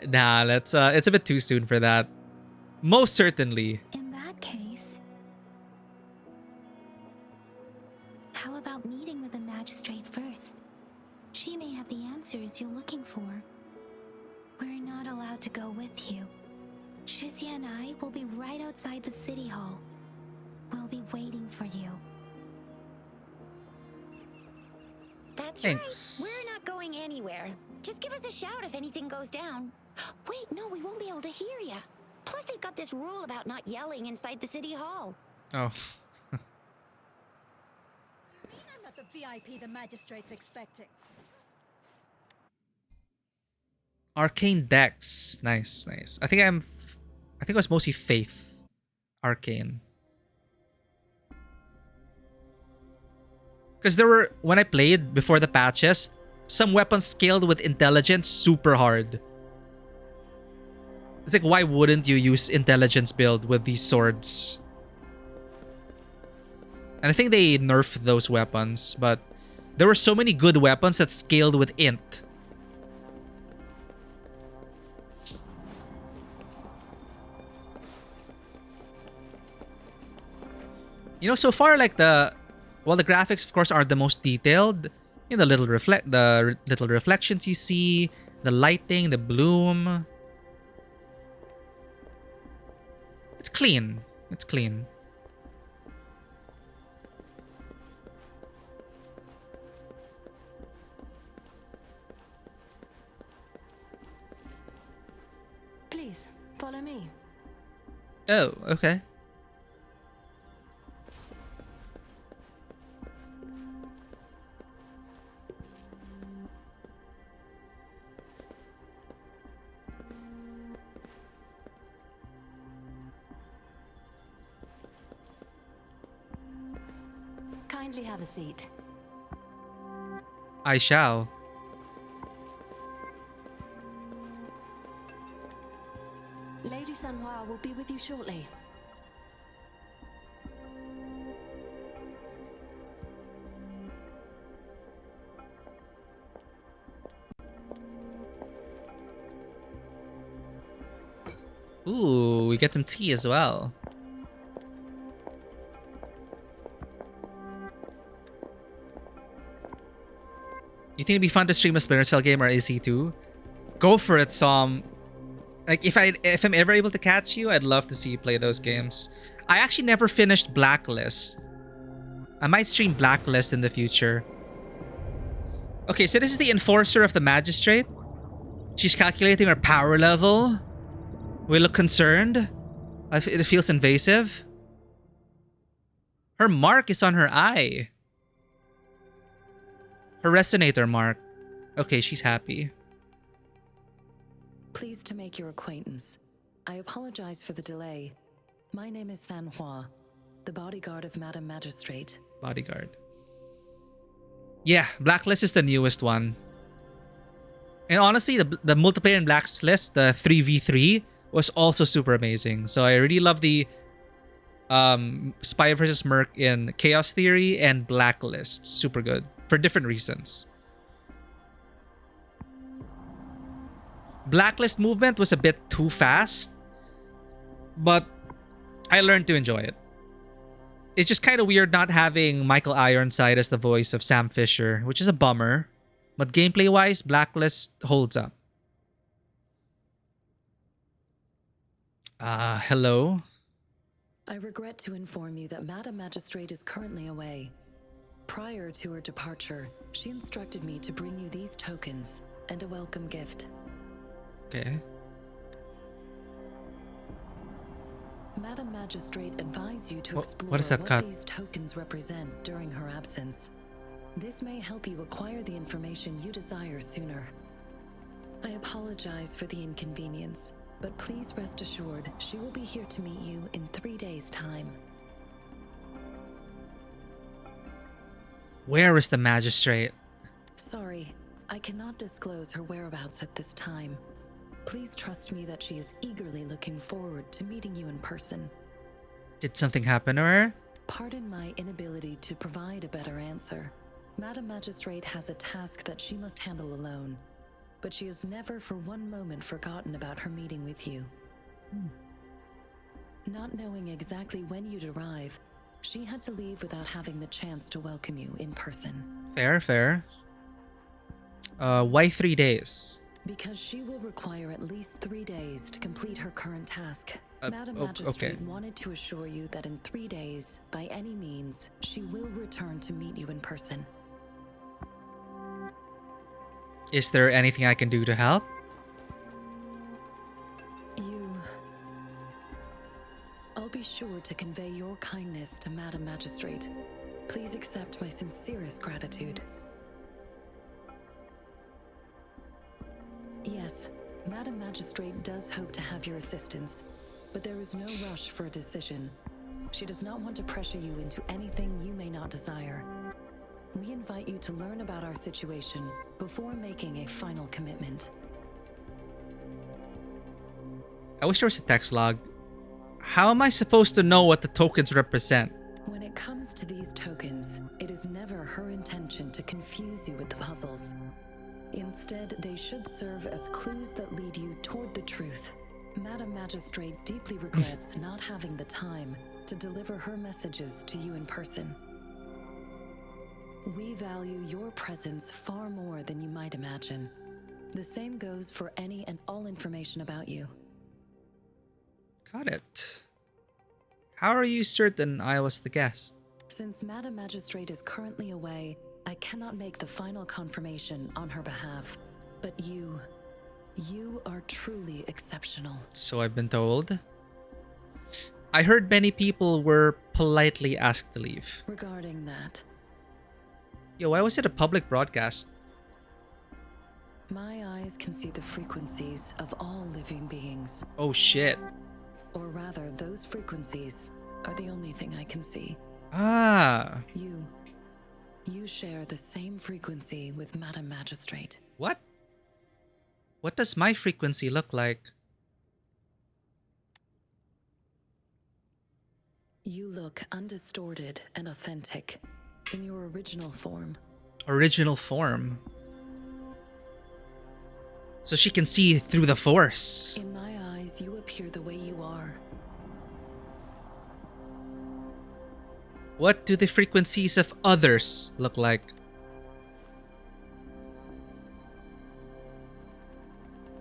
Nah, it's a bit too soon for that. Most certainly. In that case, how about meeting with the magistrate first? She may have the answers you're looking for. We're not allowed to go with you. Shizia and I will be right outside the city hall. We'll be waiting for you. That's Thanks. right. We're not going anywhere. Just give us a shout if anything goes down. Wait, no, we won't be able to hear ya. Plus, they've got this rule about not yelling inside the city hall. Oh. You mean I'm not the VIP the magistrate's expecting? Arcane Dex. Nice, nice. I think it was mostly Faith. Arcane. Because there were, when I played before the patches, some weapons scaled with intelligence super hard. It's like, why wouldn't you use intelligence build with these swords? And I think they nerfed those weapons, but there were so many good weapons that scaled with int. You know, so far, like the graphics, of course, are the most detailed. You know, the little reflections you see, the lighting, the bloom. It's clean. It's clean. Please, follow me. Oh, okay. Kindly have a seat. I shall. Lady Sanhua will be with you shortly. Ooh, we get some tea as well. You think it'd be fun to stream a Splinter Cell game or AC2? Go for it, Som. Like if I'm ever able to catch you, I'd love to see you play those games. I actually never finished Blacklist. I might stream Blacklist in the future. Okay, so this is the enforcer of the magistrate. She's calculating her power level. We look concerned. It feels invasive. Her mark is on her eye. Her resonator mark. Okay, she's happy. Pleased to make your acquaintance. I apologize for the delay. My name is San Hua, the bodyguard of Madam Magistrate. Bodyguard. Yeah, Blacklist is the newest one. And honestly, the multiplayer in Blacklist, the 3v3, was also super amazing. So I really love the Spy vs. Merc in Chaos Theory and Blacklist. Super good. For different reasons. Blacklist movement was a bit too fast, but I learned to enjoy it. It's just kind of weird not having Michael Ironside as the voice of Sam Fisher, which is a bummer. But gameplay-wise, Blacklist holds up. Hello? I regret to inform you that Madam Magistrate is currently away. Prior to her departure, she instructed me to bring you these tokens and a welcome gift. Okay. Madam Magistrate advised you to explore what is that cut? these tokens represent during her absence. This may help you acquire the information you desire sooner. I apologize for the inconvenience, but please rest assured she will be here to meet you in 3 days' time. Where is the magistrate? Sorry, I cannot disclose her whereabouts at this time. Please trust me that she is eagerly looking forward to meeting you in person. Did something happen to her? Pardon my inability to provide a better answer. Madam Magistrate has a task that she must handle alone, but she has never for one moment forgotten about her meeting with you. Not knowing exactly when you'd arrive, she had to leave without having the chance to welcome you in person. Fair, fair. Why 3 days? Because she will require at least 3 days to complete her current task. Madam okay. Magistrate wanted to assure you that in 3 days, by any means, she will return to meet you in person. Is there anything I can do to help? I'll be sure to convey your kindness to Madam Magistrate. Please accept my sincerest gratitude. Yes, Madam Magistrate does hope to have your assistance, but there is no rush for a decision. She does not want to pressure you into anything you may not desire. We invite you to learn about our situation before making a final commitment. I wish there was a text log. How am I supposed to know what the tokens represent? When it comes to these tokens, it is never her intention to confuse you with the puzzles. Instead, they should serve as clues that lead you toward the truth. Madam Magistrate deeply regrets not having the time to deliver her messages to you in person. We value your presence far more than you might imagine. The same goes for any and all information about you. Got it. How are you certain I was the guest? Since Madam Magistrate is currently away, I cannot make the final confirmation on her behalf. But you are truly exceptional. So I've been told. I heard many people were politely asked to leave. Regarding that, Yo, why was it a public broadcast? my eyes can see the frequencies of all living beings. Oh shit. Or rather, those frequencies are the only thing I can see. Ah. You share the same frequency with Madam Magistrate. What? What does my frequency look like? You look undistorted and authentic in your original form. Original form. So she can see through the Force. In my eyes, you appear the way you are. What do the frequencies of others look like?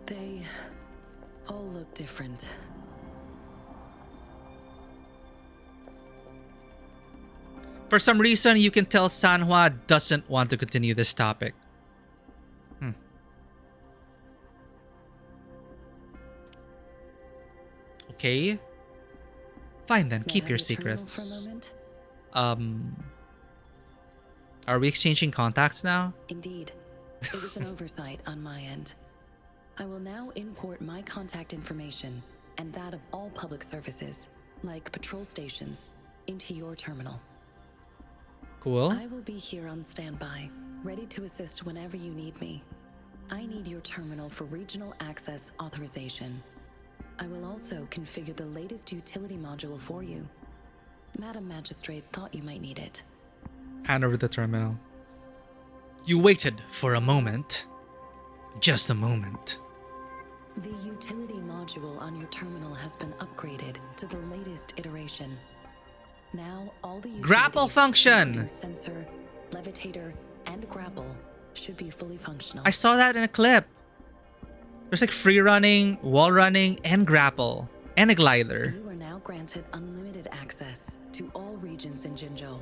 They all different. For some reason, you can tell Sanhua doesn't want to continue this topic. Okay. Fine then, May I keep have your terminal secrets. For a moment? Are we exchanging contacts now? Indeed. It was an oversight on my end. I will now import my contact information and that of all public services, like patrol stations, into your terminal. Cool. I will be here on standby, ready to assist whenever you need me. I need your terminal for regional access authorization. I will also configure the latest utility module for you. Madam Magistrate thought you might need it. Hand over the terminal. You waited for a moment. Just a moment. The utility module on your terminal has been upgraded to the latest iteration. Now, all the Grapple utilities, function! including sensor, levitator, and grapple should be fully functional. I saw that in a clip. There's like free running, wall running, and grapple. And a glider. You are now granted unlimited access to all regions in Jinzhou.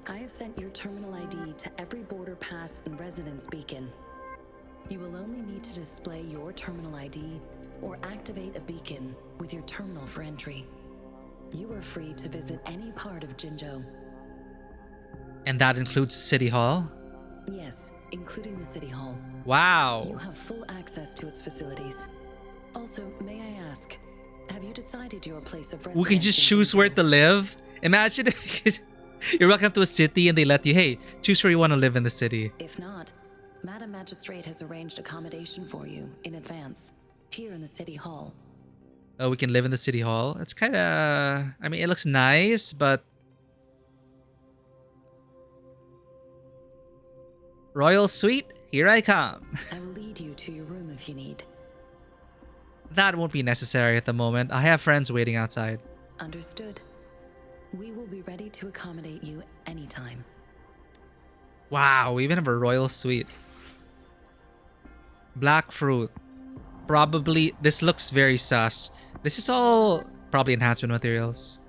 I have sent your terminal ID to every border pass and residence beacon. You will only need to display your terminal ID or activate a beacon with your terminal for entry. You are free to visit any part of Jinzhou. And that includes City Hall? Yes, including the City Hall. Wow. You have full access to its facilities. Also, may I ask, have you decided your place of residence? We can just in choose where Jinzhou? to live? Imagine if you're welcome to a city and they let you, hey, choose where you want to live in the city. If not, Madam Magistrate has arranged accommodation for you in advance, here in the City Hall. Oh, we can live in the City Hall? It's kind of... I mean, it looks nice, but... Royal Suite, here I come. I will lead you to your room if you need. That won't be necessary at the moment. I have friends waiting outside. Understood. We will be ready to accommodate you anytime. Wow, we even have a Royal Suite. Black fruit. Probably, this looks very sus. This is all probably enhancement materials.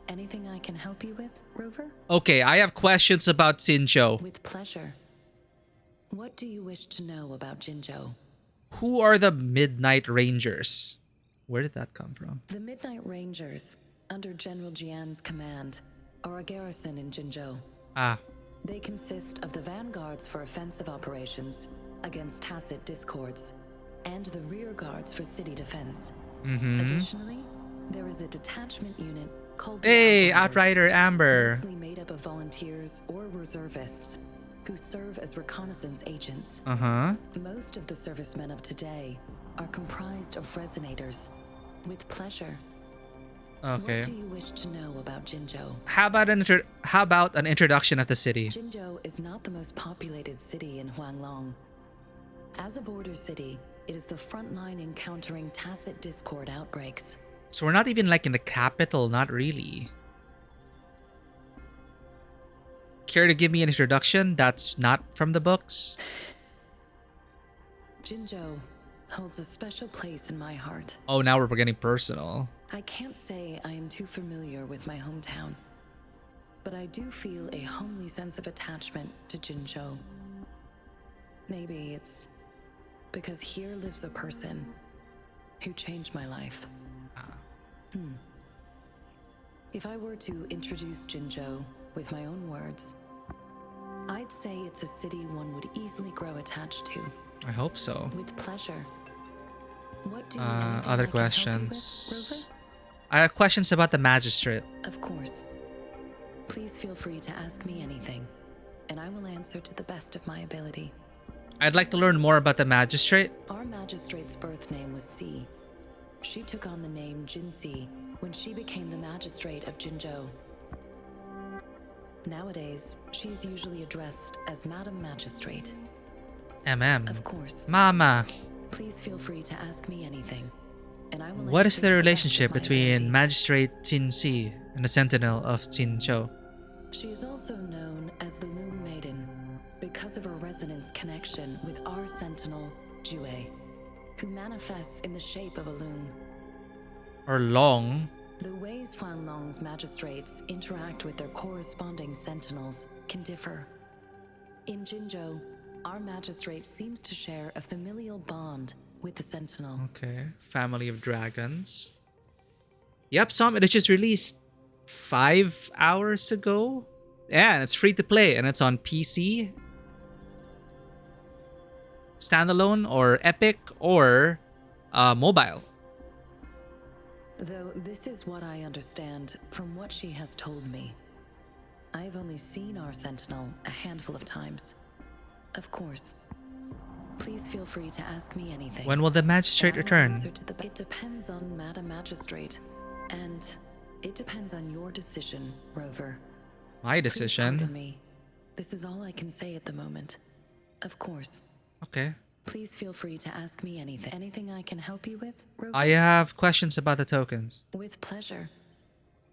Anything I can help you with, Rover? Okay, I have questions about Jinzhou. With pleasure. What do you wish to know about Jinzhou? Who are the Midnight Rangers? Where did that come from? The Midnight Rangers, under General Jian's command, are a garrison in Jinzhou. Ah, They consist of the vanguards for offensive operations against tacit discords, and the rear guards for city defense. Additionally, there is a detachment unit called the hey, Outriders, Outrider Amber. mostly made up of volunteers or reservists who serve as reconnaissance agents. Uh-huh. Most of the servicemen of today are comprised of resonators. With pleasure. Okay. What do you wish to know about Jinzhou? How about an introduction of the city? Jinzhou is not the most populated city in Huanglong. As a border city, it is the front line in countering tacit discord outbreaks. So we're not even like in the capital, not really. Care to give me an introduction that's not from the books? Jinzhou holds a special place in my heart. Oh, now we're getting personal. I can't say I am too familiar with my hometown, but I do feel a homely sense of attachment to Jinzhou. Maybe it's because here lives a person who changed my life. If I were to introduce Jinzhou with my own words, I'd say it's a city one would easily grow attached to. I hope so. With pleasure. What do anything I Other can help you with, questions. I have questions about the magistrate. Rover? Of course. Please feel free to ask me anything, and I will answer to the best of my ability. I'd like to learn more about the magistrate. Our magistrate's birth name was Si. She took on the name Jinsi when she became the magistrate of Jinzhou. Nowadays, she is usually addressed as Madam Magistrate. MM. Of course. Mama. Please feel free to ask me anything, and I will What is answer the to best of relationship my between ability. Magistrate Qin Si and the Sentinel of Jinzhou? She is also known as the Loom Maiden because of her resonance connection with our sentinel, Jue, who manifests in the shape of a loon. Or long. The ways Huanlong's magistrates interact with their corresponding sentinels can differ. In Jinzhou, our magistrate seems to share a familial bond with the sentinel. Okay. Family of Dragons. Yep, Summit is just released 5 hours ago. Yeah, and it's free to play, and it's on PC, standalone, or Epic, or mobile. Though this is what I understand from what she has told me. I've only seen our sentinel a handful of times. Of course. Please feel free to ask me anything. When will the magistrate And I will return? answer to the... It depends on Madam Magistrate. And it depends on your decision, Rover. My Please pardon decision. me. This is all I can say at the moment. Of course. Okay. Please feel free to ask me anything. Anything I can help you with, Rover? I have questions about the tokens. With pleasure.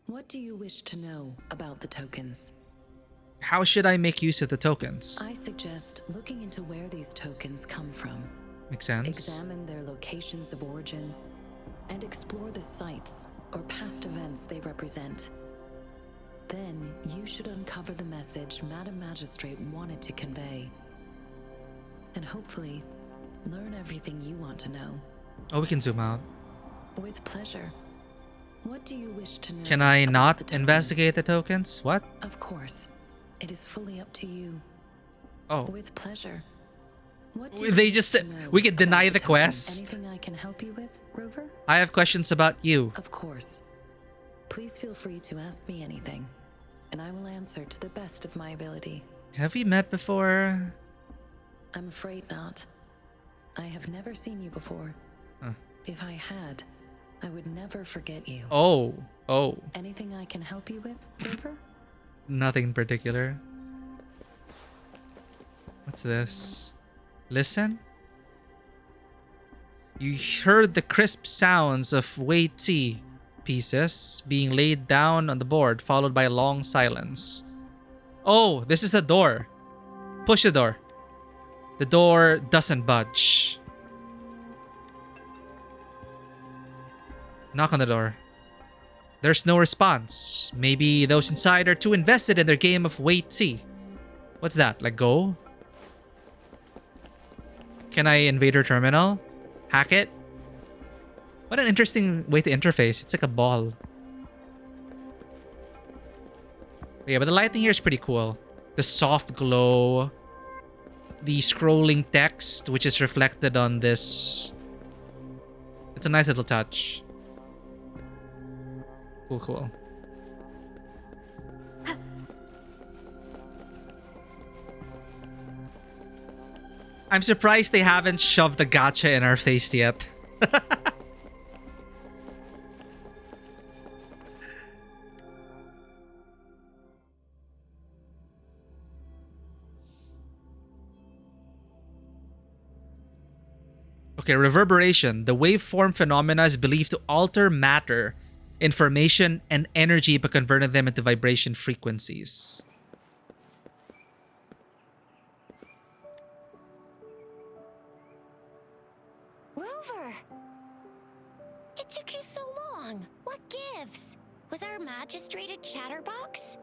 What do you wish to know about the tokens? How should I make use of the tokens? I suggest looking into where these tokens come from. Makes sense. Examine their locations of origin and explore the sites or past events they represent. Then you should uncover the message Madam Magistrate wanted to convey. And hopefully, learn everything you want to know. Oh, we can zoom out. With pleasure. What do you wish to know? Can I about not the tokens? investigate the tokens? What? Of course. It is fully up to you. Oh. With pleasure. What do They you just wish said to know we could about deny the the tokens? quest. Anything I can help you with, Rover? I have questions about you. Of course. Please feel free to ask me anything, and I will answer to the best of my ability. Have we met before? I'm afraid not. I have never seen you before. Huh. If I had, I would never forget you. Oh. Oh. Anything I can help you with, Rover? Nothing in particular. What's this? Listen? You heard the crisp sounds of Wei Ti pieces being laid down on the board, followed by a long silence. Oh, this is the door. Push the door. The door doesn't budge. Knock on the door. There's no response. Maybe those inside are too invested in their game of Wei Ti. What's that? Like go? Can I invade her terminal? Hack it? What an interesting way to interface. It's like a ball. Yeah, but the lighting here is pretty cool. The soft glow. The scrolling text, which is reflected on this. It's a nice little touch. Cool, cool. I'm surprised they haven't shoved the gacha in our face yet. Okay, reverberation. The waveform phenomena is believed to alter matter, information, and energy by converting them into vibration frequencies. Rover! It took you so long. What gives? Was our magistrate a chatterbox?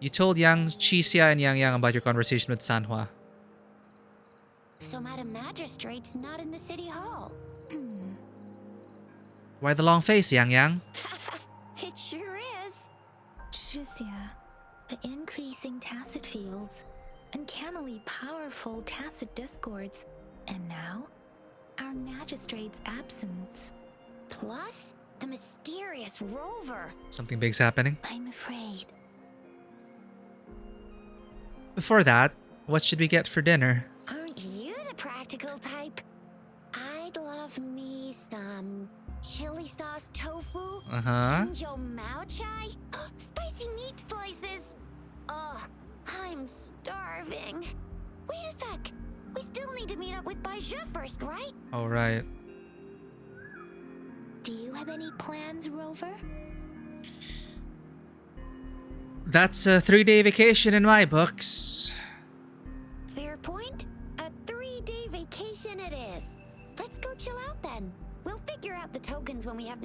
You told Yang Chixia and Yang Yang about your conversation with Sanhua. So Madam Magistrate's not in the city hall. Why the long face, Yang Yang? It sure is. Shizia, the increasing tacit fields, uncannily powerful tacit discords, and now, our magistrate's absence. Plus, the mysterious Rover. Something big's happening. I'm afraid. Before that, what should we get for dinner? Aren't you the practical type? I'd love me some chili sauce tofu, Uh-huh. Jinzhou Mao Chai, spicy meat slices. Ugh, I'm starving. Wait a sec. We still need to meet up with Baizhe first, right? All right. Do you have any plans, Rover? That's a 3-day vacation in my books. Fair point. A 3-day vacation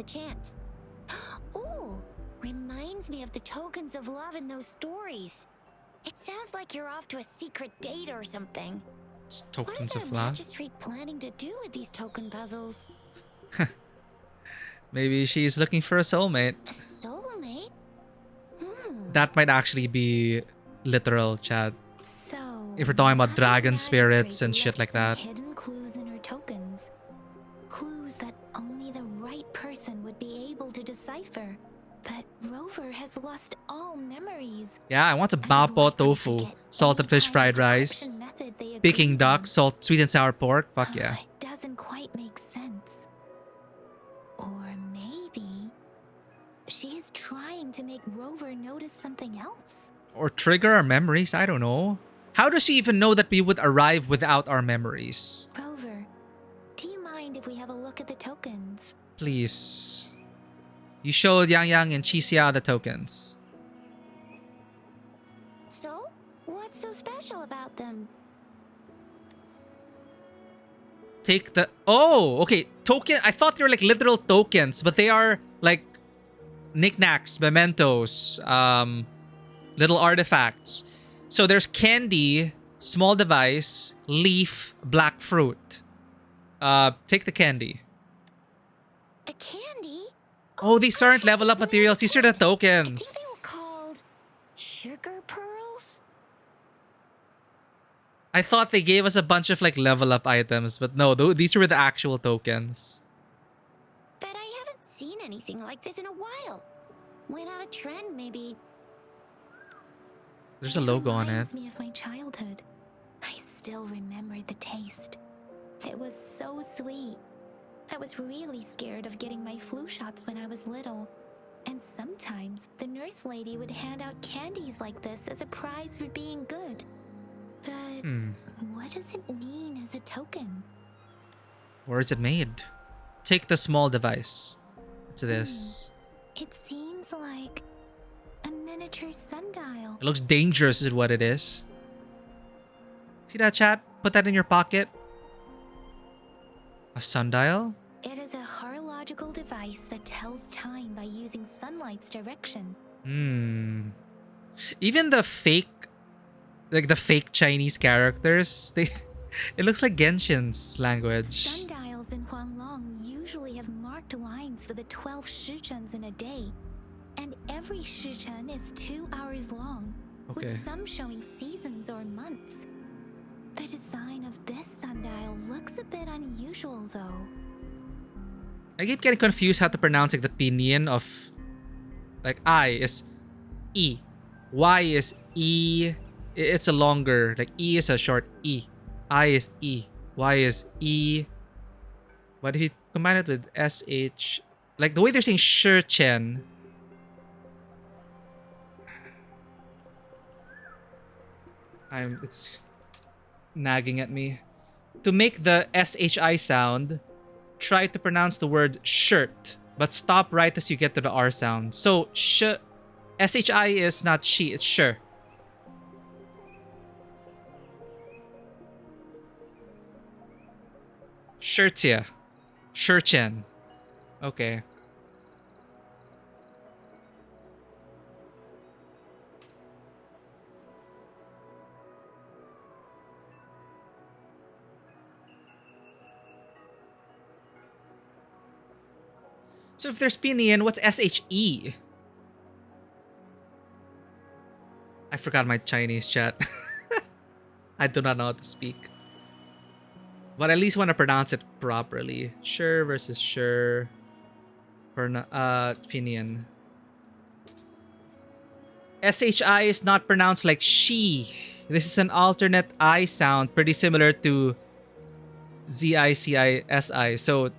the chance. Ooh, reminds me of the tokens of love in those stories. It sounds like you're off to a secret date or something. It's What is tokens our of love. magistrate planning to do with these token puzzles? Maybe she's looking for a soulmate. A soulmate? That might actually be literal, Chad. So, If we're talking about Madam dragon Magistrate spirits and shit left like some that. hidden clues in her tokens. Clues that only the right person would be able to decipher. But Rover has lost all memories. Yeah, I want some and is mapo likely to tofu, forget salted any fish kind fried of rice, decryption method they Peking agreed duck, on. sweet and sour pork. Fuck yeah. It doesn't quite make sense. Or maybe she is trying to make Rover notice something else. Or trigger our memories, I don't know. How does she even know that we would arrive without our memories? Rover, do you mind if we have a look at the tokens? Please. You showed Yang Yang and Chixia the tokens. So, what's so special about them? Take the... Oh, okay. Token... I thought they were like literal tokens, but they are like knickknacks, mementos, little artifacts. So there's candy, small device, leaf, black fruit. Take the candy. A candy? Oh, these aren't level up that's what I materials. These are the said. I think they were tokens. called sugar pearls? I thought they gave us a bunch of like level up items, but no, these were the actual tokens. But I haven't seen anything like this in a while. Went out of trend, maybe. There's a logo on it. Reminds me of my childhood. I still remember the taste. It was so sweet. I was really scared of getting my flu shots when I was little. And sometimes the nurse lady would hand out candies like this as a prize for being good. But what does it mean as a token? Where is it made? Take the small device. What's this? It seems like a miniature sundial. It looks dangerous is what it is. See that, chat? Put that in your pocket. A sundial? It is a horological device that tells time by using sunlight's direction. Even the fake, like the fake Chinese characters, it looks like Genshin's language. Sundials in Huanglong usually have marked lines for the 12 shichuns in a day. And every shichun is 2 hours long, Okay. with some showing seasons or months. The design of this sundial looks a bit unusual though. I keep getting confused how to pronounce like the pinyin of like I is E. Y is E. It's a longer, like E is a short E. I is E. Y is E. What if you combine it with SH? Like the way they're saying Shurchen. It's nagging at me. To make the SHI sound, try to pronounce the word shirt, but stop right as you get to the R sound. So, SHI is not she, it's sure. Shirtia. Shirchen. Okay. So if there's pinyin, what's SHE? I forgot my Chinese, chat. I do not know how to speak. But at least want to pronounce it properly. Sure versus sure. Pinyin. SHI is not pronounced like she. This is an alternate I sound, pretty similar to ZICISI. So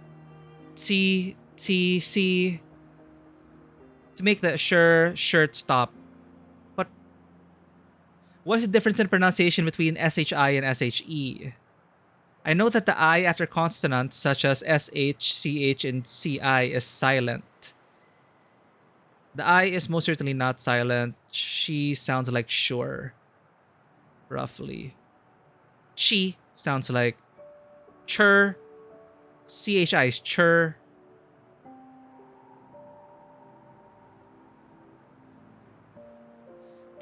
C to make the shirt stop. But what is the difference in pronunciation between SHI and SHE? I know that the I after consonants such as SH, CH, and CI is silent. The I is most certainly not silent. She sounds like sure. Roughly. She sounds like chur. CHI is chur.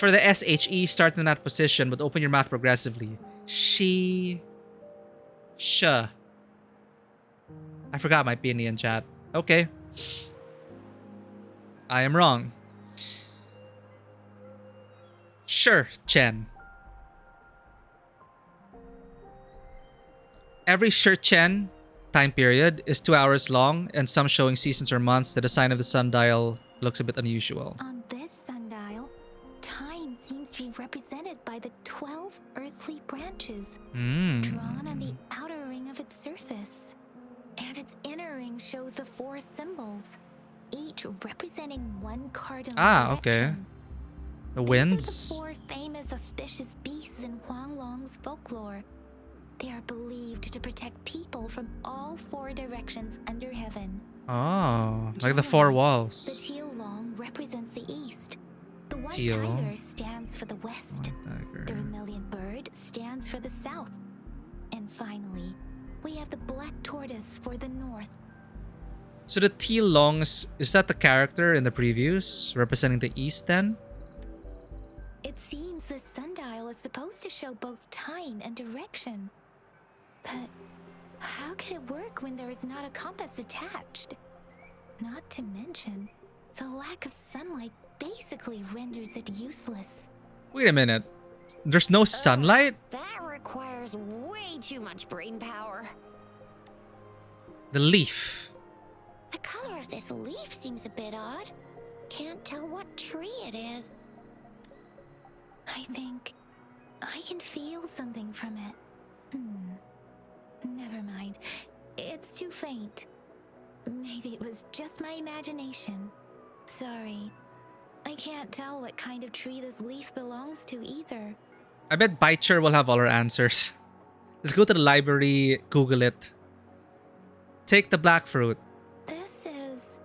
For the SHE, start in that position, but open your mouth progressively. She. Sh. I forgot my opinion in chat. Okay. I am wrong. Sure, Chen. Every Sure Chen time period is 2 hours long, and some showing seasons or months that the sign of the sundial looks a bit unusual. On this sundial, time seems to be represented by the 12 earthly branches drawn on the outer ring of its surface. And its inner ring shows the 4 symbols, each representing one cardinal Okay. direction. The These winds. are the 4 famous auspicious beasts in Huanglong's folklore. They are believed to protect people from all 4 directions under heaven. Oh, like the 4 The walls. teal long represents the east. The white Teal. tiger stands for the west. Tiger. The vermilion bird stands for the south. And finally, we have the black tortoise for the north. So the teal longs, is that the character in the previews representing the east then? It seems the sundial is supposed to show both time and direction. But how could it work when there is not a compass attached? Not to mention, the lack of sunlight basically renders it useless. Wait a minute. There's no sunlight? That requires way too much brain power. The leaf. The color of this leaf seems a bit odd. Can't tell what tree it is. I think I can feel something from it. Never mind. It's too faint. Maybe it was just my imagination. Sorry. I can't tell what kind of tree this leaf belongs to either. I bet Baicher will have all our answers. Let's go to the library, Google it. Take the black fruit. This is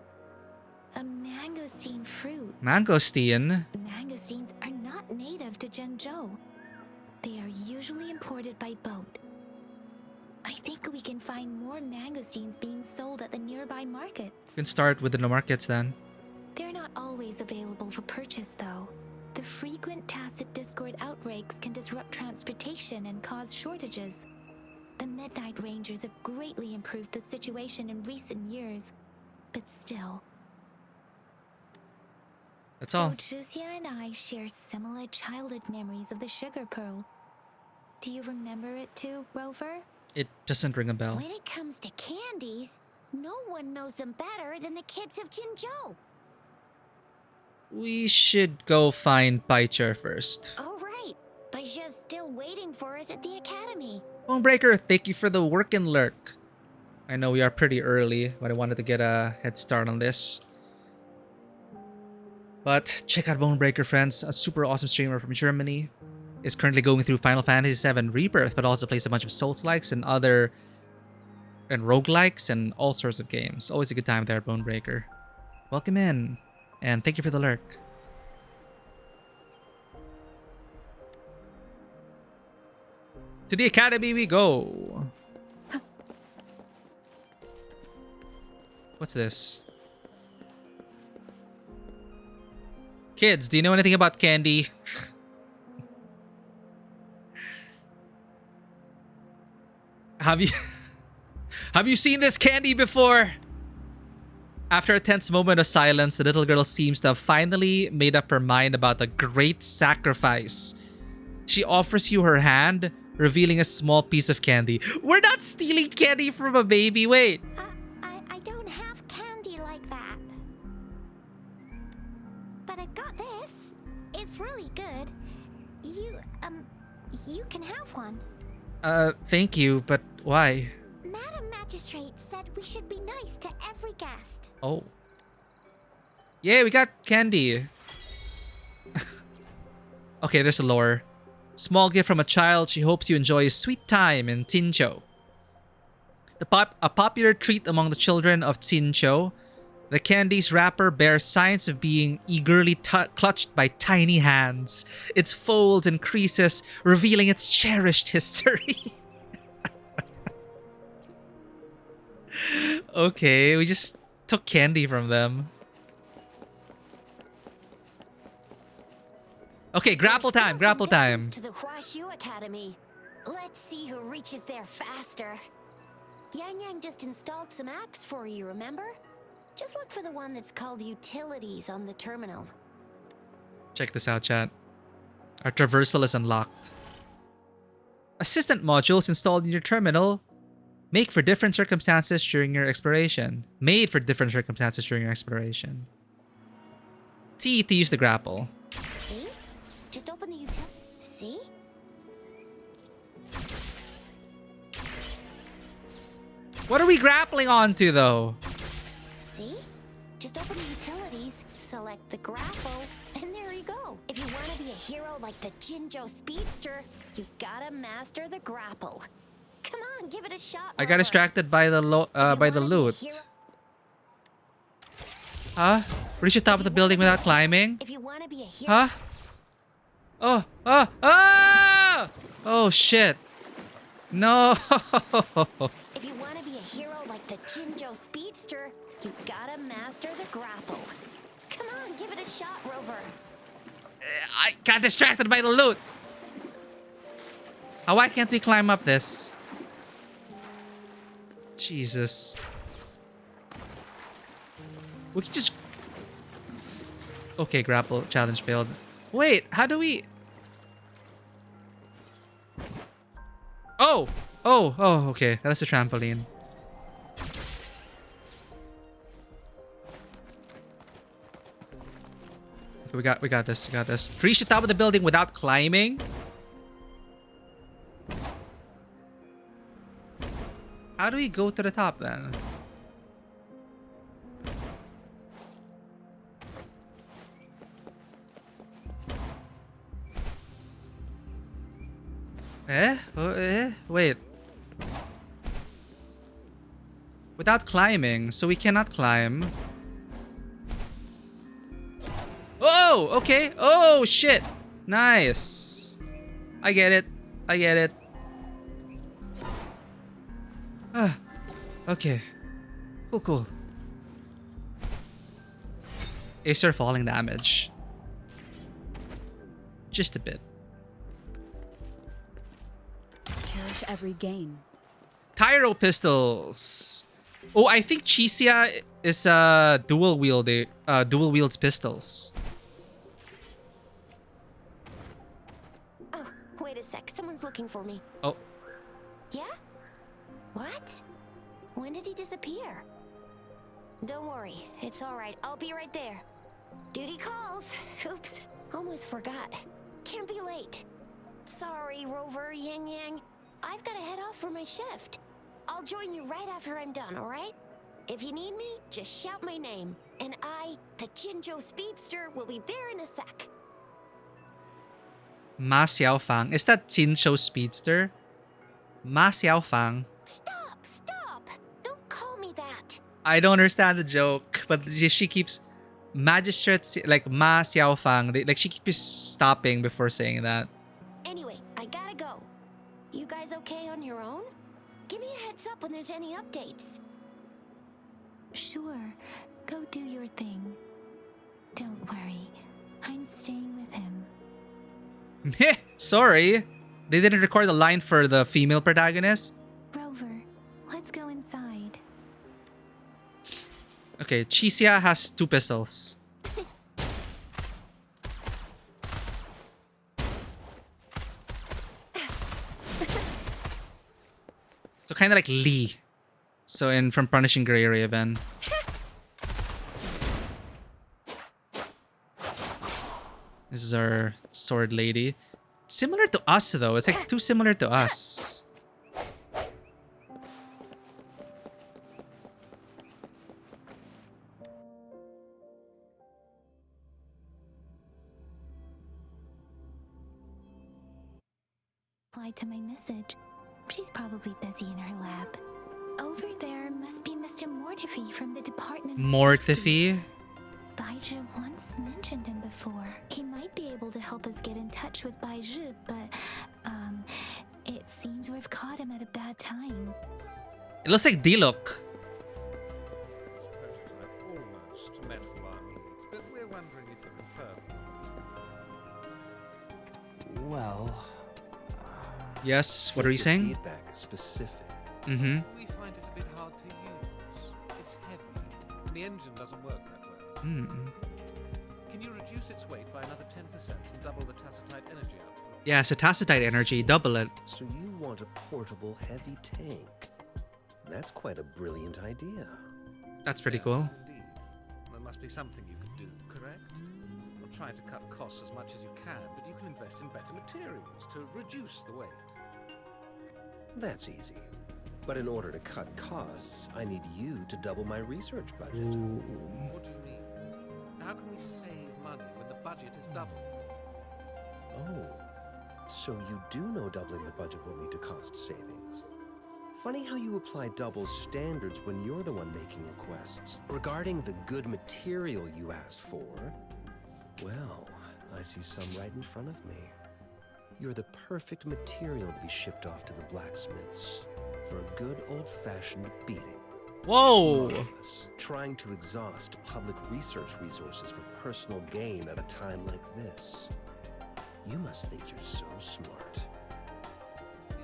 a mangosteen fruit. Mangosteen. Mangosteens are not native to Zhengzhou. They are usually imported by boat. I think we can find more mangosteens being sold at the nearby markets. You can start with the markets then. They're not always available for purchase, though. The frequent tacit Discord outbreaks can disrupt transportation and cause shortages. The Midnight Rangers have greatly improved the situation in recent years, but still. That's all. Zhuzia and I share similar childhood memories of the Sugar Pearl. Do you remember it too, Rover? It doesn't ring a bell. When it comes to candies, no one knows them better than the kids of Jinzhou. We should go find Baicher first. Oh, right. Baja's still waiting for us at the academy. Bonebreaker, thank you for the work and lurk. I know we are pretty early, but I wanted to get a head start on this. But check out Bonebreaker, friends. A super awesome streamer from Germany. Is currently going through Final Fantasy VII Rebirth, but also plays a bunch of Souls-likes and roguelikes and all sorts of games. Always a good time there, Bonebreaker. Welcome in, and thank you for the lurk. To the academy we go. What's this? Kids, do you know anything about candy? Have you seen this candy before? After a tense moment of silence, the little girl seems to have finally made up her mind about the great sacrifice. She offers you her hand, revealing a small piece of candy. We're not stealing candy from a baby, wait. I don't have candy like that. But I got this. It's really good. You can have one. Thank you, but why? Madam Magistrate said we should be nice to every guest. Oh. Yeah, we got candy. Okay, there's a lore. Small gift from a child. She hopes you enjoy a sweet time in Tinchou. A popular treat among the children of Tinchou, the candy's wrapper bears signs of being eagerly clutched by tiny hands. Its folds and creases revealing its cherished history. Okay, we just took candy from them. Okay, grapple There's time, still some grapple time. distance to the Huashu Academy. Let's see who reaches there faster. Yang Yang just installed some apps for you, remember? Just look for the one that's called Utilities on the terminal. Check this out, chat. Our traversal is unlocked. Assistant modules installed in your terminal make for different circumstances during your exploration. Made for different circumstances during your exploration. T to use the grapple. See? Just open the util. See? What are we grappling onto, though? See? Just open the utilities, select the grapple, and there you go. If you want to be a hero like the Jinjo Speedster, you gotta master the grapple. Come on, give it a shot. I got Rover. distracted by the loot. Huh? Reach the top of the building without climbing? If you want to be a hero, Huh? Oh, oh, oh! Oh shit. No. if you want to be a hero like the Jinjo Speedster, you gotta master the grapple. Come on, give it a shot, Rover. I got distracted by the loot. Why can't we climb up this? Jesus. We can just... Okay, grapple challenge failed. Wait, how do we... Oh! Oh, oh, okay. That's a trampoline. Okay, we got this, we got this. Reach the top of the building without climbing? How do we go to the top then? Wait. Without climbing, so we cannot climb. Oh, okay. Oh, shit. Nice. I get it. I get it. Ah, okay. Cool, cool. Acer falling damage. Just a bit. Cherish every gain. Tyro pistols. Oh, I think Chisia is dual wields pistols. Oh, wait a sec. Someone's looking for me. Oh, Yeah? What? When did he disappear? Don't worry. It's all right. I'll be right there. Duty calls. Oops. Almost forgot. Can't be late. Sorry, Rover, Yang Yang. I've got to head off for my shift. I'll join you right after I'm done, all right? If you need me, just shout my name. And I, the Jinjo Speedster, will be there in a sec. Ma Xiaofang. Is that Jinzhou Speedster? Ma Xiaofang. Stop! Stop! Don't call me that. I don't understand the joke, but she keeps magistrates like Ma Xiaofang. Like she keeps stopping before saying that. Anyway, I gotta go. You guys okay on your own? Give me a heads up when there's any updates. Sure, go do your thing. Don't worry, I'm staying with him. Meh, sorry. They didn't record the line for the female protagonist. Rover, let's go inside. Okay, Chisia has 2 pistols. So kind of like Lee. So in from Punishing Gray Raven. This is our sword lady. Similar to us though. It's like too similar to us. Replied to my message. She's probably busy in her lab. Over there must be Mr. Mortifi from the Department of Safety. Mortifi? Baizhi once mentioned him before. He might be able to help us get in touch with Baizhi, but, it seems we've caught him at a bad time. It looks like Diluc. This prototype almost met all our needs, but we're wondering if you prefer. Well, Yes, what are you if the saying? Feedback is specific. Mm-hmm. We find it a bit hard to use. It's heavy, and the engine doesn't work that well. Mm. Can you reduce its weight by another 10% and double the tacitite energy output? Yeah, so tacitite energy, double it. So you want a portable heavy tank. That's quite a brilliant idea. That's pretty Yes, cool. Indeed. There must be something you could do, correct? I'm trying to cut costs as much as you can, but you can invest in better materials to reduce the weight. That's easy. But in order to cut costs, I need you to double my research budget. What do you mean? How can we save money when the budget is doubled? Oh, so you do know doubling the budget will lead to cost savings. Funny how you apply double standards when you're the one making requests. Regarding the good material you asked for, well, I see some right in front of me. You're the perfect material to be shipped off to the blacksmiths for a good old-fashioned beating. Whoa! Marvelous. Trying to exhaust public research resources for personal gain at a time like this. You must think you're so smart. You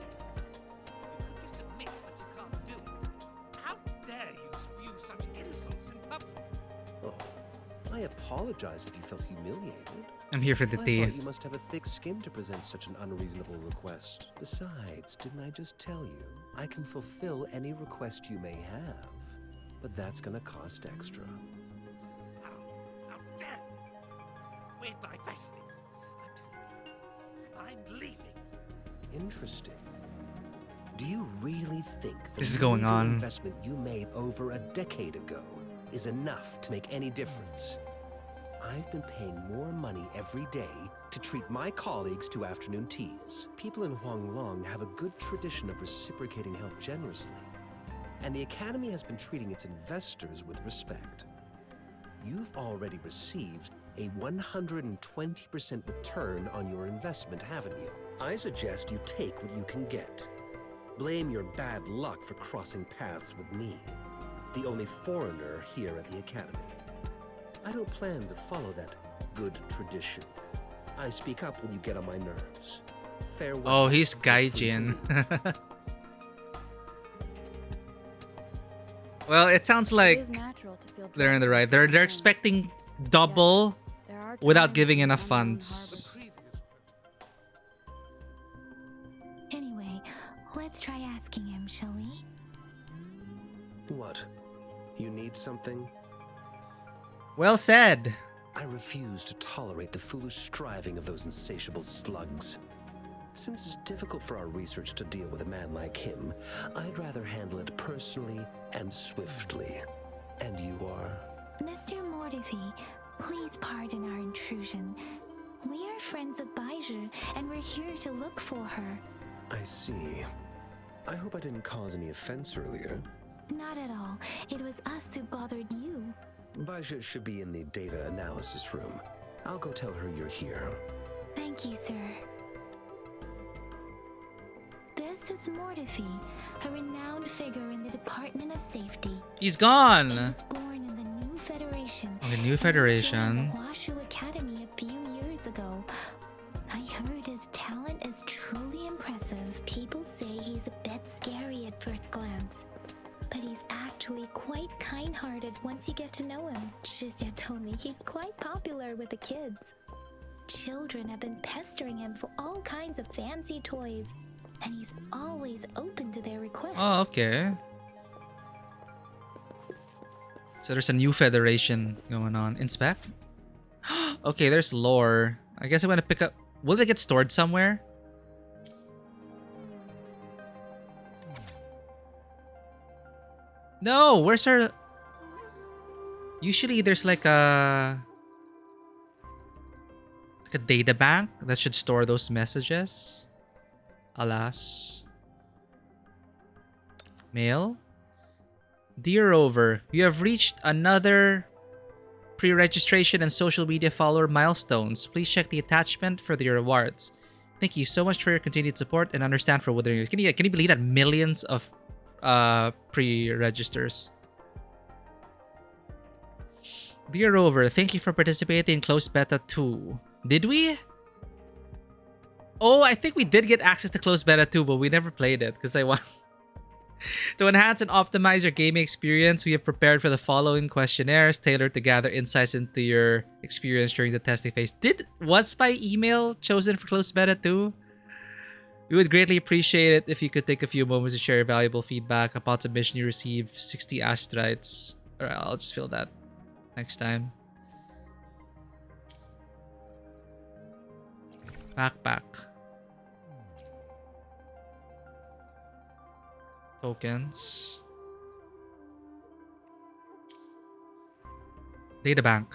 could just admit that you can't do it. How dare you spew such insults in public? Oh, I apologize if you felt humiliated. I'm here for the I tea. thought you must have a thick skin to present such an unreasonable request. Besides, didn't I just tell you I can fulfill any request you may have? But that's gonna cost extra. How dare you? We're divesting. I'm telling you. I'm leaving. Interesting. Do you really think the This is going meager on. investment you made over a decade ago is enough to make any difference? I've been paying more money every day to treat my colleagues to afternoon teas. People in Huanglong have a good tradition of reciprocating help generously, and the Academy has been treating its investors with respect. You've already received a 120% return on your investment, haven't you? I suggest you take what you can get. Blame your bad luck for crossing paths with me, the only foreigner here at the Academy. I don't plan to follow that good tradition. I speak up when you get on my nerves. Farewell. Oh, he's Feel free to Gaijin. leave. Well, it sounds like It is natural to feel they're in the right. dread They're for expecting double There are without times giving when enough the unknown funds. Previous. Anyway, let's try asking him, shall we? What? You need something? Well said. I refuse to tolerate the foolish striving of those insatiable slugs. Since it's difficult for our research to deal with a man like him, I'd rather handle it personally and swiftly. And you are? Mr. Mortifi, please pardon our intrusion. We are friends of Baiju, and we're here to look for her. I see. I hope I didn't cause any offense earlier. Not at all. It was us who bothered you. Baisha should be in the data analysis room. I'll go tell her you're here. Thank you, sir. This is Mortifi, a renowned figure in the Department of Safety. He's He gone. was born in the New Federation. Oh, the New and he Federation. joined the Washu Academy a few years ago. I heard his talent is truly impressive. People say he's a bit scary at first glance, but he's actually quite kind-hearted once you get to know him. Shizia told me he's quite popular with the kids. Children have been pestering him for all kinds of fancy toys, and he's always open to their requests. Oh, okay. So there's a new federation going on. Inspect? Okay, there's lore. I guess I'm gonna pick up... Will they get stored somewhere? No, where's our... Usually there's like a data bank that should store those messages. Alas. Mail. Dear Rover, you have reached another pre-registration and social media follower milestones. Please check the attachment for the rewards. Thank you so much for your continued support and understand for Wuthers. Can you believe that millions of pre-registers? Dear Rover, thank you for participating in closed beta 2. Did we? Oh, I think we did get access to closed beta too, but we never played it because I want to enhance and optimize your gaming experience. We have prepared for the following questionnaires tailored to gather insights into your experience during the testing phase. Was my email chosen for closed beta too? We would greatly appreciate it if you could take a few moments to share your valuable feedback. Upon submission, you receive 60 asteroids. Alright, I'll just fill that next time. Backpack. Tokens. Databank.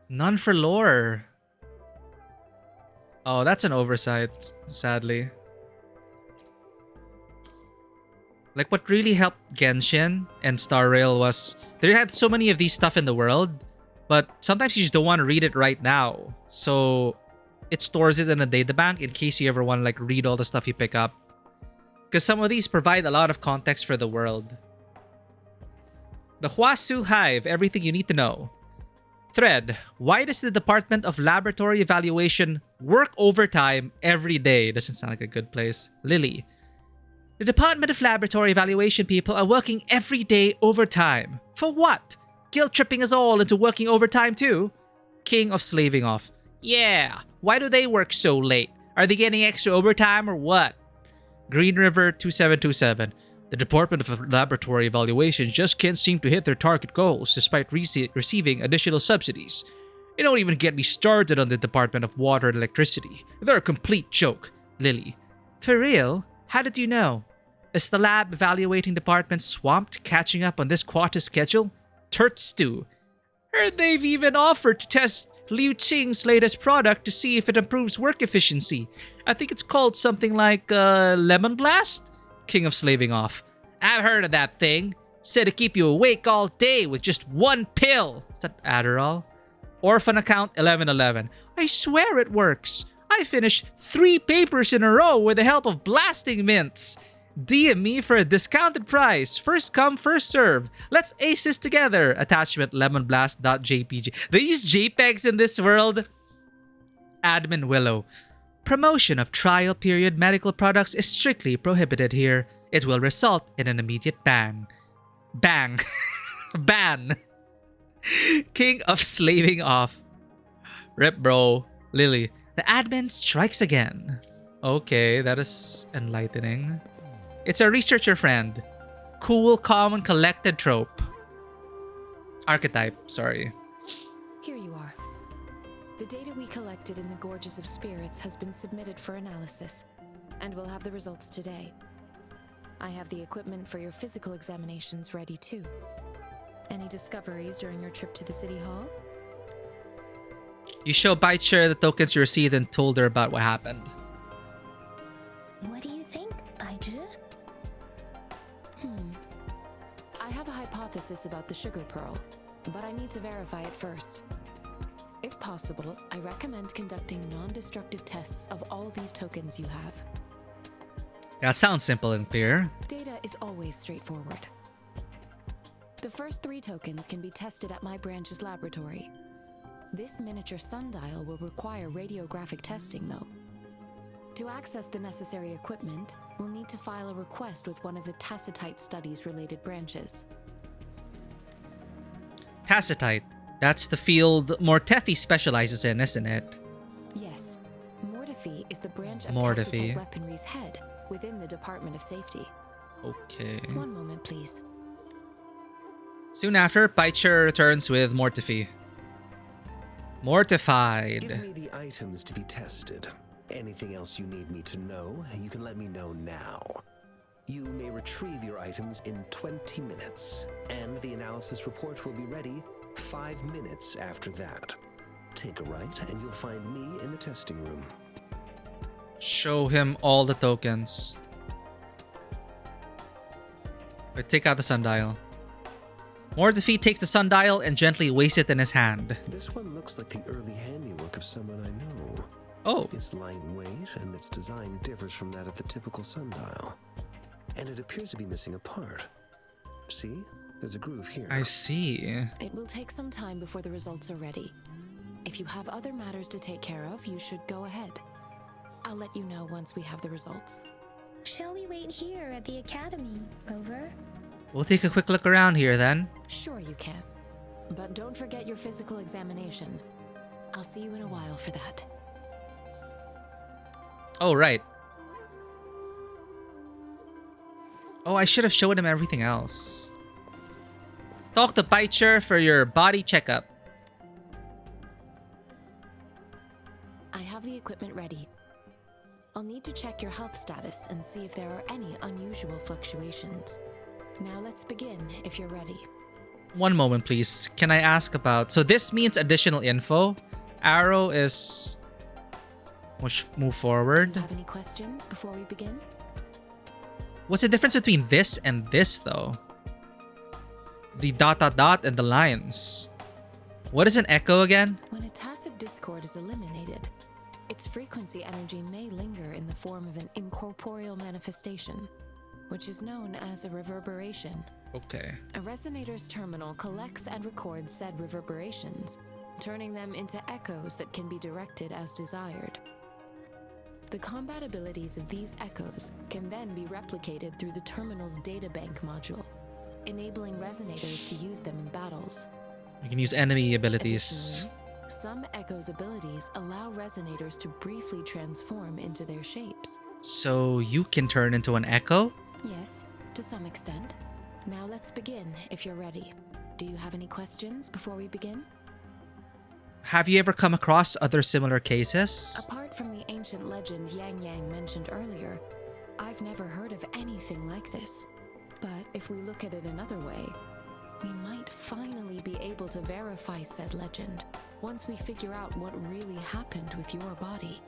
None for lore. Oh, that's an oversight, sadly. Like, what really helped Genshin and Star Rail was they had so many of these stuff in the world, but sometimes you just don't want to read it right now. So it stores it in a databank in case you ever want to like read all the stuff you pick up. Because some of these provide a lot of context for the world. The Huasu Hive, everything you need to know. Thread, why does the Department of Laboratory Evaluation work overtime every day? Doesn't sound like a good place. Lily, the Department of Laboratory Evaluation people are working every day overtime. For what? Guilt-tripping us all into working overtime too? King of Slaving Off, yeah, why do they work so late? Are they getting extra overtime or what? Green River 2727, the Department of Laboratory Evaluation just can't seem to hit their target goals despite receiving additional subsidies. They don't even get me started on the Department of Water and Electricity. They're a complete joke. Lily, for real? How did you know? Is the lab evaluating department swamped catching up on this quarter schedule? Turt stew. Heard they've even offered to test Liu Qing's latest product to see if it improves work efficiency. I think it's called something like Lemon Blast? King of Slaving Off. I've heard of that thing. Said to keep you awake all day with just one pill. Is that Adderall? Orphan Account 1111. I swear it works. I finished 3 papers in a row with the help of blasting mints. DM me for a discounted price. First come, first serve. Let's ace this together. Attachment lemonblast.jpg. They use JPEGs in this world. Admin Willow. Promotion of trial period medical products is strictly prohibited here. It will result in an immediate ban. Bang. Ban. King of Slaving Off. Rip bro. Lily. The admin strikes again. Okay, that is enlightening. It's a researcher friend. Cool, calm, and collected trope. Archetype, sorry. Here you are. The data we collected in the Gorges of Spirits has been submitted for analysis, and we'll have the results today. I have the equipment for your physical examinations ready too. Any discoveries during your trip to the City Hall? You show Baicher the tokens you received and told her about what happened. What do you think, Baicher? I have a hypothesis about the sugar pearl, but I need to verify it first. If possible, I recommend conducting non-destructive tests of all these tokens you have. That sounds simple and clear. Data is always straightforward. The first 3 tokens can be tested at my branch's laboratory. This miniature sundial will require radiographic testing, though. To access the necessary equipment, we'll need to file a request with one of the Tacitite studies-related branches. Tacitite. That's the field Mortefi specializes in, isn't it? Yes. Mortefi is the branch of Mortefi. Tacitite weaponry's head within the Department of Safety. Okay. One moment, please. Soon after, Baicher returns with Mortefi. Mortified. Give me the items to be tested. Anything else you need me to know, you can let me know now. You may retrieve your items in 20 minutes, and the analysis report will be ready 5 minutes after that. Take a right, and you'll find me in the testing room. Show him all the tokens. Wait, take out the sundial. Mortefi takes the sundial and gently weighs it in his hand. This one looks like the early handiwork of someone I know. Oh. It's lightweight, and its design differs from that of the typical sundial. And it appears to be missing a part. See? There's a groove here. I see. It will take some time before the results are ready. If you have other matters to take care of, you should go ahead. I'll let you know once we have the results. Shall we wait here at the academy, Rover? We'll take a quick look around here then. Sure you can. But don't forget your physical examination. I'll see you in a while for that. Oh, right. Oh, I should have showed him everything else. Talk to Paicher for your body checkup. I have the equipment ready. I'll need to check your health status and see if there are any unusual fluctuations. Now let's begin, if you're ready. One moment, please. Can I ask about... So this means additional info. Arrow is... Move forward. Do you have any questions before we begin? What's the difference between this and this, though? The dot dot dot and the lines. What is an echo again? When a tacit discord is eliminated, its frequency energy may linger in the form of an incorporeal manifestation, which is known as a reverberation. Okay. A resonator's terminal collects and records said reverberations, turning them into echoes that can be directed as desired. The combat abilities of these echoes can then be replicated through the terminal's databank module, enabling resonators to use them in battles. You can use enemy abilities. Additionally, some echoes' abilities allow resonators to briefly transform into their shapes. So you can turn into an echo? Yes, to some extent. Now let's begin, if you're ready. Do you have any questions before we begin? Have you ever come across other similar cases? Apart from the ancient legend Yang Yang mentioned earlier, I've never heard of anything like this. But if we look at it another way, we might finally be able to verify said legend once we figure out what really happened with your body.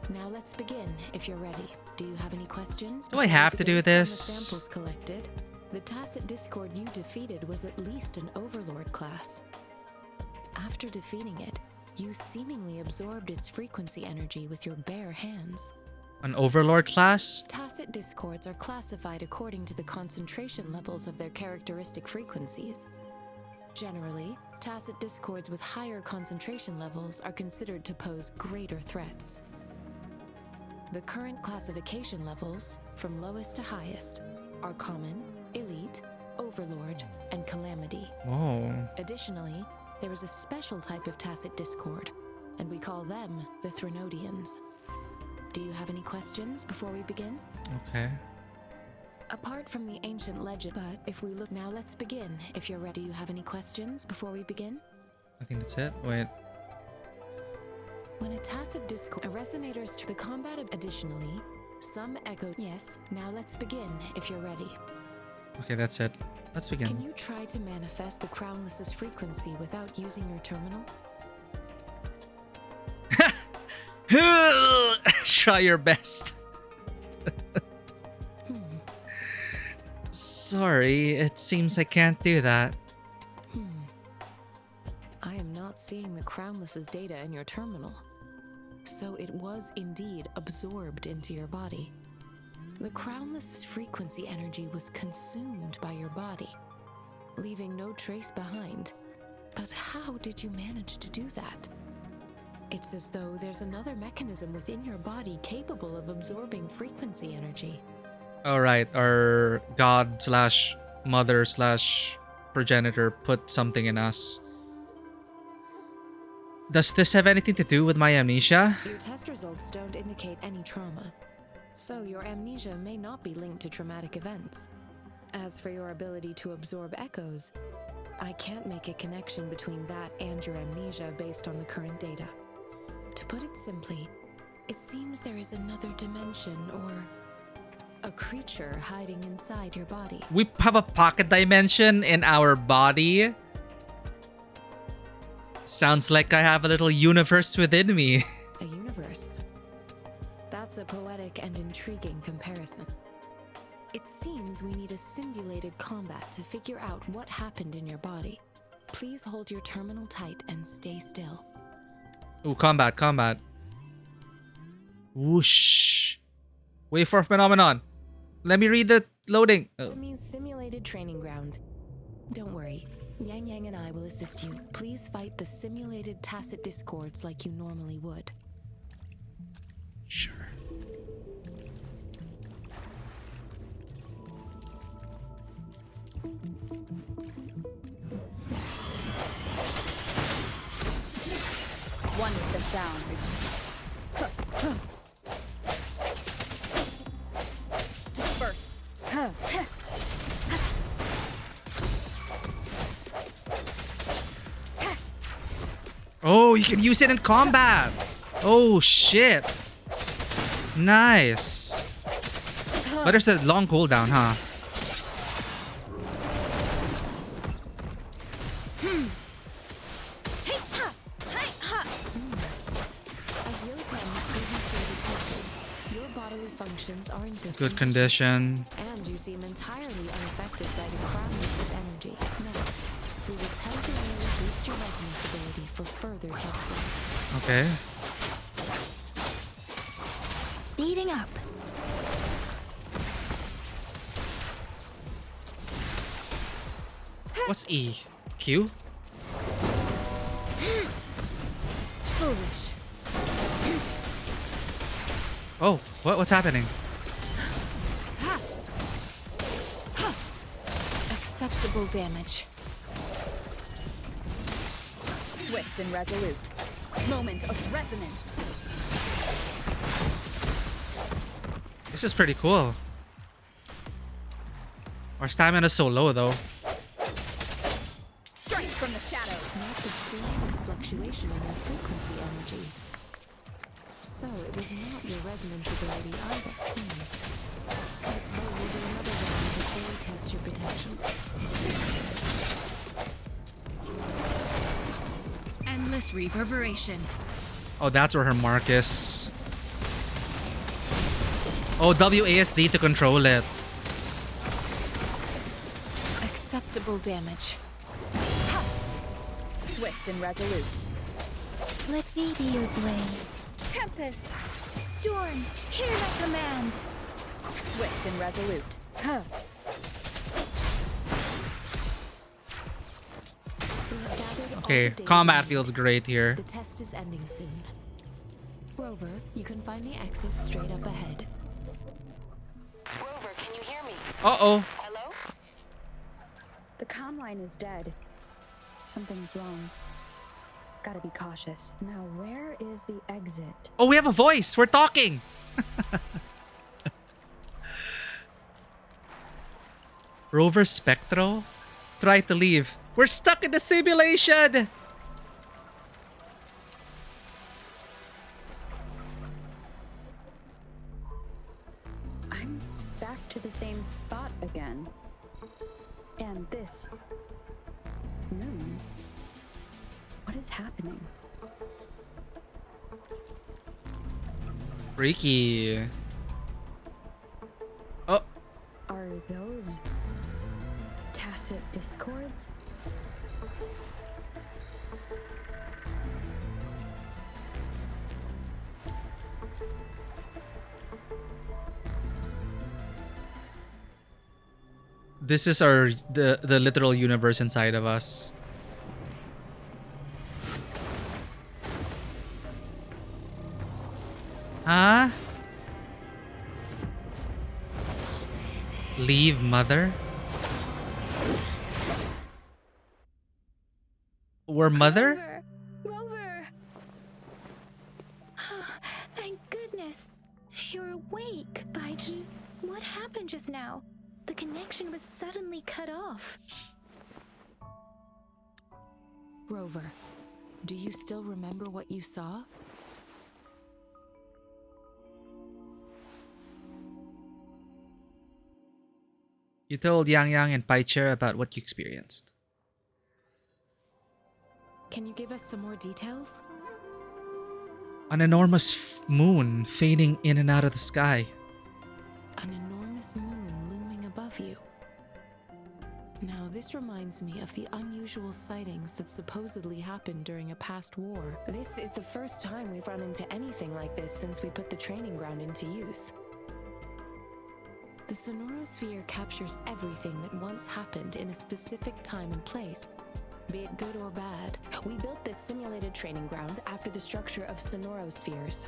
Now let's begin, if you're ready. Do you have any questions? Do I have to do Based on the this? samples collected, the tacit discord you defeated was at least an overlord class. After defeating it, you seemingly absorbed its frequency energy with your bare hands. An overlord class? Tacit discords are classified according to the concentration levels of their characteristic frequencies. Generally, tacit discords with higher concentration levels are considered to pose greater threats. The current classification levels, from lowest to highest, are common, elite, overlord, and calamity. Oh. Additionally, there is a special type of tacit discord, and we call them the Threnodians. Do you have any questions before we begin? Okay. Apart from the ancient legend, but if we look now, let's begin. If you're ready, do you have any questions before we begin? I think that's it. Wait. When a tacit discord, a resonator's to the combat. Additionally, some echo. Yes. Now let's begin. If you're ready. Okay, that's it. Let's begin. Can you try to manifest the Crownless's frequency without using your terminal? Try your best. Sorry, it seems I can't do that. I am not seeing the Crownless's data in your terminal. So it was indeed absorbed into your body. The Crownless's frequency energy was consumed by your body, leaving no trace behind. But how did you manage to do that? It's as though there's another mechanism within your body capable of absorbing frequency energy. Alright, our god slash mother slash progenitor put something in us. Does this have anything to do with my amnesia? Your test results don't indicate any trauma, so your amnesia may not be linked to traumatic events. As for your ability to absorb echoes, I can't make a connection between that and your amnesia based on the current data. To put it simply, it seems there is another dimension or a creature hiding inside your body. We have a pocket dimension in our body. Sounds like I have a little universe within me. A universe? That's a poetic and intriguing comparison. It seems we need a simulated combat to figure out what happened in your body. Please hold your terminal tight and stay still. Ooh, combat. Whoosh. Waveform phenomenon. Let me read the loading. Oh. Enemy's simulated training ground. Don't worry. Yang Yang and I will assist you. Please fight the simulated tacit discords like you normally would. Sure. One with the sound. Disperse. Oh, you can use it in combat. Oh shit. Nice. But there's a long cooldown, huh? As your attempt previously detected, your bodily functions are in Good condition. and you seem entirely unaffected by the Crownless's energy. Now, we will temporarily boost your resonance ability for further testing. Okay. Speeding up. What's E? Q? Foolish. Oh, what's happening? Acceptable damage. Swift and resolute. Moment of resonance. This is pretty cool. Our stamina's so low though. Strike from the shadows. Not the slightest fluctuation in your frequency energy. So it was not your resonance ability either. I suppose we'll do another round to fully test your protection. Endless reverberation. Oh, that's where her mark is. Oh, WASD to control it. Acceptable damage. Swift and resolute. Let me be your blade. Tempest. Storm, hear my command. Swift and resolute. Okay, combat feels great here. The test is ending soon. Rover, you can find the exit straight up ahead. Rover, can you hear me? Uh-oh. Hello? The comm line is dead. Something's wrong. Gotta be cautious. Now, where is the exit? Oh, we have a voice. We're talking. Rover Spectral? Try to leave. We're stuck in the simulation. I'm back to the same spot again. And this moon. What is happening? Freaky. Oh, Are those tacit discords? this is the literal universe inside of us. Huh? Leave, mother? We're mother? Rover! Thank goodness. You're awake. Baiji, what happened just now? The connection was suddenly cut off. Rover, do you still remember what you saw? You told Yang Yang and Paicher about what you experienced. Can you give us some more details? An enormous moon fading in and out of the sky. An enormous moon looming above you. Now, this reminds me of the unusual sightings that supposedly happened during a past war. This is the first time we've run into anything like this since we put the training ground into use. The sonorosphere captures everything that once happened in a specific time and place, be it good or bad. We built this simulated training ground after the structure of sonorospheres.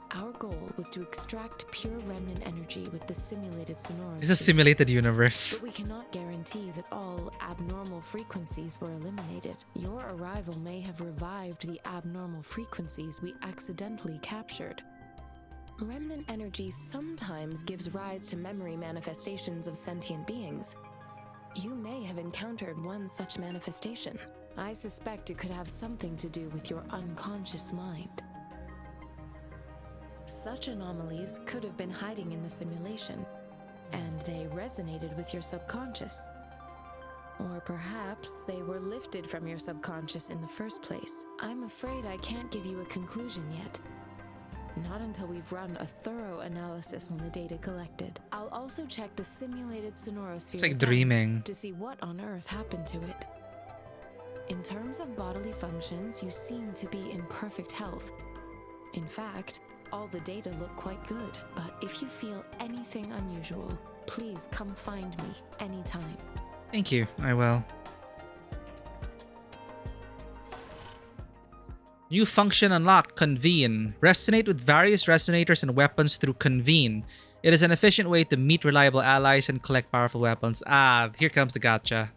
Our goal was to extract pure remnant energy with the simulated sonorosphere. This is a simulated universe. But we cannot guarantee that all abnormal frequencies were eliminated. Your arrival may have revived the abnormal frequencies we accidentally captured. Remnant energy sometimes gives rise to memory manifestations of sentient beings. You may have encountered one such manifestation. I suspect it could have something to do with your unconscious mind. Such anomalies could have been hiding in the simulation, and they resonated with your subconscious. Or perhaps they were lifted from your subconscious in the first place. I'm afraid I can't give you a conclusion yet. Not until we've run a thorough analysis on the data collected. I'll also check the simulated sonorosphere It's like again dreaming. to see what on earth happened to it. In terms of bodily functions, you seem to be in perfect health. In fact, all the data look quite good, but if you feel anything unusual, please come find me anytime. Thank you, I will. New function unlocked, Convene. Resonate with various resonators and weapons through Convene. It is an efficient way to meet reliable allies and collect powerful weapons. Ah, here comes the gotcha.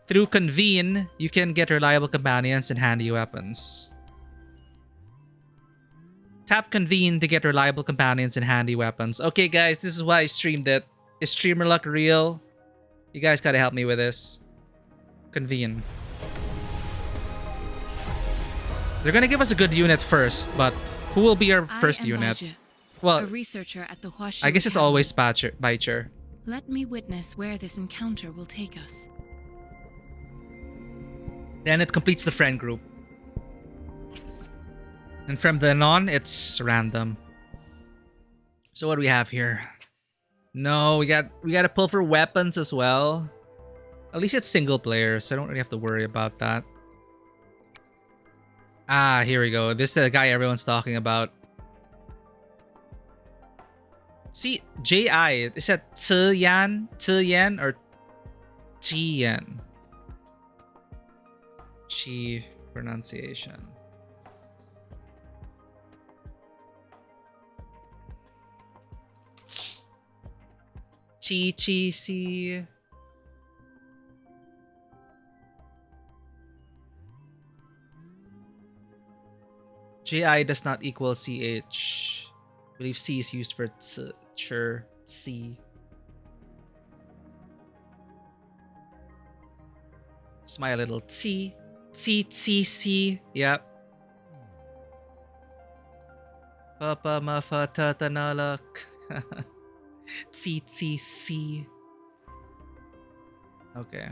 Through Convene, you can get reliable companions and handy weapons. Tap Convene to get reliable companions and handy weapons. Okay, guys, this is why I streamed it. Is streamer luck real? You guys gotta help me with this. Convene. They're gonna give us a good unit first, but who will be our first unit? Well, a researcher at the I guess it's always Baicher. Let me witness where this encounter will take us. Then it completes the friend group. And from then on, it's random. So what do we have here? No, we gotta pull for weapons as well. At least it's single player, so I don't really have to worry about that. Ah, here we go. This is the guy everyone's talking about. See, J.I. Is that Ziyan or Jiyan? Chi pronunciation. C. Ji does not equal ch. I believe C is used for C. Smile a little C. C. Yep. Papa mafata tanalak. C. Okay.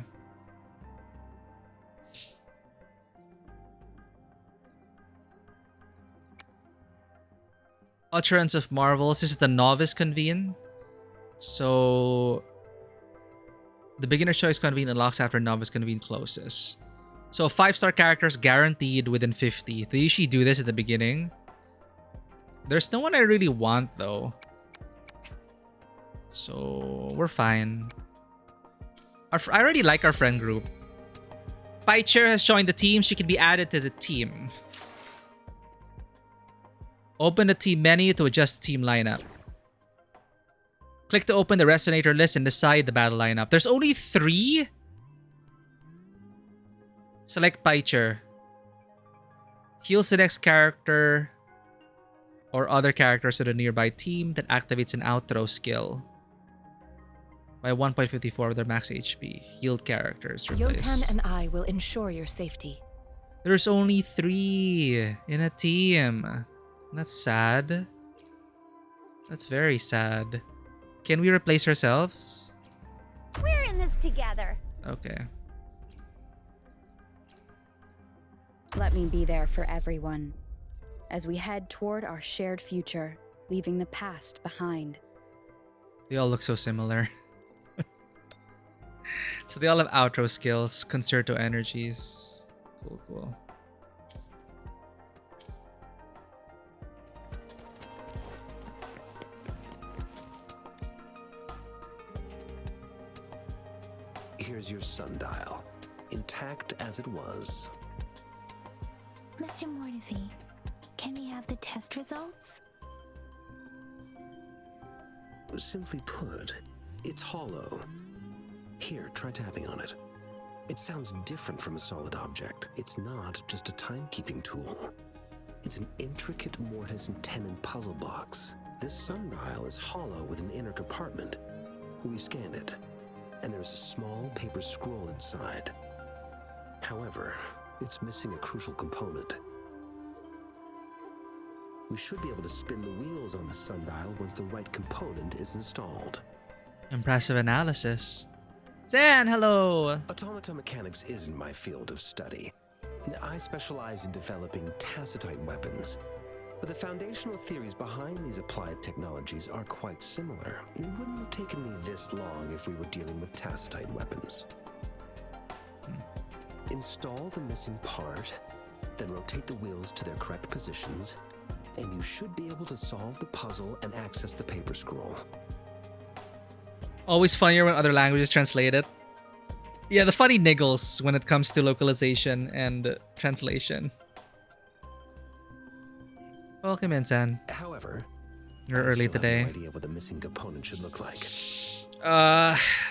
Utterance of Marvels. This is the Novice Convene. So the Beginner Choice Convene unlocks after Novice Convene closes. So 5-star characters guaranteed within 50. They usually do this at the beginning. There's no one I really want though. So we're fine. I already like our friend group. Paicher has joined the team. She can be added to the team. Open the team menu to adjust the team lineup. Click to open the resonator list and decide the battle lineup. There's only 3? Select Paicher. Heals the next character or other characters to the nearby team that activates an outro skill by 1.54 of their max HP. Healed characters replace. Yotan and I will ensure your safety. There's only 3 in a team. That's sad. That's very sad. Can we replace ourselves? We're in this together. Okay. Let me be there for everyone as we head toward our shared future, leaving the past behind. They all look so similar. So they all have outro skills, concerto energies. Cool. Here's your sundial, intact as it was. Mr. Mortefi, can we have the test results? Simply put, it's hollow. Here, try tapping on it. It sounds different from a solid object. It's not just a timekeeping tool. It's an intricate mortise and tenon puzzle box. This sundial is hollow with an inner compartment. We've scanned it, and there's a small paper scroll inside. However, it's missing a crucial component. We should be able to spin the wheels on the sundial once the right component is installed. Impressive analysis. Zan, hello! Automata mechanics isn't my field of study. I specialize in developing tacitite weapons, but the foundational theories behind these applied technologies are quite similar. It wouldn't have taken me this long if we were dealing with tacitite weapons. Install the missing part, then rotate the wheels to their correct positions, and you should be able to solve the puzzle and access the paper scroll. Always funnier when other languages translate it. Yeah, the funny niggles when it comes to localization and translation. Welcome in, San. However, You're early today. I have no idea what the missing component should look like.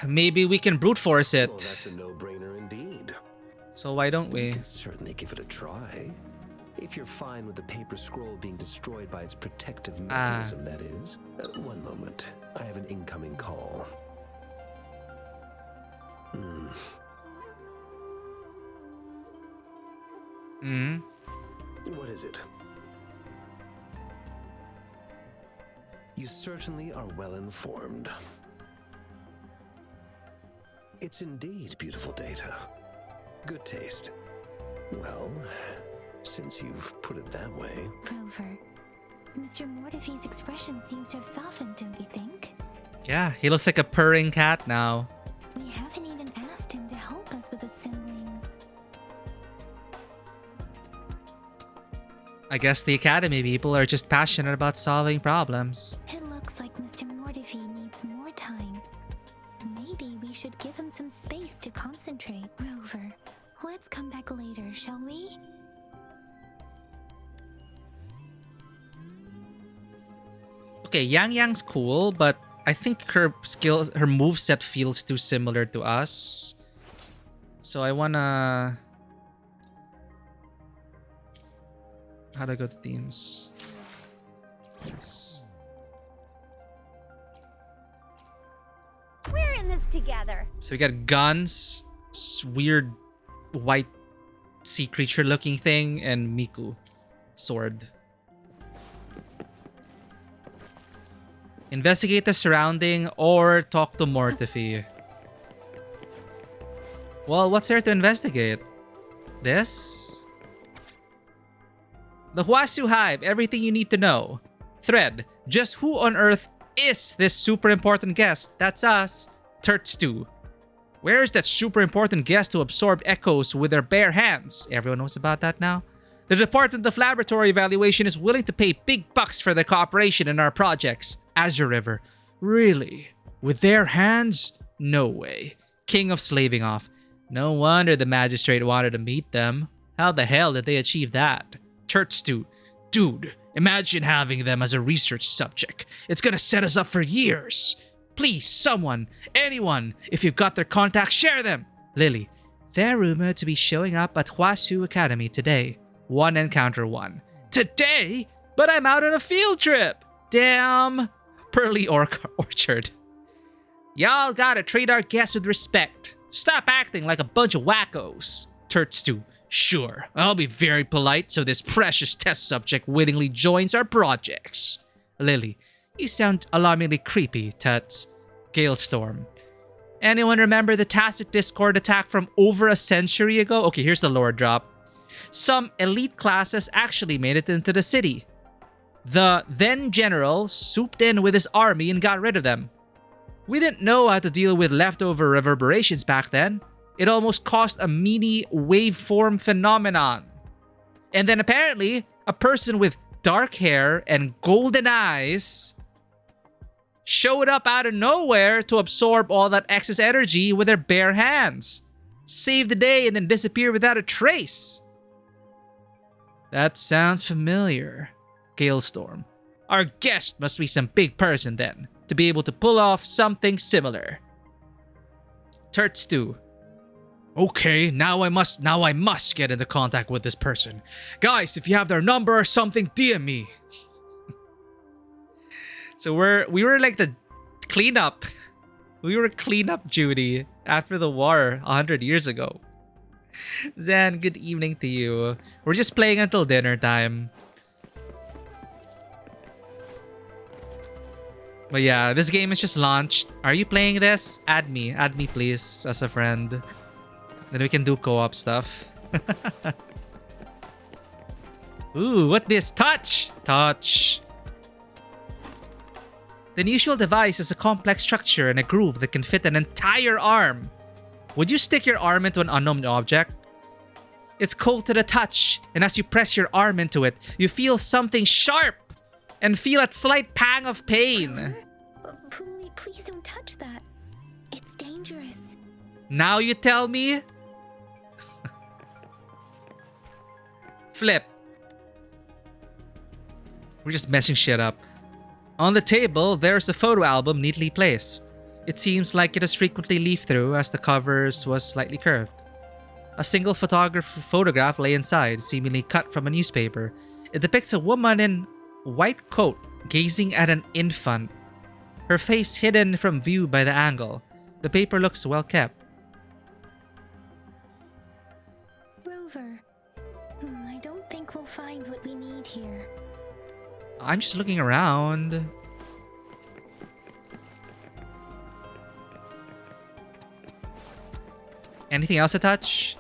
Maybe we can brute force it. Well, that's a no-brainer indeed. So why don't we? We can certainly give it a try. If you're fine with the paper scroll being destroyed by its protective mechanism, that is. One moment. I have an incoming call. What is it? You certainly are well informed. It's indeed beautiful data. Good taste. Well, since you've put it that way... Rover, Mr. Mortefi's expression seems to have softened, don't you think? Yeah, he looks like a purring cat now. We haven't even asked him to help us with assembling. I guess the Academy people are just passionate about solving problems. It looks like Mr. Mortefi needs more time. Maybe we should give him some space to concentrate. Rover, let's come back later, shall we? Okay, Yang Yang's cool, but I think her moveset feels too similar to us. So I wanna... How do I go to themes? Yes. We're in this together. So we got guns, weird white sea creature looking thing, and Miku. Sword. Investigate the surrounding or talk to Mortefi. Well, what's there to investigate? This? The Huasu Hive, everything you need to know. Thread, just who on earth is this super important guest? That's us. Tertstu. Where is that super important guest who absorbed echoes with their bare hands? Everyone knows about that now. The Department of Laboratory Evaluation is willing to pay big bucks for their cooperation in our projects. Azure River. Really? With their hands? No way. King of Slaving Off. No wonder the magistrate wanted to meet them. How the hell did they achieve that? Tertstu. Dude, imagine having them as a research subject. It's gonna set us up for years. Please, someone, anyone, if you've got their contacts, share them. Lily, they're rumored to be showing up at Huasu Academy today. 1 encounter 1. Today? But I'm out on a field trip. Damn. Pearly Orchard. Y'all gotta treat our guests with respect. Stop acting like a bunch of wackos. Tertstu. Sure, I'll be very polite so this precious test subject willingly joins our projects. Lily, you sound alarmingly creepy, Tut. Galestorm. Anyone remember the Tacit Discord attack from over a century ago? Okay, here's the lore drop. Some elite classes actually made it into the city. The then general swooped in with his army and got rid of them. We didn't know how to deal with leftover reverberations back then. It almost caused a mini waveform phenomenon. And then apparently, a person with dark hair and golden eyes showed up out of nowhere to absorb all that excess energy with their bare hands, save the day, and then disappear without a trace. That sounds familiar. Galestorm. Our guest must be some big person then, to be able to pull off something similar. Turt Stew. Okay, now I must get into contact with this person. Guys, if you have their number or something, DM me. So we were like the cleanup. We were cleanup duty after the war 100 years ago. Zan, good evening to you. We're just playing until dinner time. But yeah, this game is just launched. Are you playing this? Add me please as a friend. Then we can do co-op stuff. Ooh, what this? Touch! Touch. The unusual device is a complex structure and a groove that can fit an entire arm. Would you stick your arm into an unknown object? It's cold to the touch, and as you press your arm into it, you feel something sharp and feel a slight pang of pain. Please don't touch that. It's dangerous. Now you tell me? Flip. We're just messing shit up. On the table, there's a photo album neatly placed. It seems like it is frequently leafed through as the covers was slightly curved. A single photograph lay inside, seemingly cut from a newspaper. It depicts a woman in white coat gazing at an infant, her face hidden from view by the angle. The paper looks well kept. Rover, I don't think we'll find what we need here. I'm just looking around. Anything else to touch?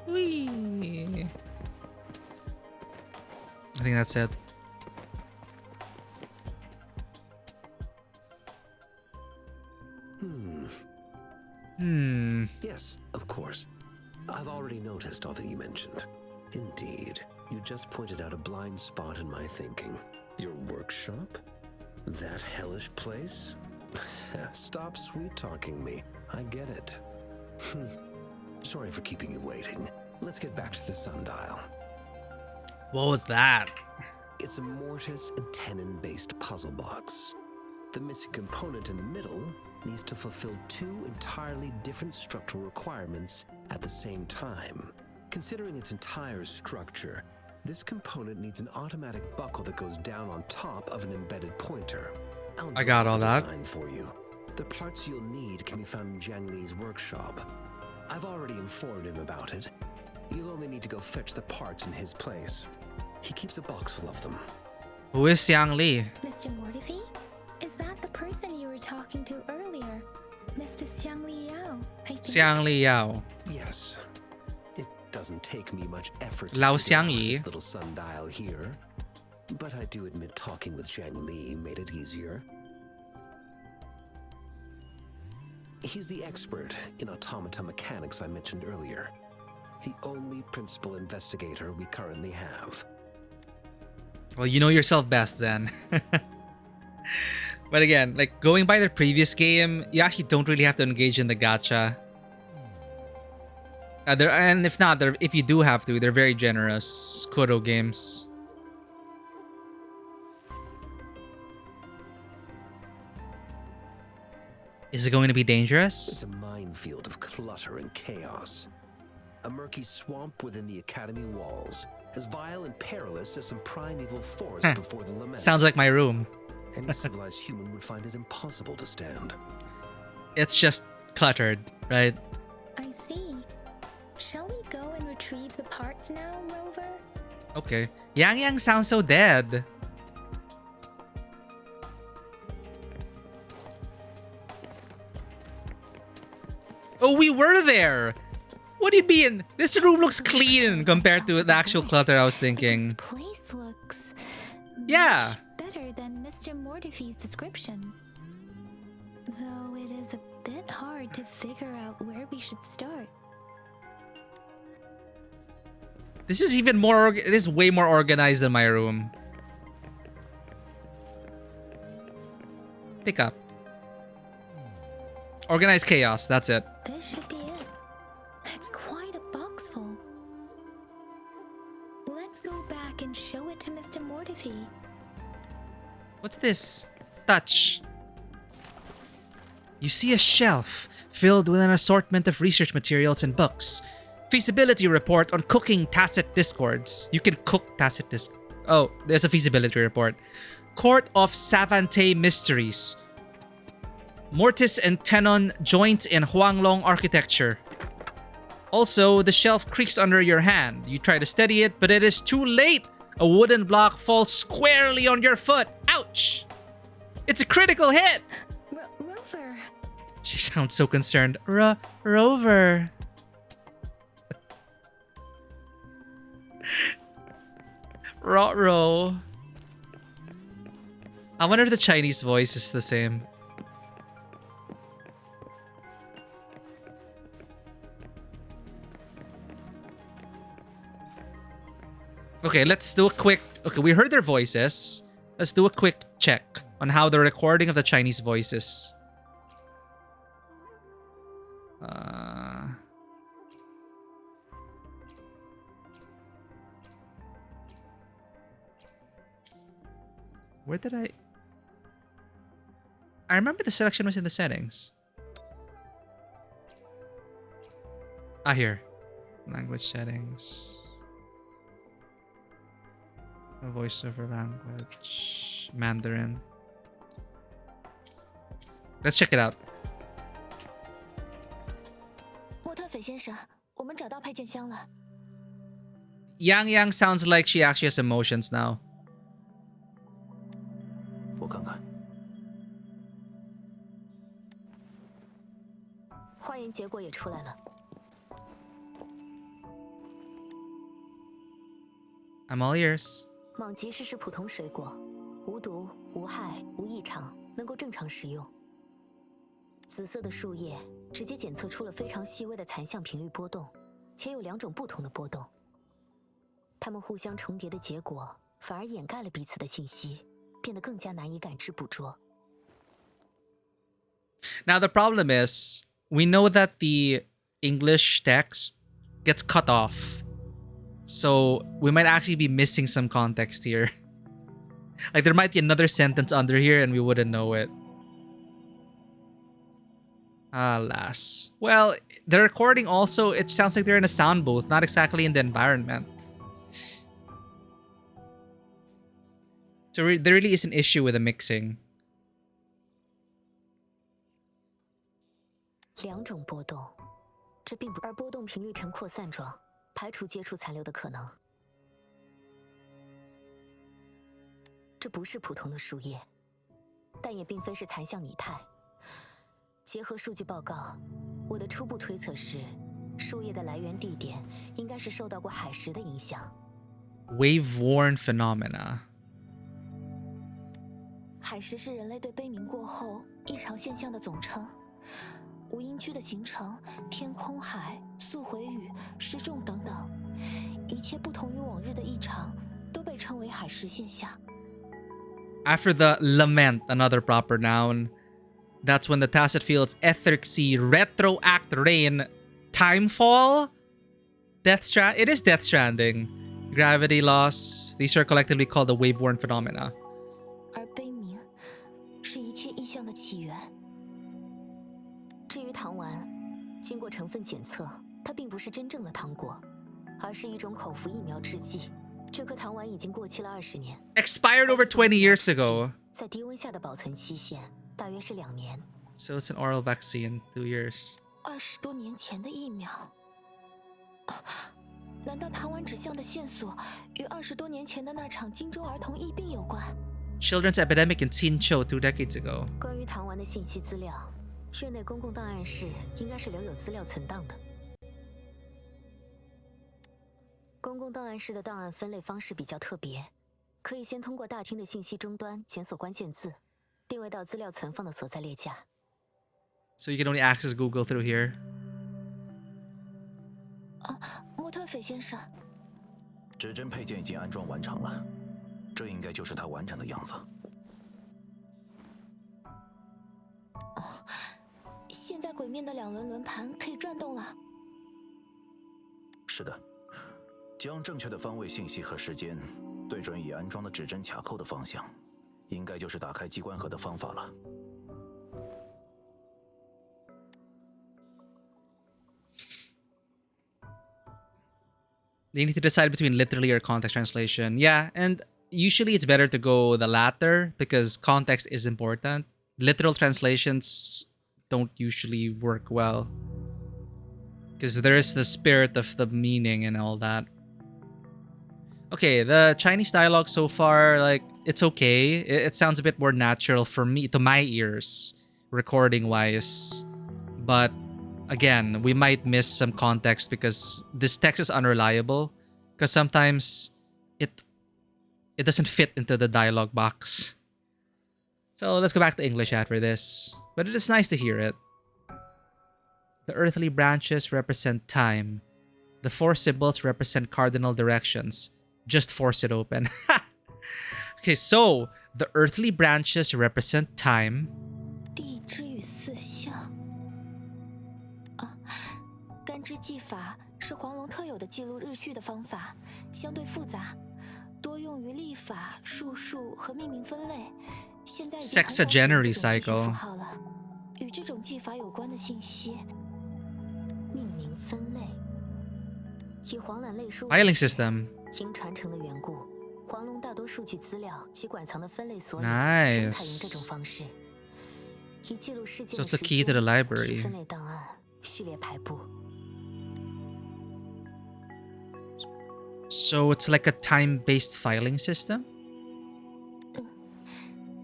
Whee! I think that's it. Yes, of course. I've already noticed all that you mentioned. Indeed. You just pointed out a blind spot in my thinking. Your workshop? That hellish place? Stop sweet-talking me. I get it. Sorry for keeping you waiting. Let's get back to the sundial. What was that? It's a mortise and tenon-based puzzle box. The missing component in the middle needs to fulfill two entirely different structural requirements at the same time. Considering its entire structure, this component needs an automatic buckle that goes down on top of an embedded pointer. I got all that. Design for you. The parts you'll need can be found in Jiang Li's workshop. I've already informed him about it. You'll only need to go fetch the parts in his place. He keeps a box full of them. Who is Xiang Li? Mr. Mortifi? Is that the person you were talking to earlier? Mr. Xiang Li Yao, I think. Xiang Li Yao. Yes. It doesn't take me much effort Lao to figure out Xiangyi. this little sundial here. But I do admit talking with Jiang Li made it easier. He's the expert in automata mechanics I mentioned earlier. The only principal investigator we currently have. Well, you know yourself best then. But again, like going by the previous game, you actually don't really have to engage in the gacha. And if not, if you do have to, they're very generous Kodo games. Is it going to be dangerous? It's a minefield of clutter and chaos. A murky swamp within the academy walls, as vile and perilous as some primeval forest before the lament. Sounds like my room. Any civilized human would find it impossible to stand. It's just cluttered, right? I see. Shall we go and retrieve the parts now, Rover? Okay. Yang Yang sounds so dead. Oh, we were there! What do you mean? This room looks clean compared to the actual clutter I was thinking. This place looks Yeah. better than Mr. Mortifi's description. Though it is a bit hard to figure out where we should start. This is even more. This is way more organized than my room. Pick up. Organized chaos. That's it. This should be it. It's quite a box full. Let's go back and show it to Mr. Mortifi. What's this? Touch. You see a shelf filled with an assortment of research materials and books. Feasibility report on cooking tacit discords. You can cook tacit discord. Oh, there's a feasibility report. Court of Savante Mysteries. Mortis and Tenon joint in Huanglong architecture. Also, the shelf creaks under your hand. You try to steady it, but it is too late. A wooden block falls squarely on your foot. Ouch! It's a critical hit! Rover. She sounds so concerned. Rover. Rot-ro. I wonder if the Chinese voice is the same. Okay, let's do a quick... Okay, we heard their voices. Let's do a quick check on how the recording of the Chinese voices. Where did I remember the selection was in the settings. Ah, here. Language settings. Voiceover language. Mandarin. Let's check it out. Yang Yang sounds like she actually has emotions now. 我看看。化验结果也出来了。I'm all ears. 莽吉士是普通水果，无毒、无害、无异常，能够正常食用。紫色的树叶直接检测出了非常细微的残像频率波动，且有2种不同的波动。它们互相重叠的结果，反而掩盖了彼此的信息，变得更加难以感知捕捉。Now the problem is, we know that the English text gets cut off. So we might actually be missing some context here. Like there might be another sentence under here and we wouldn't know it. Alas. Well, the recording also, it sounds like they're in a sound booth, not exactly in the environment. So there really is an issue with the mixing. 2种波动，这并不而波动频率呈扩散状，排除接触残留的可能。这不是普通的树叶，但也并非是残像拟态。结合数据报告，我的初步推测是，树叶的来源地点应该是受到过海蚀的影响。Wave-worn phenomena. 海蚀是人类对悲鸣过后异常现象的总称。无音区的形成、天空海、速回雨、失重等等，一切不同于往日的异常，都被称为海蚀现象。After the lament, another proper noun, that's when the tacit fields etheric sea retroact rain timefall. It is Death Stranding. Gravity loss. These are collectively called the wave-worn phenomena. 而悲鸣是一切意象的起源。至于糖丸，经过成分检测，它并不是真正的糖果，而是一种口服疫苗制剂。这颗糖丸已经过期了20年 ，expired over 20 years ago。在低温下的保存期限大约是2年。So it's an oral vaccine, 2 years。20多年前的疫苗，难道糖丸指向的线索与20多年前的那场荆州儿童疫病有关 ？Children's epidemic in Xinqiu 2 decades ago。关于糖丸的信息资料。院内公共档案室应该是留有资料存档的。公共档案室的档案分类方式比较特别，可以先通过大厅的信息终端检索关键字，定位到资料存放的所在列架。So you can only access Google through here. 莫特斐先生，指针配件已经安装完成了，这应该就是它完整的样子。哦，现在鬼面的2轮轮盘可以转动了。是的，将正确的方位信息和时间对准已安装的指针卡扣的方向，应该就是打开机关盒的方法了。 They need to decide between literally or context translation. Yeah, and usually it's better to go the latter because context is important. Literal translations don't usually work well because there is the spirit of the meaning and all that. Okay, the Chinese dialogue so far, like, it's okay. It sounds a bit more natural for me, to my ears, recording-wise. But again, we might miss some context because this text is unreliable. Because sometimes it doesn't fit into the dialogue box. So let's go back to English after this. But it is nice to hear it. The earthly branches represent time. The 4 symbols represent cardinal directions. Just force it open. Okay, so the earthly branches represent time. 地支与四象。干支技法是黄龙特有的记录日序的方法，相对复杂，多用于历法、术数和命名分类。现在已经很少使用这种技术符号了。与这种技法有关的信息，命名分类。以黄览类书 Filing system. 因传承的缘故，黄龙大多数据资料及馆藏的分类所里 Nice. 均采用这种方式，以记录事件 So 的 it's a 时 key to 间 the library. 区分类档案，序列排布。 So it's like a time-based filing system?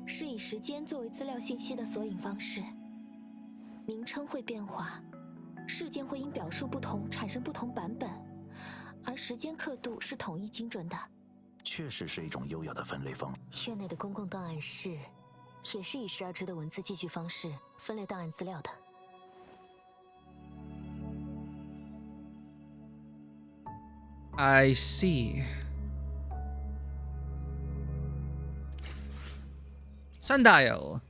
是以时间作为资料信息的索引方式，名称会变化，事件会因表述不同产生不同版本，而时间刻度是统一精准的。确实是一种优雅的分类方。院内的公共档案室也是以12支的文字记叙方式分类档案资料的。 I see. Sundial.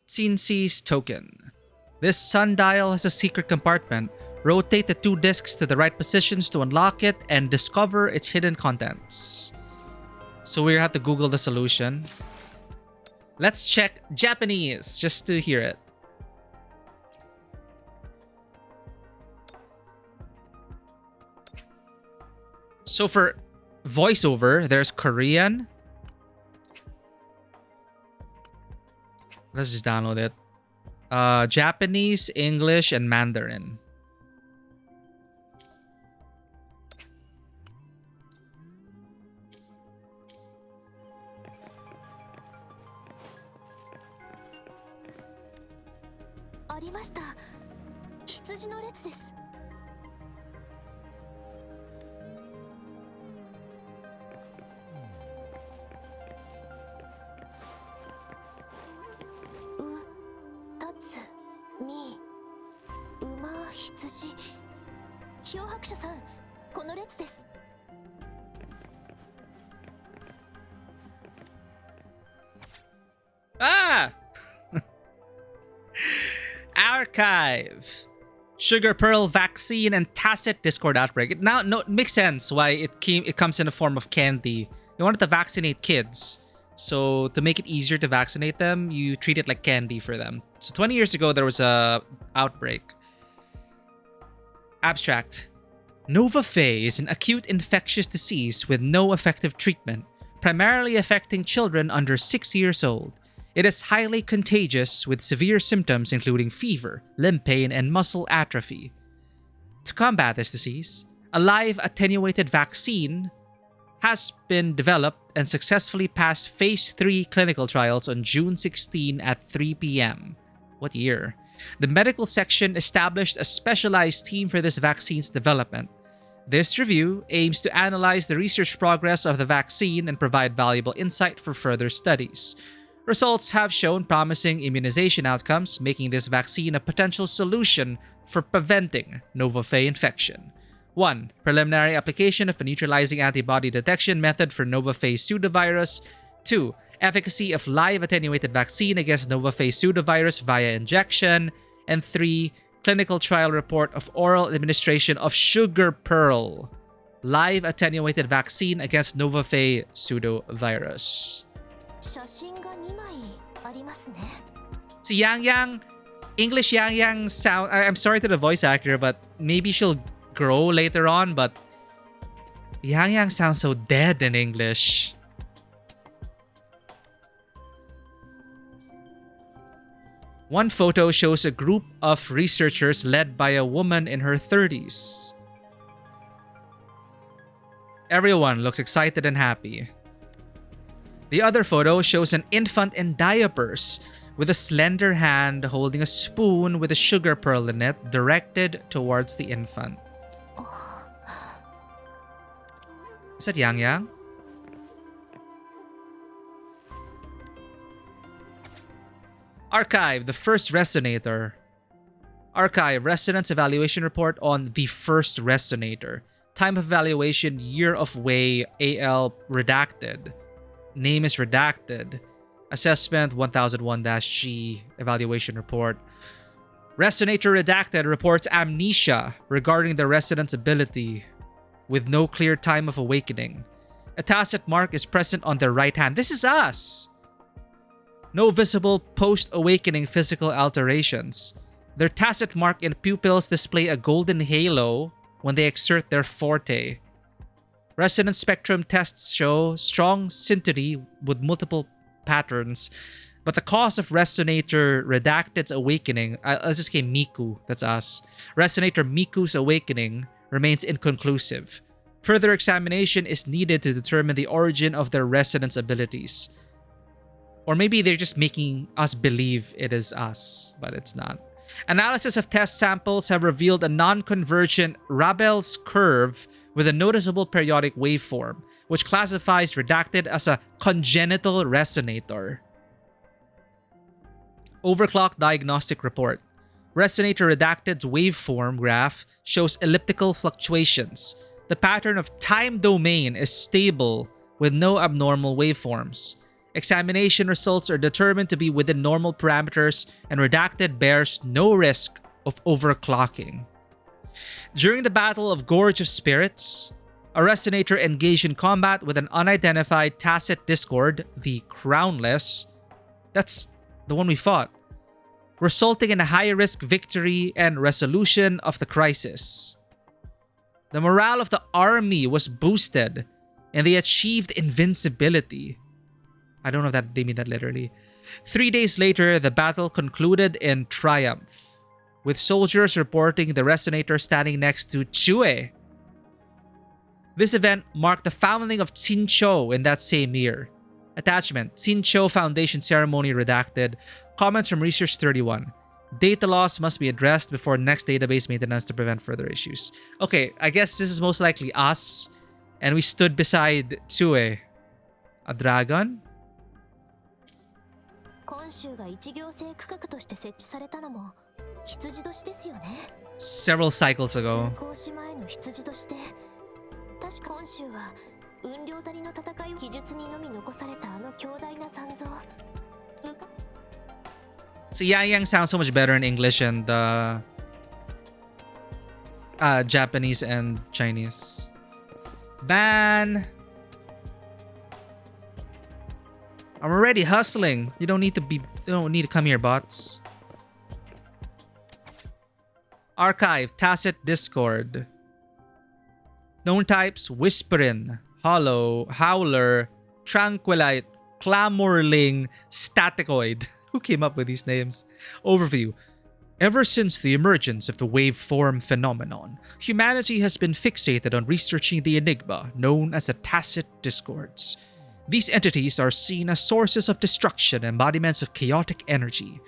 Cincy's token. This sundial has a secret compartment. Rotate the 2 discs to the right positions to unlock it and discover its hidden contents. So we have to Google the solution. Let's check Japanese just to hear it. So for voiceover, there's Korean. Let's just download it. Japanese, English, and Mandarin. Ah! Archive. Sugar Pearl Vaccine and Tacit Discord Outbreak. It makes sense why it comes in the form of candy. You wanted to vaccinate kids. So to make it easier to vaccinate them, you treat it like candy for them. So 20 years ago, there was a outbreak. Abstract. Nova Fay is an acute infectious disease with no effective treatment, primarily affecting children under 6 years old. It is highly contagious with severe symptoms including fever, limb pain, and muscle atrophy. To combat this disease, a live attenuated vaccine has been developed and successfully passed Phase 3 clinical trials on June 16 at 3 p.m. What year? The medical section established a specialized team for this vaccine's development. This review aims to analyze the research progress of the vaccine and provide valuable insight for further studies. Results have shown promising immunization outcomes, making this vaccine a potential solution for preventing Nova Fay infection. 1. Preliminary application of a neutralizing antibody detection method for Novaphase pseudovirus. 2. Efficacy of live attenuated vaccine against Novaphase pseudovirus via injection. And 3. Clinical trial report of oral administration of sugar pearl, live attenuated vaccine against Novaphase pseudovirus. Si Yang Yang, English Yang Yang sound... I'm sorry to the voice actor, but maybe she'll grow later on, but Yang Yang sounds so dead in English. One photo shows a group of researchers led by a woman in her 30s. Everyone looks excited and happy. The other photo shows an infant in diapers with a slender hand holding a spoon with a sugar pearl in it directed towards the infant. Is that Yang Yang? Archive, the first resonator. Archive, Resonance Evaluation Report on the first resonator. Time of evaluation, year of way, AL redacted. Name is redacted. Assessment 1001-G, evaluation report. Resonator redacted reports amnesia regarding the resonance ability with no clear time of awakening. A tacit mark is present on their right hand. This is us! No visible post-awakening physical alterations. Their tacit mark and pupils display a golden halo when they exert their forte. Resonance spectrum tests show strong synteny with multiple patterns, but the cause of Resonator Redacted's awakening, let's just say Miku, that's us. Resonator Miku's awakening remains inconclusive. Further examination is needed to determine the origin of their resonance abilities. Or maybe they're just making us believe it is us, but it's not. Analysis of test samples have revealed a non-convergent Rabel's curve with a noticeable periodic waveform, which classifies Redacted as a congenital resonator. Overclock diagnostic report. Resonator Redacted's waveform graph shows elliptical fluctuations. The pattern of time domain is stable with no abnormal waveforms. Examination results are determined to be within normal parameters, and Redacted bears no risk of overclocking. During the Battle of Gorge of Spirits, a Resonator engaged in combat with an unidentified tacit discord, the Crownless, that's the one we fought, resulting in a high-risk victory and resolution of the crisis. The morale of the army was boosted, and they achieved invincibility. I don't know if that they mean that literally. 3 days later, the battle concluded in triumph, with soldiers reporting the Resonator standing next to Chue. This event marked the founding of Tsincho in that same year. Attachment, Tsincho Foundation Ceremony Redacted. Comments from Research 31. Data loss must be addressed before next database maintenance to prevent further issues. Okay, I guess this is most likely us, and we stood beside Chue. A dragon? Several cycles ago. So Yang Yang sounds so much better in English and Japanese and Chinese. Ban. I'm already hustling. You don't need to come here, bots. Archive, Tacit Discord. Known types, Whisperin, Hollow, Howler, Tranquilite, Clamorling, Staticoid. Who came up with these names? Overview. Ever since the emergence of the waveform phenomenon, humanity has been fixated on researching the enigma known as the Tacit Discords. These entities are seen as sources of destruction, embodiments of chaotic energy.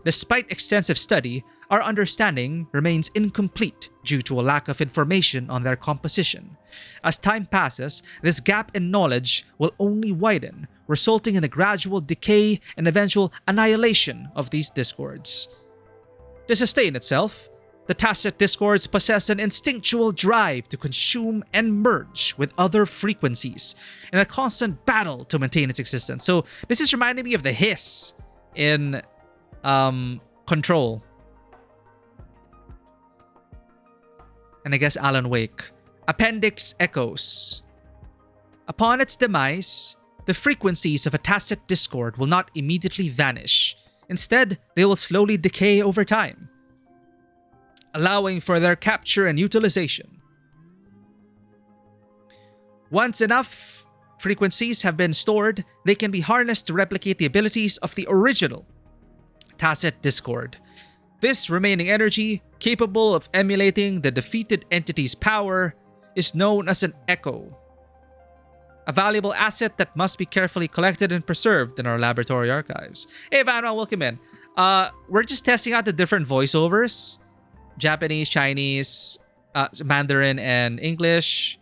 Despite extensive study, our understanding remains incomplete due to a lack of information on their composition. As time passes, this gap in knowledge will only widen, resulting in the gradual decay and eventual annihilation of these discords. To sustain itself, The tacit discords possess an instinctual drive to consume and merge with other frequencies in a constant battle to maintain its existence. So this is reminding me of the hiss in Control. And I guess Alan Wake. Appendix Echoes. Upon its demise, the frequencies of a tacit discord will not immediately vanish. Instead, they will slowly decay over time, allowing for their capture and utilization. Once enough frequencies have been stored, they can be harnessed to replicate the abilities of the original tacit discord. This remaining energy, capable of emulating the defeated entity's power, is known as an echo, a valuable asset that must be carefully collected and preserved in our laboratory archives. Hey Vanwa, welcome in. We're just testing out the different voiceovers. Japanese, Chinese, Mandarin, and English.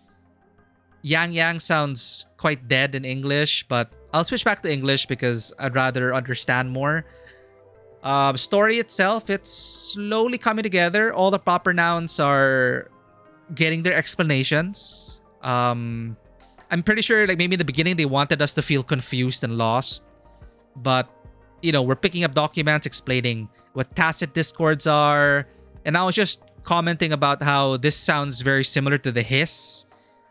Yang sounds quite dead in English, but I'll switch back to English because I'd rather understand more. Story itself, it's slowly coming together. All the proper nouns are getting their explanations. I'm pretty sure like maybe in the beginning they wanted us to feel confused and lost. But, you know, we're picking up documents explaining what tacit discords are. And I was just commenting about how this sounds very similar to the hiss.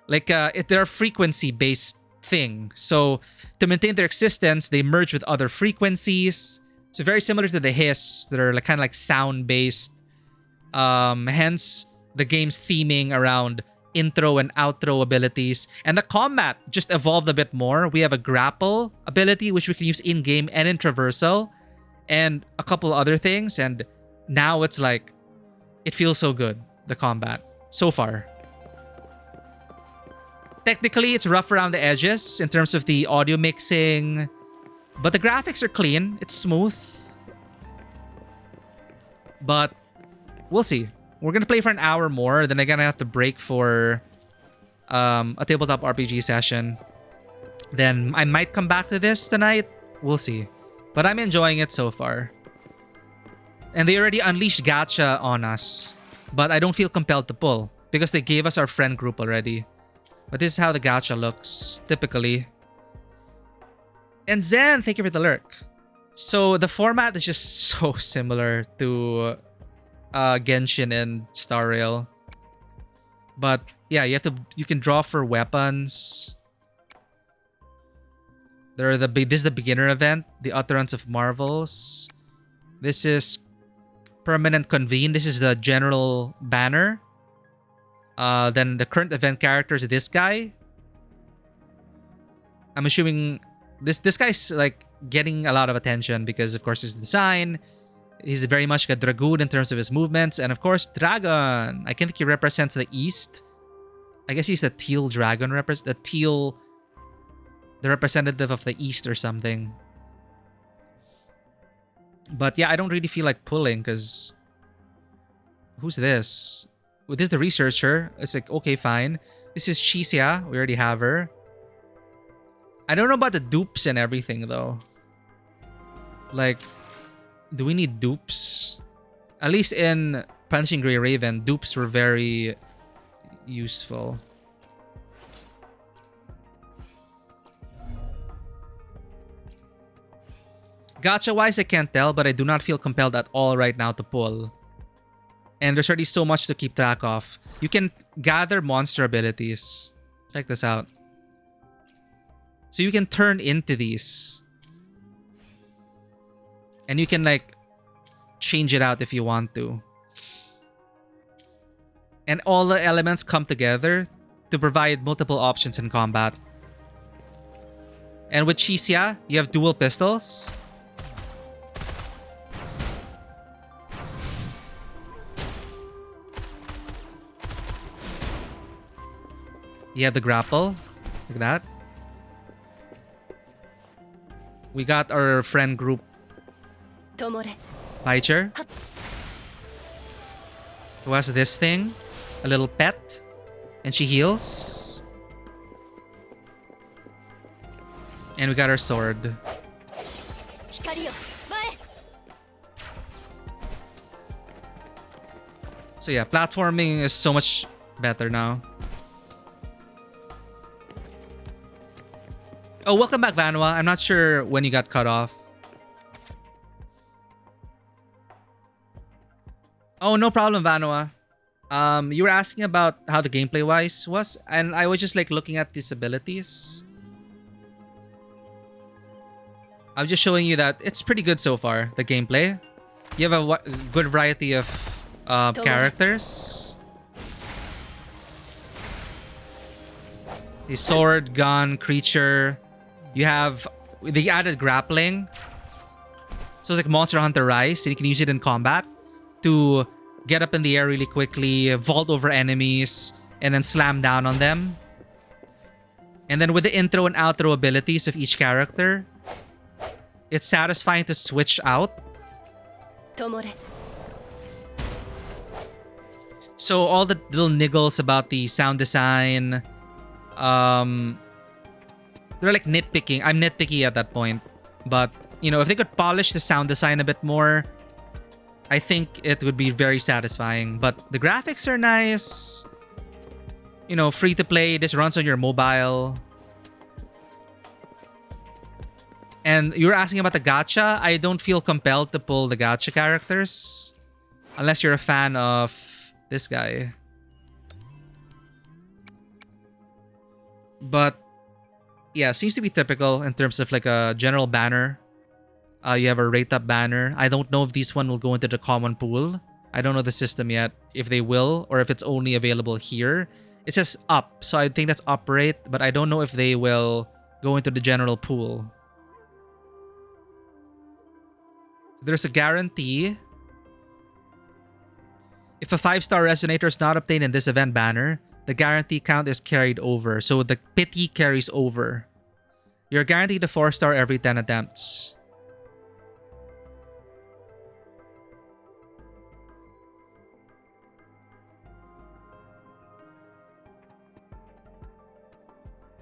Like, they're a frequency-based thing. So, to maintain their existence, they merge with other frequencies. So, very similar to the hiss. That are like, kind of like sound-based. Hence, the game's theming around intro and outro abilities. And the combat just evolved a bit more. We have a grapple ability, which we can use in-game and in traversal. And a couple other things. And now it's like, it feels so good, the combat, so far. Technically, it's rough around the edges in terms of the audio mixing, but the graphics are clean. It's smooth. But we'll see. We're gonna play for an hour more, then I'm gonna have to break for a tabletop RPG session. Then I might come back to this tonight. We'll see. But I'm enjoying it so far. And they already unleashed gacha on us. But I don't feel compelled to pull because they gave us our friend group already. But this is how the gacha looks, typically. And Zen, thank you for the lurk. So the format is just so similar to Genshin and Star Rail. But yeah, you can draw for weapons. This is the beginner event, the Utterance of Marvels. This is Permanent Convene. This is the general banner. Then the current event character is this guy. I'm assuming this guy's like getting a lot of attention because of course his design. He's very much like a dragoon in terms of his movements. And of course, dragon. I think he represents the east. I guess he's the teal dragon. The representative of the east or something. But yeah, I don't really feel like pulling because... Who's this? Well, this is the researcher. It's like, okay, fine. This is Chisia. We already have her. I don't know about the dupes and everything, though. Like, do we need dupes? At least in Punching Grey Raven, dupes were very useful. Gacha-wise, I can't tell, but I do not feel compelled at all right now to pull. And there's already so much to keep track of. You can gather monster abilities. Check this out. So you can turn into these. And you can like change it out if you want to. And all the elements come together to provide multiple options in combat. And with Chisia, you have dual pistols. You have the grapple. Look at that. We got our friend group. Baicher. Who has this thing. A little pet. And she heals. And we got our sword. So yeah, platforming is so much better now. Oh, welcome back, Vanwa. I'm not sure when you got cut off. Oh, no problem, Vanwa. You were asking about how the gameplay wise was, and I was just like looking at these abilities. I'm just showing you that it's pretty good so far, the gameplay. You have a good variety of characters. The sword, gun, creature. You have the added grappling. So it's like Monster Hunter Rise, and you can use it in combat to get up in the air really quickly, vault over enemies, and then slam down on them. And then with the intro and outro abilities of each character, it's satisfying to switch out. So all the little niggles about the sound design, they're like nitpicking. I'm nitpicky at that point. But, you know, if they could polish the sound design a bit more, I think it would be very satisfying. But the graphics are nice. You know, free to play. This runs on your mobile. And you were asking about the gacha. I don't feel compelled to pull the gacha characters. Unless you're a fan of this guy. But yeah, seems to be typical in terms of like a general banner. You have a rate up banner. I don't know if this one will go into the common pool. I don't know the system yet, if they will, or if it's only available here. It says up, so I think that's up rate, but I don't know if they will go into the general pool. There's a guarantee. If a 5-star resonator is not obtained in this event banner, the guarantee count is carried over. So the pity carries over. You're guaranteed a 4-star every 10 attempts.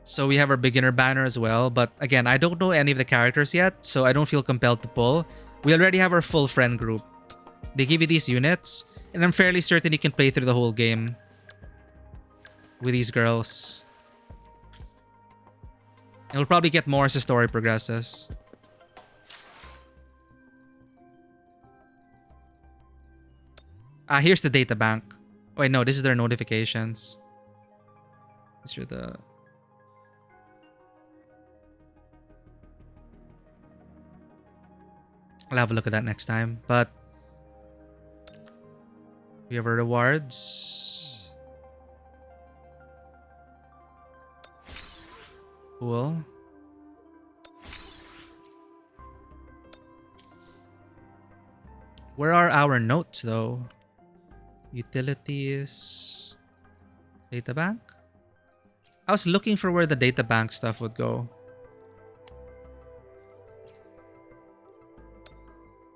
So we have our beginner banner as well. But again, I don't know any of the characters yet, so I don't feel compelled to pull. We already have our full friend group. They give you these units, and I'm fairly certain you can play through the whole game with these girls. And we'll probably get more as the story progresses. Here's the data bank. Oh, wait, no, this is their notifications. These are the... I'll have a look at that next time. But we have our rewards. Cool. Where are our notes though? Utilities. Data bank? I was looking for where the data bank stuff would go.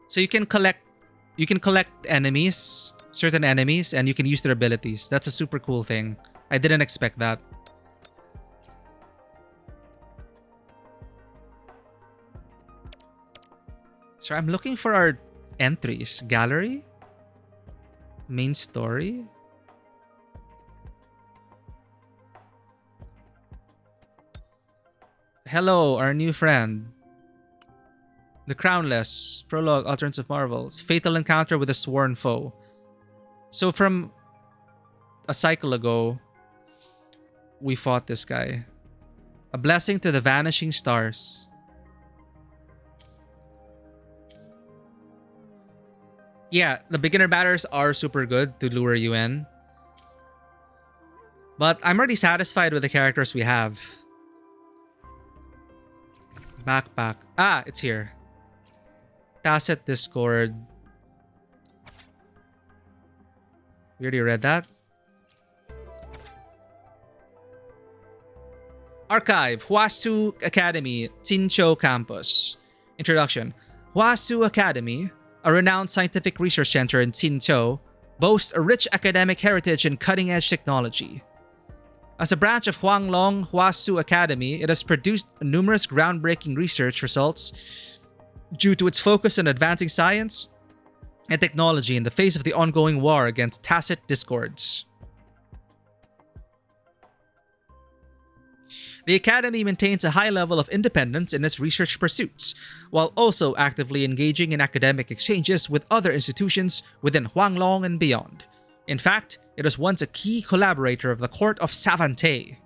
So you can collect enemies, certain enemies, and you can use their abilities. That's a super cool thing. I didn't expect that. So I'm looking for our entries. Gallery? Main story? Hello, our new friend. The Crownless. Prologue, Utterance of Marvels. Fatal encounter with a sworn foe. So from a cycle ago, we fought this guy. A blessing to the vanishing stars. Yeah, the beginner batters are super good to lure you in. But I'm already satisfied with the characters we have. Backpack. Ah, it's here. Tacit Discord. We already read that. Archive. Huasu Academy, Jinzhou Campus. Introduction. Huasu Academy, a renowned scientific research center in Jinzhou, boasts a rich academic heritage and cutting-edge technology. As a branch of Huanglong Huasu Academy, it has produced numerous groundbreaking research results due to its focus on advancing science, and technology in the face of the ongoing war against tacit discords. The Academy maintains a high level of independence in its research pursuits, while also actively engaging in academic exchanges with other institutions within Huanglong and beyond. In fact, it was once a key collaborator of the Court of Savante.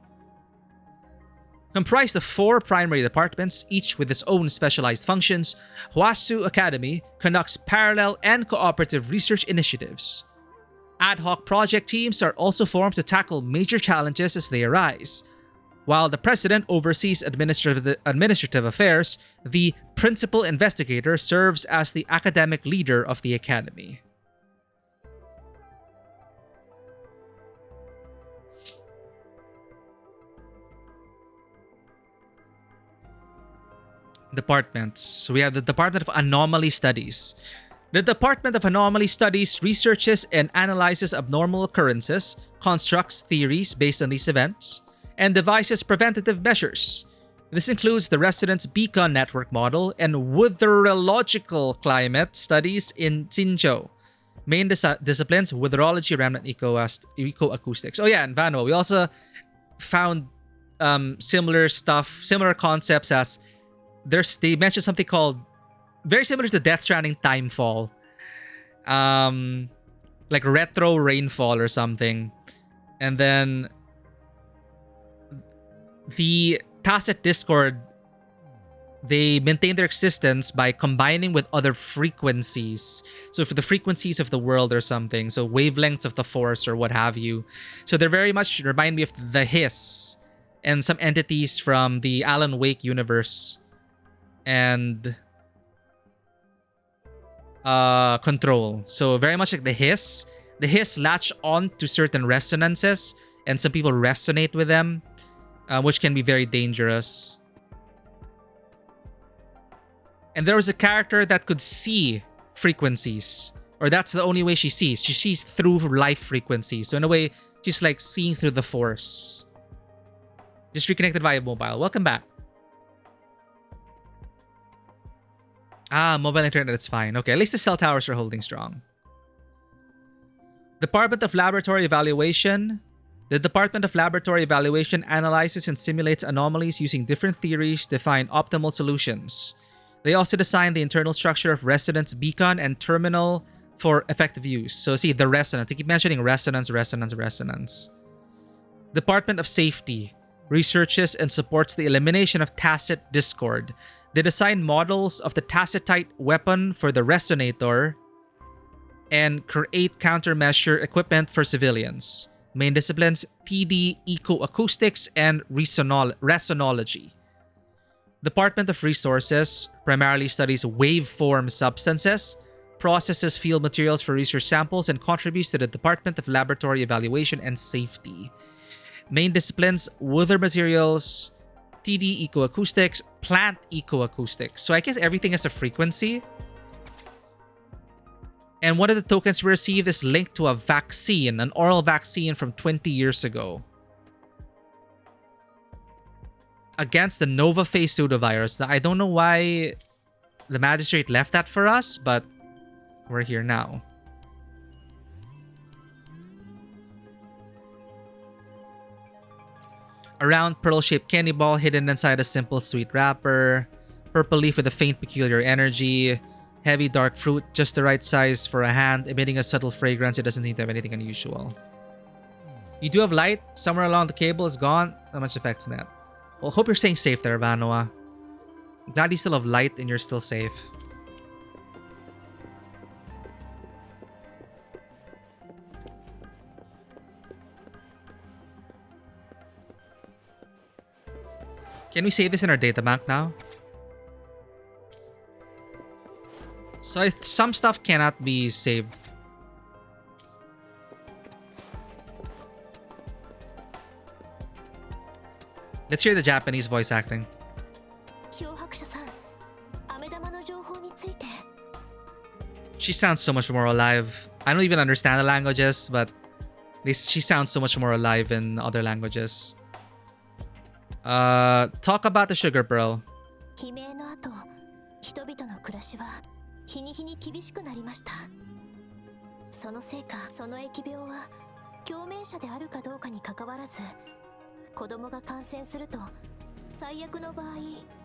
Comprised of 4 primary departments, each with its own specialized functions, Huasu Academy conducts parallel and cooperative research initiatives. Ad hoc project teams are also formed to tackle major challenges as they arise. While the president oversees administrative affairs, the principal investigator serves as the academic leader of the academy. Departments. So we have the Department of Anomaly Studies. The Department of Anomaly Studies researches and analyzes abnormal occurrences, constructs theories based on these events, and devises preventative measures. This includes the Resonance Beacon Network Model and Witherological Climate Studies in Jinzhou. Main disciplines, Witherology, Remnant Ecoacoustics. Oh yeah, in Vanua, we also found similar concepts as they mentioned something called, very similar to Death Stranding, Timefall. Like retro rainfall or something. And then the Tacit Discord, they maintain their existence by combining with other frequencies. So for the frequencies of the world or something, so wavelengths of the force or what have you. So they're very much remind me of the Hiss and some entities from the Alan Wake universe and Control. So very much like the Hiss. The Hiss latch on to certain resonances and some people resonate with them. Which can be very dangerous. And there was a character that could see frequencies. Or that's the only way she sees. She sees through life frequencies. So in a way, she's like seeing through the force. Just reconnected via mobile. Welcome back. Mobile internet is fine. Okay, at least the cell towers are holding strong. Department of Laboratory Evaluation. The Department of Laboratory Evaluation analyzes and simulates anomalies using different theories to find optimal solutions. They also design the internal structure of Resonance Beacon and Terminal for effective use. So see, the resonance. They keep mentioning resonance. Department of Safety researches and supports the elimination of tacit discord. They design models of the tacitite weapon for the resonator and create countermeasure equipment for civilians. Main disciplines, TD, Ecoacoustics, and Resonology. Department of Resources primarily studies waveform substances, processes field materials for research samples, and contributes to the Department of Laboratory Evaluation and Safety. Main disciplines, Wither Materials, TD, Ecoacoustics, Plant Ecoacoustics. So I guess everything has a frequency. And one of the tokens we received is linked to a vaccine, an oral vaccine from 20 years ago. Against the Nova phase pseudovirus. Now, I don't know why the magistrate left that for us, but we're here now. A round pearl-shaped candy ball hidden inside a simple sweet wrapper. Purple leaf with a faint peculiar energy. Heavy dark fruit, just the right size for a hand, emitting a subtle fragrance. It doesn't seem to have anything unusual. You do have light. Somewhere along the cable is gone. Not much effects in that. Well, hope you're staying safe there, Vanoa. Glad you still have light and you're still safe. Can we save this in our databank now? So some stuff cannot be saved. Let's hear the Japanese voice acting. She sounds so much more alive. I don't even understand the languages, but at least she sounds so much more alive in other languages. Talk about the sugar pearl. 日に日に厳しくなりました。そのせいか、その疫病は共鳴者であるかどうかに関わらず、子供が感染すると最悪の場合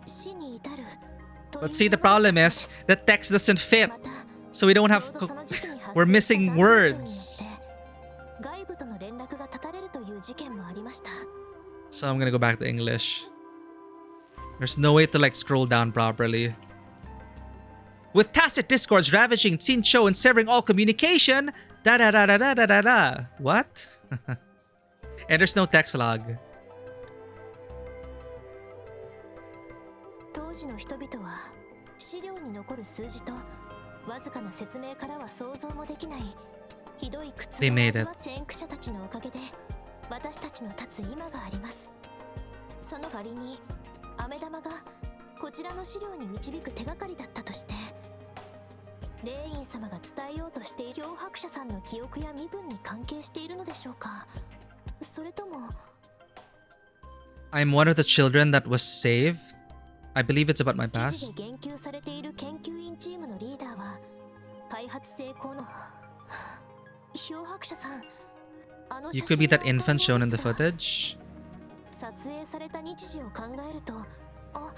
死に至る。 But see, the problem is the text doesn't fit, so we don't have. We're missing words. So I'm gonna go back to English. There's no way to like scroll down properly. With tacit discords ravaging Tsincho and severing all communication. Da da da da da da da da. What? And there's no text log. 当時の人々は資料に残る数字とわずかな説明からは想像もできないひどい苦痛を味わう先駆者たちのおかげで私たちの立つ今があります。その仮に飴玉がこちらの資料に導く手がかりだったとして、霊院様が伝えようとしている漂白者さんの記憶や身分に関係しているのでしょうか。それとも I'm one of the children that was saved. I believe it's about my past. 言及されている研究員チームのリーダーは開発成功の漂白者さん。You could be that infant shown in the footage. 撮影された日時を考えると、あ、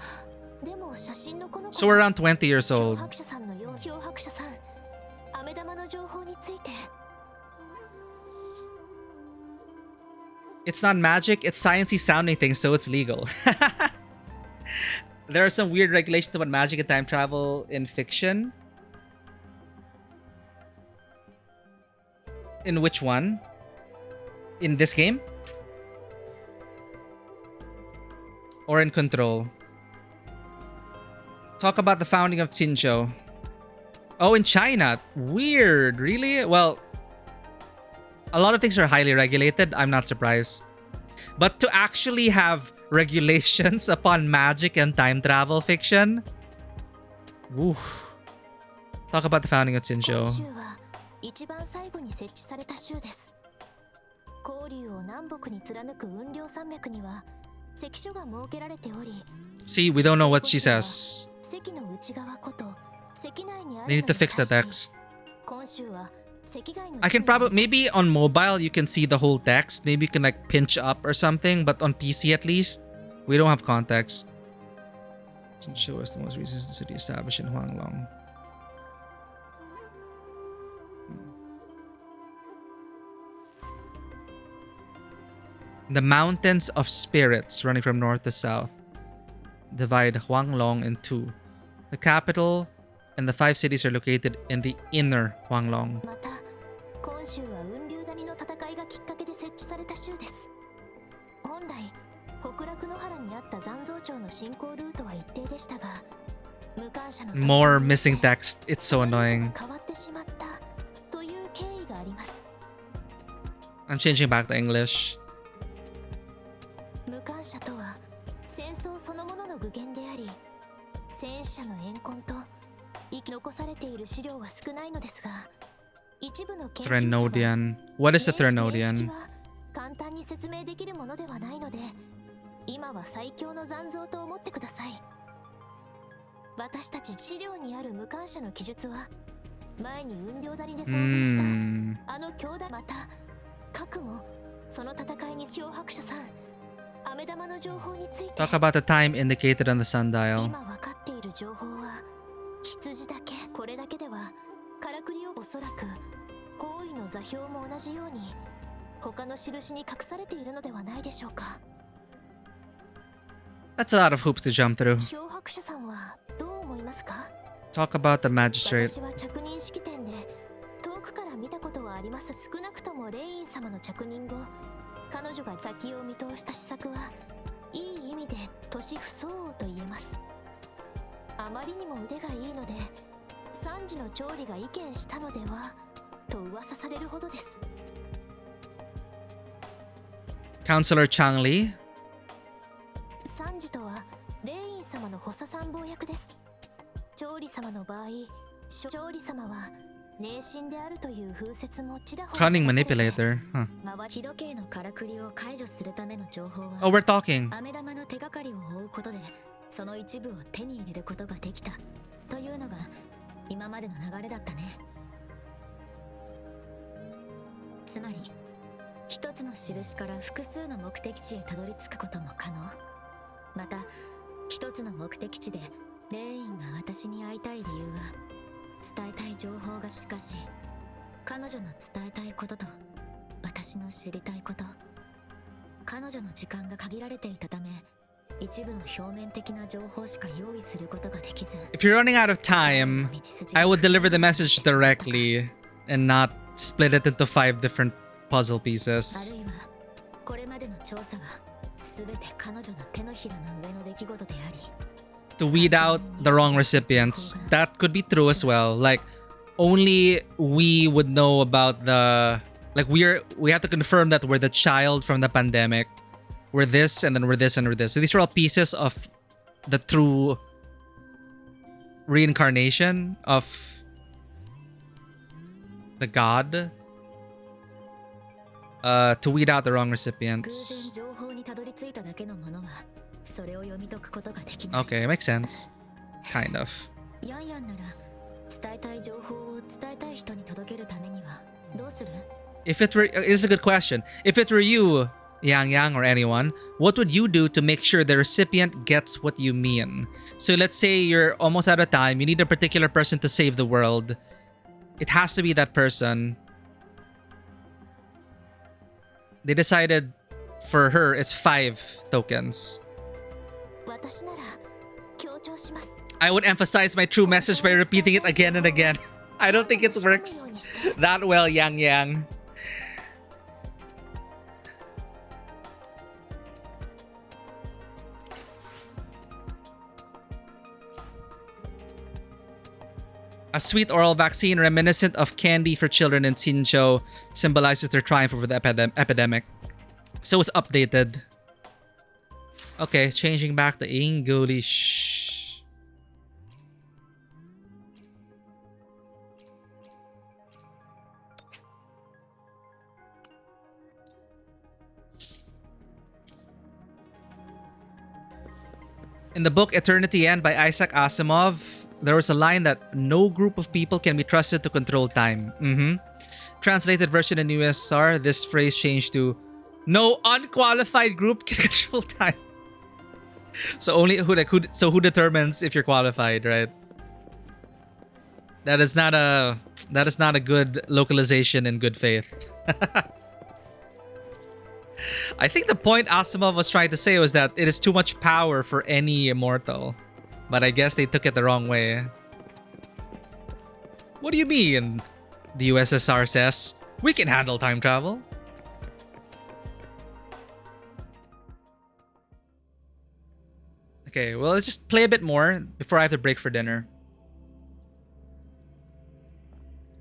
でも写真のこの So we're around 20 years old. 漂白者さんのよう漂白者さん、飴玉の情報について。It's not magic, it's sciencey sounding things, so it's legal. There are some weird regulations about magic and time travel in fiction. In which one? In this game? Or in Control? Talk about the founding of Tsincho. Oh, in China. Weird. Really? Well, a lot of things are highly regulated. I'm not surprised. But to actually have regulations upon magic and time travel fiction? Woo. Talk about the founding of Tsincho. See, we don't know what she says. They need to fix the text. I can probably, maybe on mobile you can see the whole text. Maybe you can like pinch up or something, but on PC at least, we don't have context. Show us the most recent city established in Huanglong. The mountains of spirits running from north to south divide Huanglong in two. The capital and the 5 cities are located in the inner Huanglong. More missing text. It's so annoying. I'm changing back to English. Threnodian. What is a Threnodian? Talk about the time indicated on the sundial. That's a lot of hoops to jump through. Talk about the magistrate. Counselor Changli. Cunning manipulator. Huh. Oh, we're talking. 今までの流れだったね。つまり一つの印から複数の目的地へたどり着くことも可能。また一つの目的地でレインが私に会いたい理由は伝えたい情報がしかし彼女の伝えたいことと私の知りたいこと、彼女の時間が限られていたため一部の表面的な情報しか用意することができず。 If you're running out of time, I would deliver the message directly and not split it into 5 different puzzle あ pieces. るいはこれまでの調査は全て彼女の手のひらの上の出来事であり To weed out the wrong recipients. That could be true as well. Like, only we would know about the... Like, we have to confirm that we're the child from the pandemic. We're this, and then we're this, and we're this. So these are all pieces of the true reincarnation of the god. To weed out the wrong 偶 recipients. 然情報にたどり着いただけのものはそれを読み解くことができない。 Okay, makes sense. Kind of. ヤンヤンなら伝えたい情報を伝えたい人に届けるためにはどうする？ If it were... This is a good question. If it were you, Yang Yang, or anyone, what would you do to make sure the recipient gets what you mean? So let's say you're almost out of time. You need a particular person to save the world. It has to be that person. They decided for her it's 5 tokens. 私なら強調します。 I would emphasize my true message by repeating it again and again. I don't think it works that well, Yang Yang. A sweet oral vaccine reminiscent of candy for children in Xinzhou symbolizes their triumph over the epidemic. So it's updated. Okay, changing back to English. In the book Eternity End by Isaac Asimov, there was a line that no group of people can be trusted to control time. Translated version in USSR, this phrase changed to no unqualified group can control time. So only who determines if you're qualified, right? That is not a good localization in good faith. I think the point Asimov was trying to say was that it is too much power for any immortal. But I guess they took it the wrong way. What do you mean? The USSR says, we can handle time travel. Okay, well, let's just play a bit more before I have to break for dinner.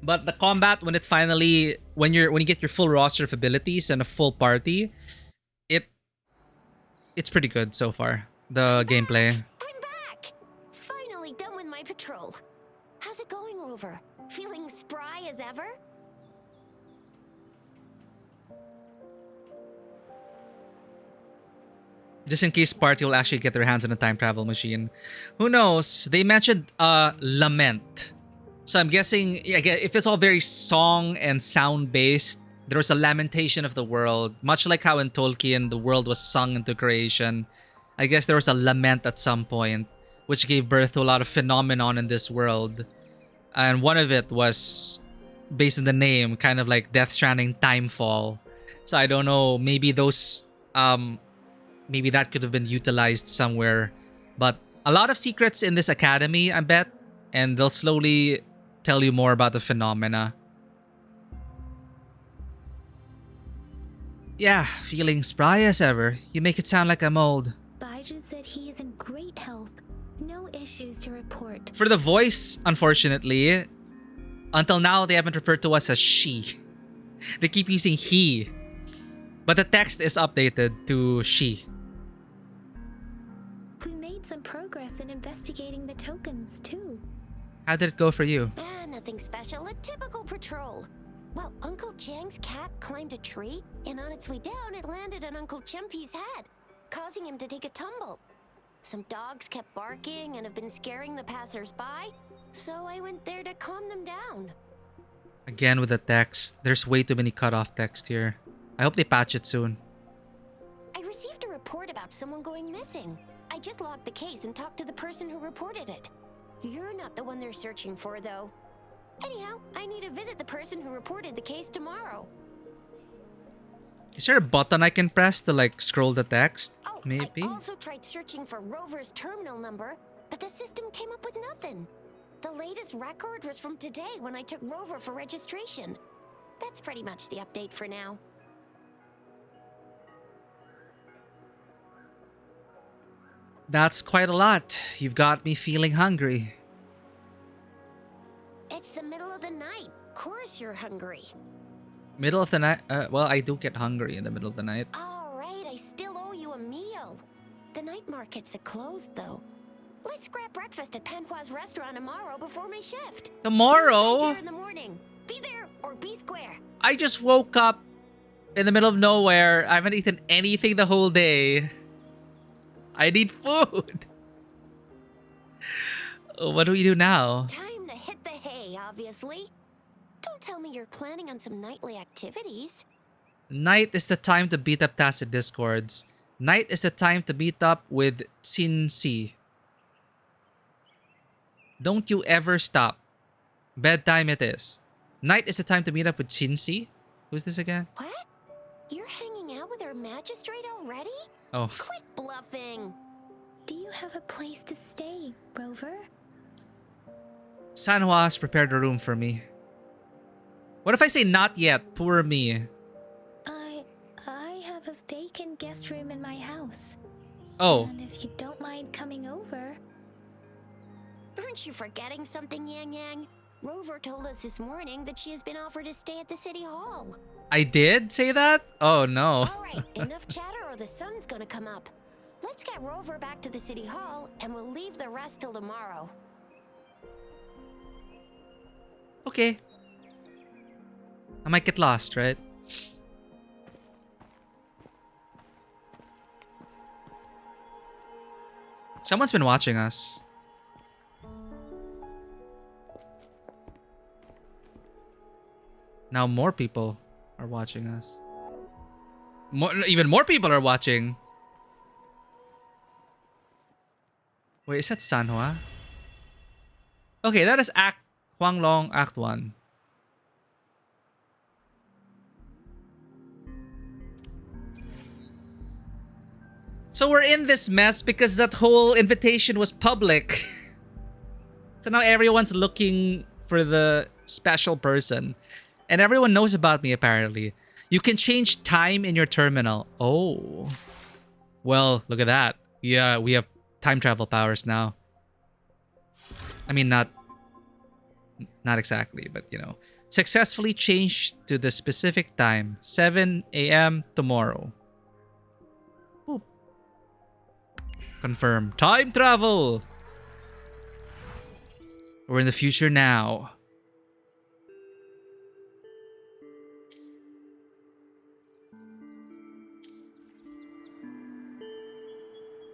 But the combat, when it finally, when you get your full roster of abilities and a full party, it's pretty good so far. The gameplay. I'm back! Finally done with my patrol. How's it going, Rover? Feeling spry as ever? Just in case party will actually get their hands on a time travel machine. Who knows? They mentioned lament. So I'm guessing if it's all very song and sound based, there was a lamentation of the world. Much like how in Tolkien the world was sung into creation. I guess there was a lament at some point, which gave birth to a lot of phenomenon in this world. And one of it was based in the name, kind of like Death Stranding Timefall. So I don't know, maybe those maybe that could have been utilized somewhere. But a lot of secrets in this academy, I bet. And they'll slowly tell you more about the phenomena. Yeah, feeling spry as ever. You make it sound like I'm old. Baiju said he is in great health. No issues to report. For the voice, unfortunately, until now they haven't referred to us as she. They keep using he. But the text is updated to she. We made some progress in investigating the tokens, too. How did it go for you? Nothing special. A typical patrol. Well, Uncle Chang's cat climbed a tree, and on its way down, it landed on Uncle Chempi's head, causing him to take a tumble. Some dogs kept barking and have been scaring the passers-by, so I went there to calm them down. Again with the text. There's way too many cut-off text here. I hope they patch it soon. I received a report about someone going missing. I just logged the case and talked to the person who reported it. You're not the one they're searching for, though. Anyhow, I need to visit the person who reported the case tomorrow. Is there a button I can press to like scroll the text? Oh, Maybe? I also tried searching for Rover's terminal number, but the system came up with nothing. The latest record was from today when I took Rover for registration. That's pretty much the update for now. That's quite a lot. You've got me feeling hungry. It's the middle of the night. Of course you're hungry. Middle of the night? Well, I do get hungry in the middle of the night. All right, I still owe you a meal. The night markets are closed, though. Let's grab breakfast at Panhua's restaurant tomorrow before my shift. Tomorrow? There in the morning. Be there or be square. I just woke up in the middle of nowhere. I haven't eaten anything the whole day. I need food. What do we do now? Time to hit the hay, obviously. Don't tell me you're planning on some nightly activities. Night is the time to beat up Tacit Discords. Night is the time to meet up with Sin Si. Don't you ever stop. Bedtime it is. Night is the time to meet up with Sin Si. Who's this again? What? You're hanging out with our magistrate already? Oh. Quit bluffing. Do you have a place to stay, Rover? Sanhua has prepared a room for me. What if I say not yet? Poor me. I have a vacant guest room in my house. Oh. And if you don't mind coming over. Aren't you forgetting something, Yang Yang? Rover told us this morning that she has been offered to stay at the city hall. I did say that? Oh no. Alright, enough chatter or the sun's gonna come up. Let's get Rover back to the city hall and we'll leave the rest till tomorrow. Okay. I might get lost, right? Someone's been watching us. Now more people are watching us. Even more people are watching. Wait, is that Sanhua? Okay, that is Huanglong Act 1. So we're in this mess because that whole invitation was public. So now everyone's looking for the special person. And everyone knows about me, apparently. You can change time in your terminal. Oh. Well, look at that. Yeah, we have time travel powers now. I mean, not exactly, but you know. Successfully changed to the specific time. 7 a.m. tomorrow. Boop. Confirm. Time travel! We're in the future now.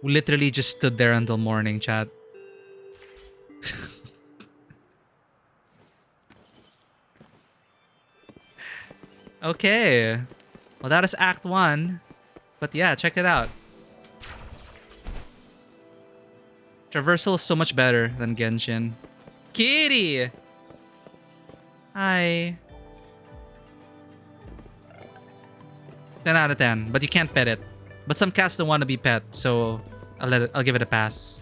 We literally just stood there until morning, chat. Okay. Well, that is Act 1. But yeah, check it out. Traversal is so much better than Genshin. Kitty! Hi. 10 out of 10, but you can't pet it. But some cats don't want to be pet, so I'll give it a pass.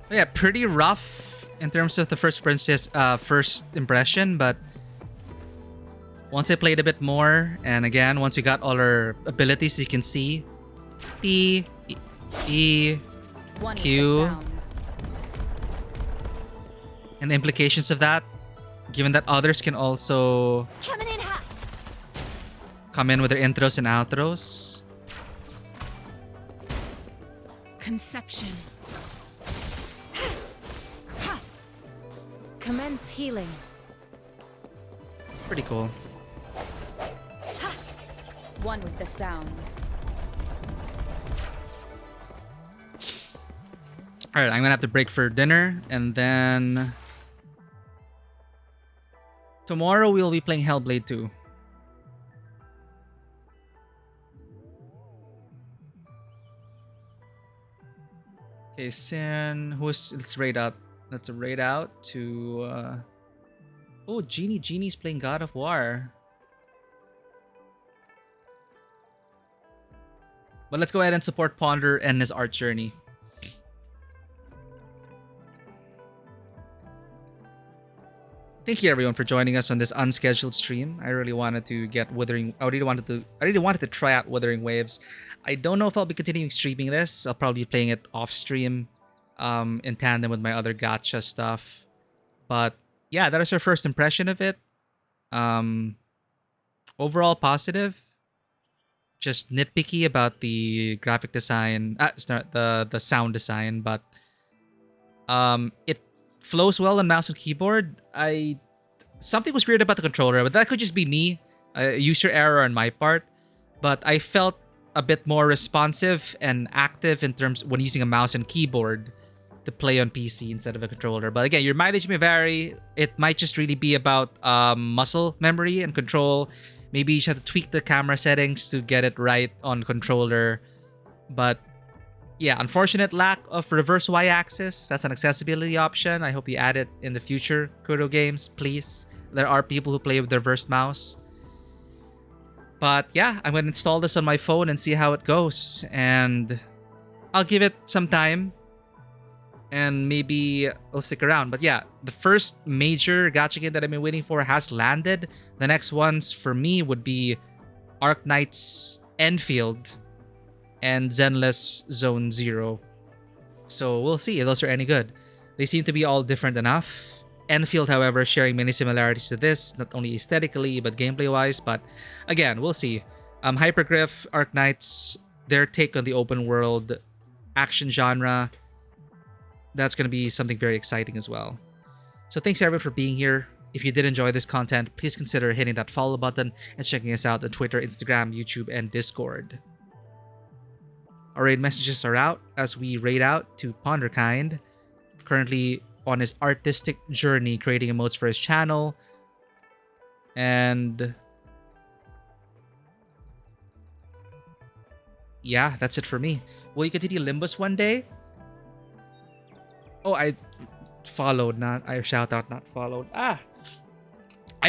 But yeah, pretty rough in terms of the first impression, but once I played a bit more, and again, once we got all our abilities, you can see T, E, Q, and the implications of that, given that others can also come in with their intros and outros. Conception. Commence healing. Pretty cool. one with the sounds. Alright, I'm gonna have to break for dinner, and then tomorrow we'll be playing Hellblade 2. Okay, Sin, let's raid out. Let's raid out to oh, Genie's playing God of War. But let's go ahead and support Ponder and his art journey. Thank you everyone for joining us on this unscheduled stream. I really wanted to get Wuthering. I really wanted to try out Wuthering Waves. I don't know if I'll be continuing streaming this. I'll probably be playing it off stream, in tandem with my other gacha stuff. But yeah, that is our first impression of it. Overall positive. Just nitpicky about the graphic design. It's not the sound design, but it flows well on mouse and keyboard. Something was weird about the controller, but that could just be me. User error on my part. But I felt a bit more responsive and active in terms when using a mouse and keyboard to play on PC instead of a controller. But again, your mileage may vary. It might just really be about muscle memory and control. Maybe you just have to tweak the camera settings to get it right on controller. But yeah, unfortunate lack of reverse Y-axis. That's an accessibility option. I hope you add it in the future Kudo games, please. There are people who play with the reverse mouse. But yeah, I'm going to install this on my phone and see how it goes. And I'll give it some time. And maybe I'll stick around. But yeah, the first major gacha game that I've been waiting for has landed. The next ones for me would be Arknight's Enfield and Zenless Zone Zero. So we'll see if those are any good. They seem to be all different enough. Enfield, however, sharing many similarities to this, not only aesthetically but gameplay-wise. But again, we'll see. Hypergriff, Arknights, their take on the open world action genre. That's going to be something very exciting as well. So thanks everyone for being here. If you did enjoy this content, please consider hitting that follow button and checking us out on Twitter, Instagram, YouTube, and Discord. Our raid messages are out as we raid out to Ponderkind, currently on his artistic journey creating emotes for his channel. And yeah, that's it for me. Will you continue Limbus one day? Oh, I followed, I shout out, not followed. I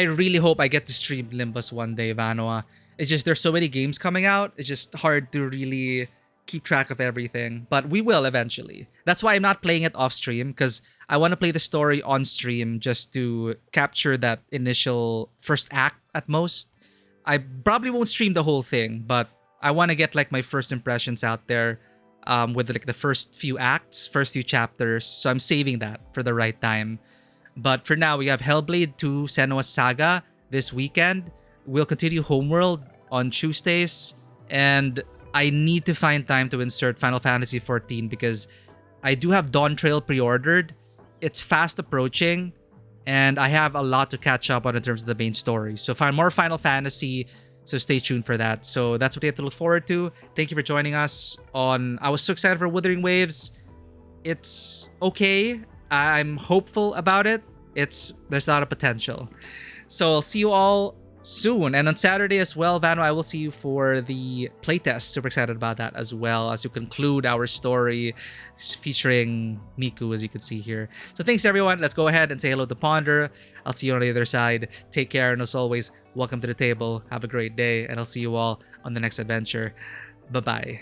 really hope I get to stream Limbus one day, Vanoa. It's just there's so many games coming out. It's just hard to really keep track of everything. But we will eventually. That's why I'm not playing it off stream, because I want to play the story on stream just to capture that initial first act at most. I probably won't stream the whole thing, but I want to get like my first impressions out there. With like the first few acts, first few chapters. So I'm saving that for the right time. But for now, we have Hellblade 2 Senua's Saga this weekend. We'll continue Homeworld on Tuesdays. And I need to find time to insert Final Fantasy XIV because I do have Dawn Trail pre-ordered. It's fast approaching. And I have a lot to catch up on in terms of the main story. So find more Final Fantasy. So stay tuned for that. So that's what you have to look forward to. Thank you for joining us on... I was so excited for Wuthering Waves. It's okay. I'm hopeful about it. There's a lot of potential. So I'll see you all soon. And on Saturday as well, Vano, I will see you for the playtest. Super excited about that as well as we conclude our story featuring Miku, as you can see here. So thanks everyone. Let's go ahead and say hello to Ponder. I'll see you on the other side. Take care, and as always, welcome to the table. Have a great day, and I'll see you all on the next adventure. Bye-bye.